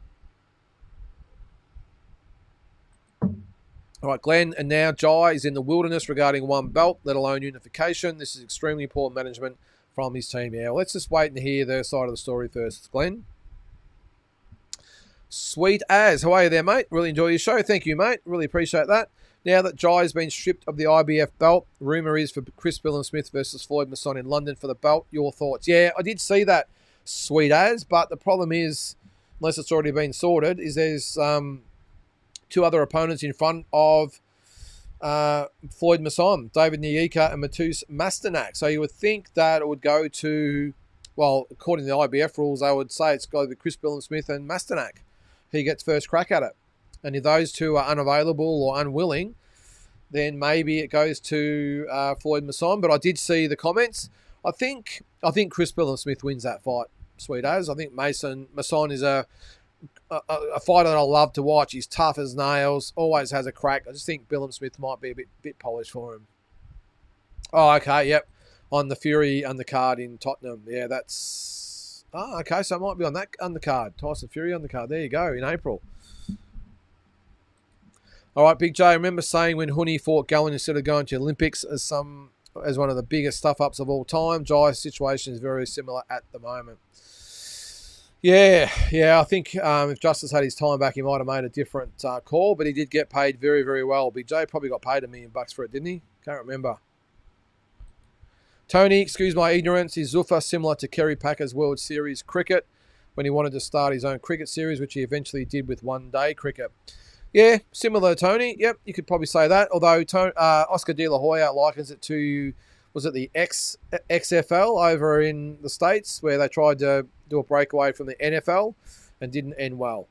All right, Glenn, and now Jai is in the wilderness regarding one belt, let alone unification. This is extremely poor management from his team. Yeah, well, let's just wait and hear their side of the story first, Glenn. Sweet as. How are you there, mate? Really enjoy your show. Thank you, mate. Really appreciate that. Now that Jai has been stripped of the IBF belt, rumour is for Chris Billam-Smith versus Floyd Masson in London for the belt. Your thoughts? Yeah, I did see that, sweet as, but the problem is, unless it's already been sorted, is there's two other opponents in front of Floyd Masson, David Nyika, and Matus Masternak. So you would think that it would go to, well, according to the IBF rules, I would say it's got to be Chris Billam-Smith and Masternak. He gets first crack at it. And if those two are unavailable or unwilling, then maybe it goes to Floyd Masson. But I did see the comments. I think Chris Billam-Smith wins that fight, sweet as. I think Masson is a fighter that I love to watch. He's tough as nails, always has a crack. I just think Billam-Smith might be a bit polished for him. Oh, okay, yep. On the Fury undercard in Tottenham. Yeah, that's... Oh, okay, so it might be on that undercard. Tyson Fury undercard. There you go, in April. All right, Big J, I remember saying when Huni fought Gallen instead of going to the Olympics as one of the biggest stuff-ups of all time. Jai's situation is very similar at the moment. Yeah, I think if Justice had his time back, he might have made a different call, but he did get paid very, very well. Big J probably got paid $1 million for it, didn't he? Can't remember. Tony, excuse my ignorance, is Zuffa similar to Kerry Packer's World Series cricket when he wanted to start his own cricket series, which he eventually did with one-day cricket? Yeah, similar, Tony. Yep, you could probably say that. Although Oscar De La Hoya likens it to, was it the XFL over in the States, where they tried to do a breakaway from the NFL and didn't end well.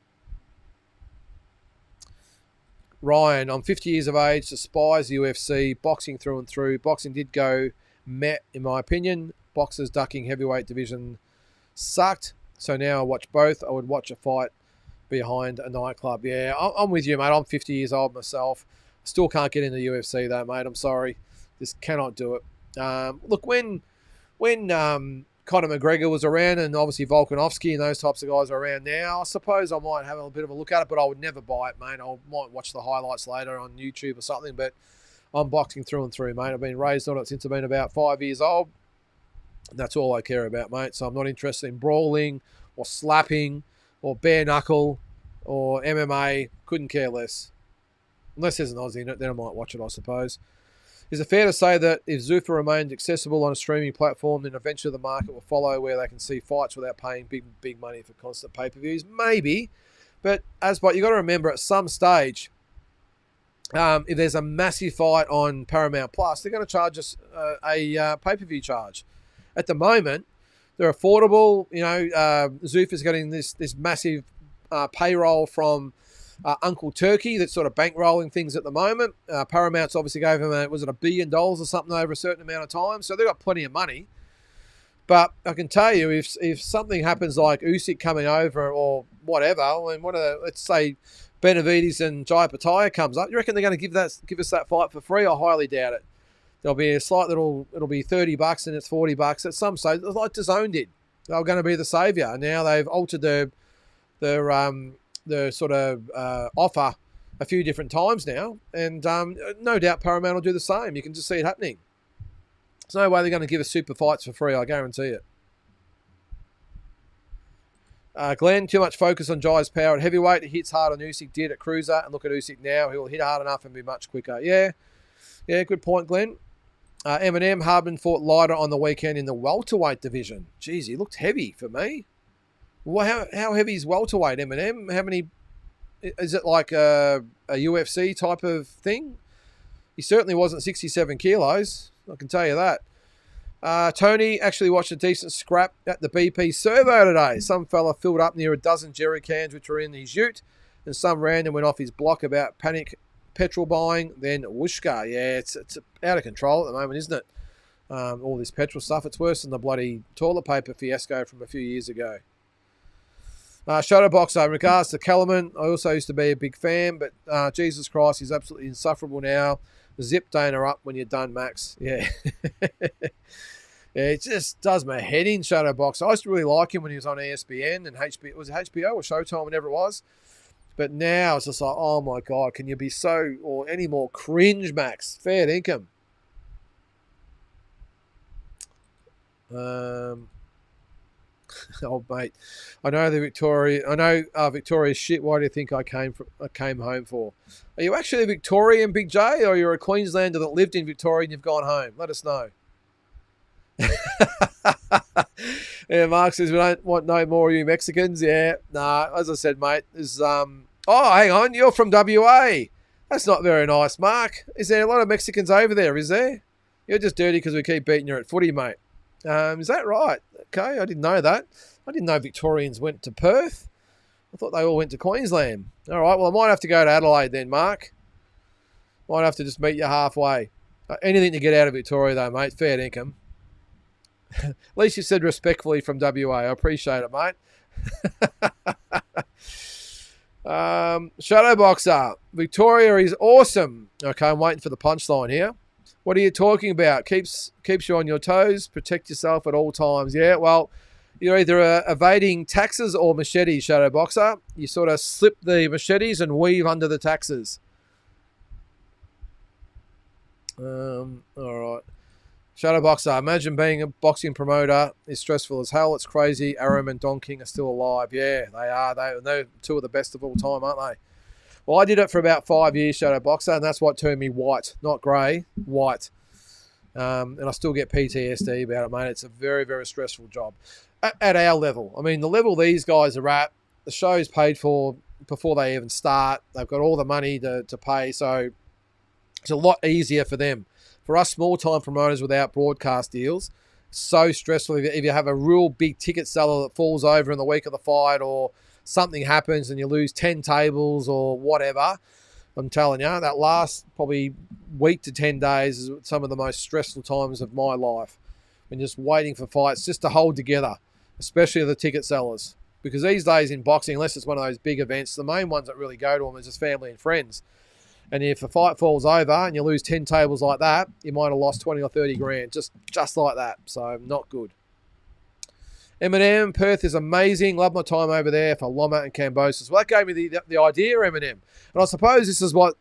Ryan, I'm 50 years of age, despise the UFC, boxing through and through. Boxing did go meh, in my opinion. Boxers ducking heavyweight division sucked. So now I watch both. I would watch a fight behind a nightclub. Yeah, I'm with you, mate. I'm 50 years old myself. Still can't get into the UFC though, mate. I'm sorry. Just cannot do it. Look, when Conor McGregor was around and obviously Volkanovski and those types of guys are around now, I suppose I might have a bit of a look at it, but I would never buy it, mate. I might watch the highlights later on YouTube or something, but I'm boxing through and through, mate. I've been raised on it since I've been about 5 years old. And that's all I care about, mate. So I'm not interested in brawling or slapping or bare knuckle or MMA. Couldn't care less. Unless there's an Aussie in it, then I might watch it, I suppose. Is it fair to say that if Zuffa remained accessible on a streaming platform, then eventually the market will follow where they can see fights without paying big money for constant pay-per-views? Maybe. But you got to remember at some stage, if there's a massive fight on Paramount Plus, they're going to charge us a pay-per-view charge. At the moment, they're affordable. You know, Zuffa's getting this massive payroll from Uncle Turkey that's sort of bankrolling things at the moment. Paramount's obviously gave him, was it $1 billion or something over a certain amount of time? So they've got plenty of money. But I can tell you, if something happens like Usyk coming over or whatever, I mean, let's say Benavidez and Jai Pataya comes up, you reckon they're going to give us that fight for free? I highly doubt it. There'll be a slight it'll be $30 and it's $40 at some stage, like DAZN did. They were going to be the saviour. Now they've altered the sort of offer a few different times now, and no doubt Paramount will do the same. You can just see it happening. There's no way they're going to give us super fights for free, I guarantee it. Glenn, too much focus on Jai's power at heavyweight. He hits hard on Usyk, did at cruiser, and look at Usyk now. He'll hit hard enough and be much quicker. Yeah, good point, Glenn. Eminem, Hardman fought lighter on the weekend in the welterweight division. Jeez, he looked heavy for me. Well, how heavy is welterweight, Eminem? How many? Is it like a UFC type of thing? He certainly wasn't 67 kilos. I can tell you that. Tony actually watched a decent scrap at the BP servo today. Some fella filled up near a dozen jerry cans which were in his ute, and some random went off his block about panic petrol buying, then whooshka. Yeah, it's out of control at the moment, isn't it? All this petrol stuff. It's worse than the bloody toilet paper fiasco from a few years ago. Shadowboxer, in regards to Kellerman, I also used to be a big fan, but Jesus Christ, he's absolutely insufferable now. Zip Dana up when you're done, Max. Yeah. Yeah, it just does my head in, Shadowboxer. I used to really like him when he was on ESPN and HBO. Was it HBO or Showtime, whatever it was? But now it's just like, oh my God, can you be so or any more cringe, Max? Fair income. Oh mate, I know Victoria's shit. Why do you think I came home for? Are you actually a Victorian, Big J, or you're a Queenslander that lived in Victoria and you've gone home? Let us know. Yeah, Mark says we don't want no more of you Mexicans. Yeah, nah. As I said, mate, there's Oh, hang on, you're from WA. That's not very nice, Mark. Is there a lot of Mexicans over there, is there? You're just dirty because we keep beating you at footy, mate. Is that right? Okay, I didn't know that. I didn't know Victorians went to Perth. I thought they all went to Queensland. All right, well, I might have to go to Adelaide then, Mark. Might have to just meet you halfway. Anything to get out of Victoria, though, mate. Fair dinkum. At least you said respectfully from WA. I appreciate it, mate. Shadowboxer. Victoria is awesome. Okay, I'm waiting for the punchline here. What are you talking about? Keeps you on your toes. Protect yourself at all times. Yeah, well, you're either evading taxes or machetes, Shadowboxer. You sort of slip the machetes and weave under the taxes. All right. Shadowboxer, imagine being a boxing promoter is stressful as hell. It's crazy. Aram and Don King are still alive. Yeah, they are. They're two of the best of all time, aren't they? Well, I did it for about 5 years, Shadowboxer, and that's what turned me white. Not grey, white. And I still get PTSD about it, mate. It's a very, very stressful job. At our level. I mean, the level these guys are at, the show's paid for before they even start. They've got all the money to pay, so it's a lot easier for them. For us small-time promoters without broadcast deals, so stressful if you have a real big ticket seller that falls over in the week of the fight or something happens and you lose 10 tables or whatever. I'm telling you, that last probably week to 10 days is some of the most stressful times of my life. When just waiting for fights just to hold together, especially the ticket sellers. Because these days in boxing, unless it's one of those big events, the main ones that really go to them is just family and friends. And if a fight falls over and you lose 10 tables like that, you might have lost 20 or 30 grand, just like that. So not good. Eminem, Perth is amazing. Love my time over there for Loma and Cambosis. Well, that gave me the idea, Eminem. And I suppose this is what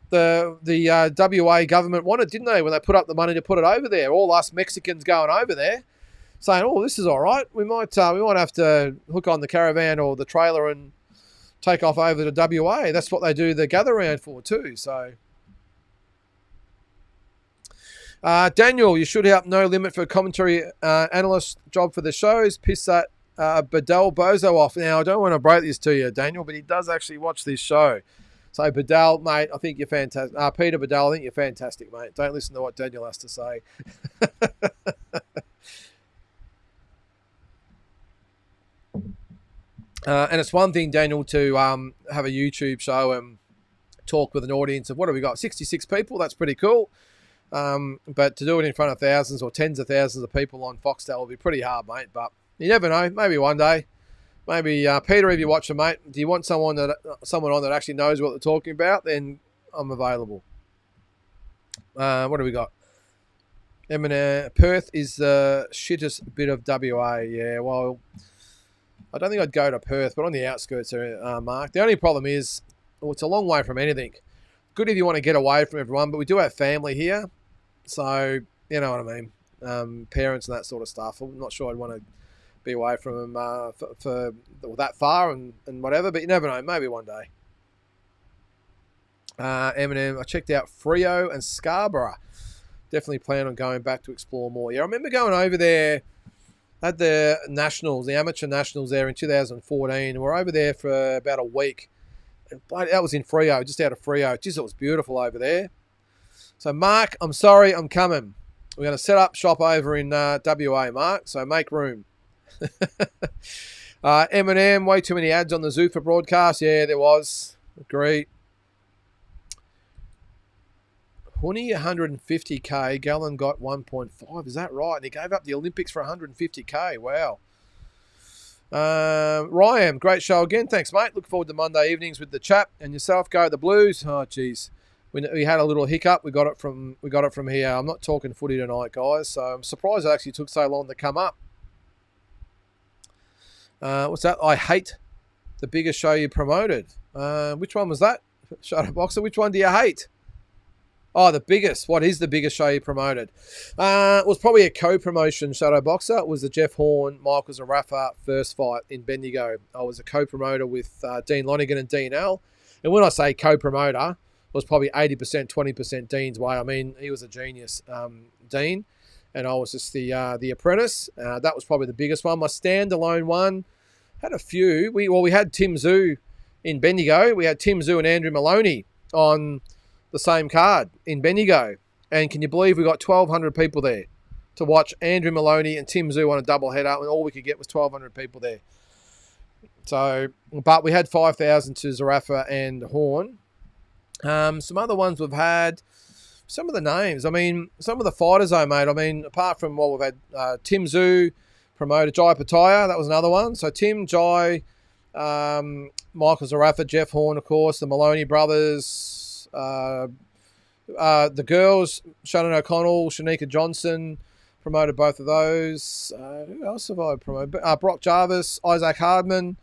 the WA government wanted, didn't they, when they put up the money to put it over there? All us Mexicans going over there saying, oh, this is all right. We might have to hook on the caravan or the trailer and take off over to WA. That's what they do the gather round for too. So, Daniel, you should help No Limit for a commentary analyst job for the shows. Piss that Bedell Bozo off. Now, I don't want to break this to you, Daniel, but he does actually watch this show. So, Bedell, mate, I think you're fantastic. Peter Bedell, I think you're fantastic, mate. Don't listen to what Daniel has to say. And it's one thing, Daniel, to have a YouTube show and talk with an audience of, what have we got, 66 people? That's pretty cool. But to do it in front of thousands or tens of thousands of people on Foxtel will be pretty hard, mate. But you never know. Maybe one day. Maybe, Peter, if you're watching, mate, do you want someone on that actually knows what they're talking about? Then I'm available. What do we got? Perth is the shittest bit of WA. Yeah, well, I don't think I'd go to Perth, but on the outskirts there, Mark. The only problem is, it's a long way from anything. Good if you want to get away from everyone, but we do have family here. So, you know what I mean. Parents and that sort of stuff. I'm not sure I'd want to be away from them for that far and whatever, but you never know. Maybe one day. Eminem, I checked out Freo and Scarborough. Definitely plan on going back to explore more. Yeah, I remember going over there. Had the nationals, the amateur nationals there in 2014. We're over there for about a week. And that was in Freo, just out of Freo. Jeez, it was beautiful over there. So, Mark, I'm sorry, I'm coming. We're going to set up shop over in WA, Mark. So make room. Eminem, way too many ads on the Zuffa broadcast. Yeah, there was. Agree. Hooney, 150k. Gallen got 1.5. Is that right? And he gave up the Olympics for 150k. Wow. Ryan, great show again. Thanks, mate. Look forward to Monday evenings with the chap and yourself. Go the Blues. Oh, geez. We had a little hiccup. We got it from here. I'm not talking footy tonight, guys. So I'm surprised it actually took so long to come up. What's that? I hate the biggest show you promoted. Which one was that? Shadowboxer. Which one do you hate? Oh, the biggest. What is the biggest show you promoted? It was probably a co-promotion, Shadowboxer. It was the Jeff Horn, Michael Zarafa first fight in Bendigo. I was a co-promoter with Dean Lonigan and Dean L. And when I say co-promoter, it was probably 80%, 20% Dean's way. I mean, he was a genius, Dean. And I was just the apprentice. That was probably the biggest one. My standalone one had a few. We had Tim Zoo in Bendigo. We had Tim Zoo and Andrew Maloney on the same card in Bendigo. And can you believe we got 1,200 people there to watch Andrew Maloney and Tim Zoo on a double header, and all we could get was 1,200 people there. So, but we had 5,000 to Zarafa and Horn. Some other ones we've had, some of the names. I mean, some of the fighters though, mate. I mean, apart from what we've had, Tim Zoo, promoter Jai Pataya, that was another one. So Tim, Jai, Michael Zarafa, Jeff Horn, of course, the Maloney brothers, the girls, Shannon O'Connell, Shanika Johnson, promoted both of those. Who else have I promoted? Brock Jarvis, Isaac Hardman.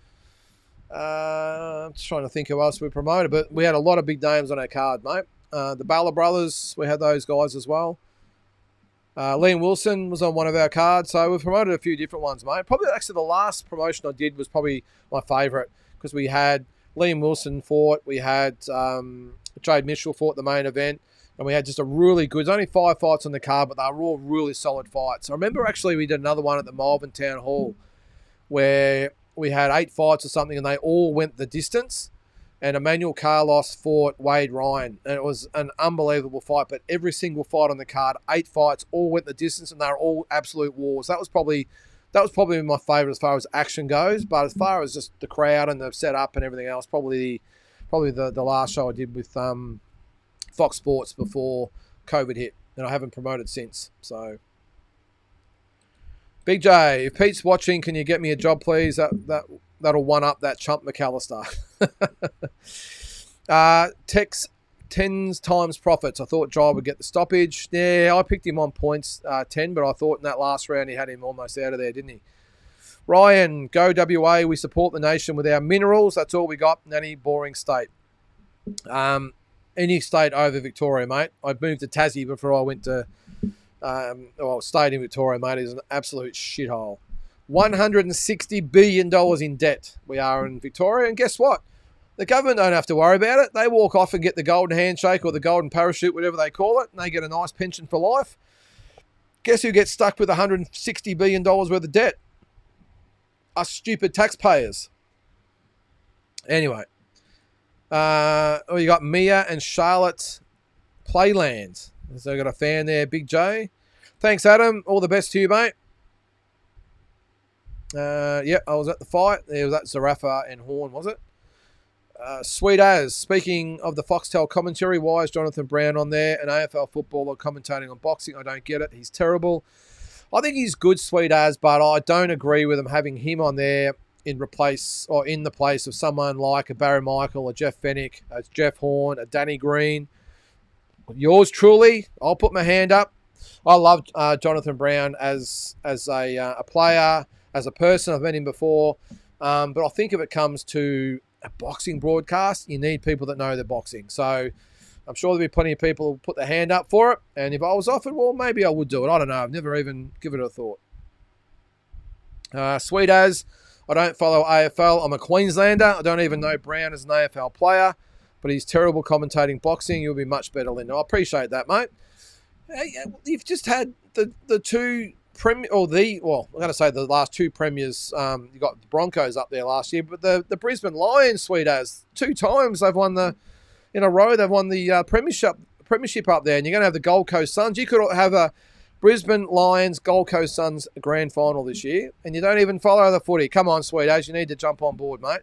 I'm just trying to think who else we promoted, but we had a lot of big names on our card, mate. The Bala brothers, we had those guys as well. Liam Wilson was on one of our cards, so we've promoted a few different ones, mate. Probably actually the last promotion I did was probably my favourite, because we had Liam Wilson fought, we had Jade Mitchell fought the main event, and we had just a really good, there's only 5 fights on the card, but they were all really solid fights. I remember actually we did another one at the Melbourne Town Hall where we had 8 fights or something, and they all went the distance. And Emmanuel Carlos fought Wade Ryan, and it was an unbelievable fight. But every single fight on the card, 8 fights, all went the distance, and they were all absolute wars. That was probably my favourite as far as action goes. But as far as just the crowd and the setup and everything else, probably the last show I did with Fox Sports before COVID hit, and I haven't promoted since. So, Big J, if Pete's watching, can you get me a job, please? That'll one up that chump McAllister. Tex 10 times profits. I thought Jai would get the stoppage. Yeah, I picked him on points 10, but I thought in that last round he had him almost out of there, didn't he? Ryan, go WA. We support the nation with our minerals. That's all we got in any boring state. Any state over Victoria, mate. I moved to Tassie before I went to, stayed in Victoria, mate. It's an absolute shithole. $160 billion in debt we are in Victoria. And guess what? The government don't have to worry about it. They walk off and get the golden handshake or the golden parachute, whatever they call it, and they get a nice pension for life. Guess who gets stuck with $160 billion worth of debt? Us stupid taxpayers. Anyway. You got Mia and Charlotte Playland. So I got a fan there, Big J. Thanks, Adam. All the best to you, mate. I was at the fight. There was that Zarafa and Horn, was it? Sweet as. Speaking of the Foxtel commentary, why is Jonathan Brown on there? An AFL footballer commentating on boxing. I don't get it. He's terrible. I think he's good, Sweet as, but I don't agree with him having him on there in the place of someone like a Barry Michael, a Jeff Fennick, a Jeff Horn, a Danny Green. Yours truly, I'll put my hand up. I love Jonathan Brown as a player, as a person. I've met him before. But I think if it comes to a boxing broadcast, you need people that know the boxing. So I'm sure there'll be plenty of people who will put their hand up for it. And if I was offered, well, maybe I would do it. I don't know. I've never even given it a thought. Sweet as. I don't follow AFL. I'm a Queenslander. I don't even know Brown is an AFL player, but he's terrible commentating boxing. You'll be much better, Linda. I appreciate that, mate. Hey, you've just had the two I'm going to say the last 2 premiers. You got the Broncos up there last year, but the Brisbane Lions, Sweet as, 2 times they've won in a row. They've won the premiership up there, and you're going to have the Gold Coast Suns. You could have a Brisbane Lions, Gold Coast Suns grand final this year, and you don't even follow the footy. Come on, Sweet as, you need to jump on board, mate.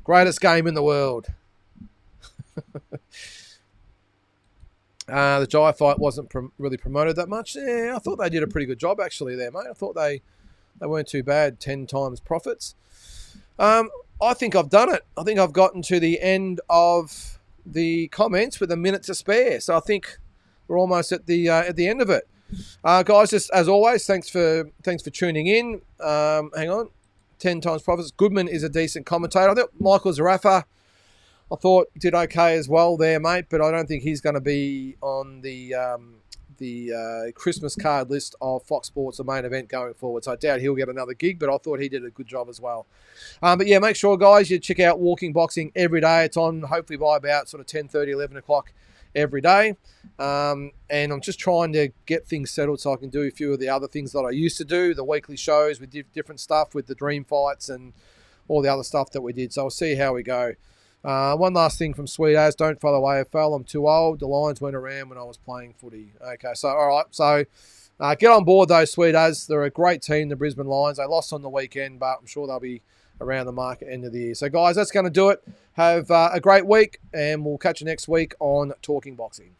Greatest game in the world. The Jai fight wasn't really promoted that much. Yeah, I thought they did a pretty good job actually there, mate. I thought they weren't too bad, 10 times profits. I think I've done it. I think I've gotten to the end of the comments with a minute to spare. So I think we're almost at the end of it. Guys, just as always, thanks for tuning in. Hang on. 10 times profits. Goodman is a decent commentator. I think Michael Zarafa, I thought did okay as well there, mate, but I don't think he's going to be on the Christmas card list of Fox Sports, the main event going forward. So I doubt he'll get another gig, but I thought he did a good job as well. But yeah, make sure, guys, you check out Walking Boxing every day. It's on hopefully by about sort of 10:30, 11 o'clock every day. And I'm just trying to get things settled so I can do a few of the other things that I used to do, the weekly shows with different stuff with the dream fights and all the other stuff that we did. So I'll see how we go. One last thing from Sweet As, don't follow AFL. I'm too old. The Lions went around when I was playing footy. Okay, so all right, so get on board those Sweet As. They're a great team, the Brisbane Lions. They lost on the weekend, but I'm sure they'll be around the mark at the end of the year. So guys, that's going to do it. Have a great week, and we'll catch you next week on Talking Boxing.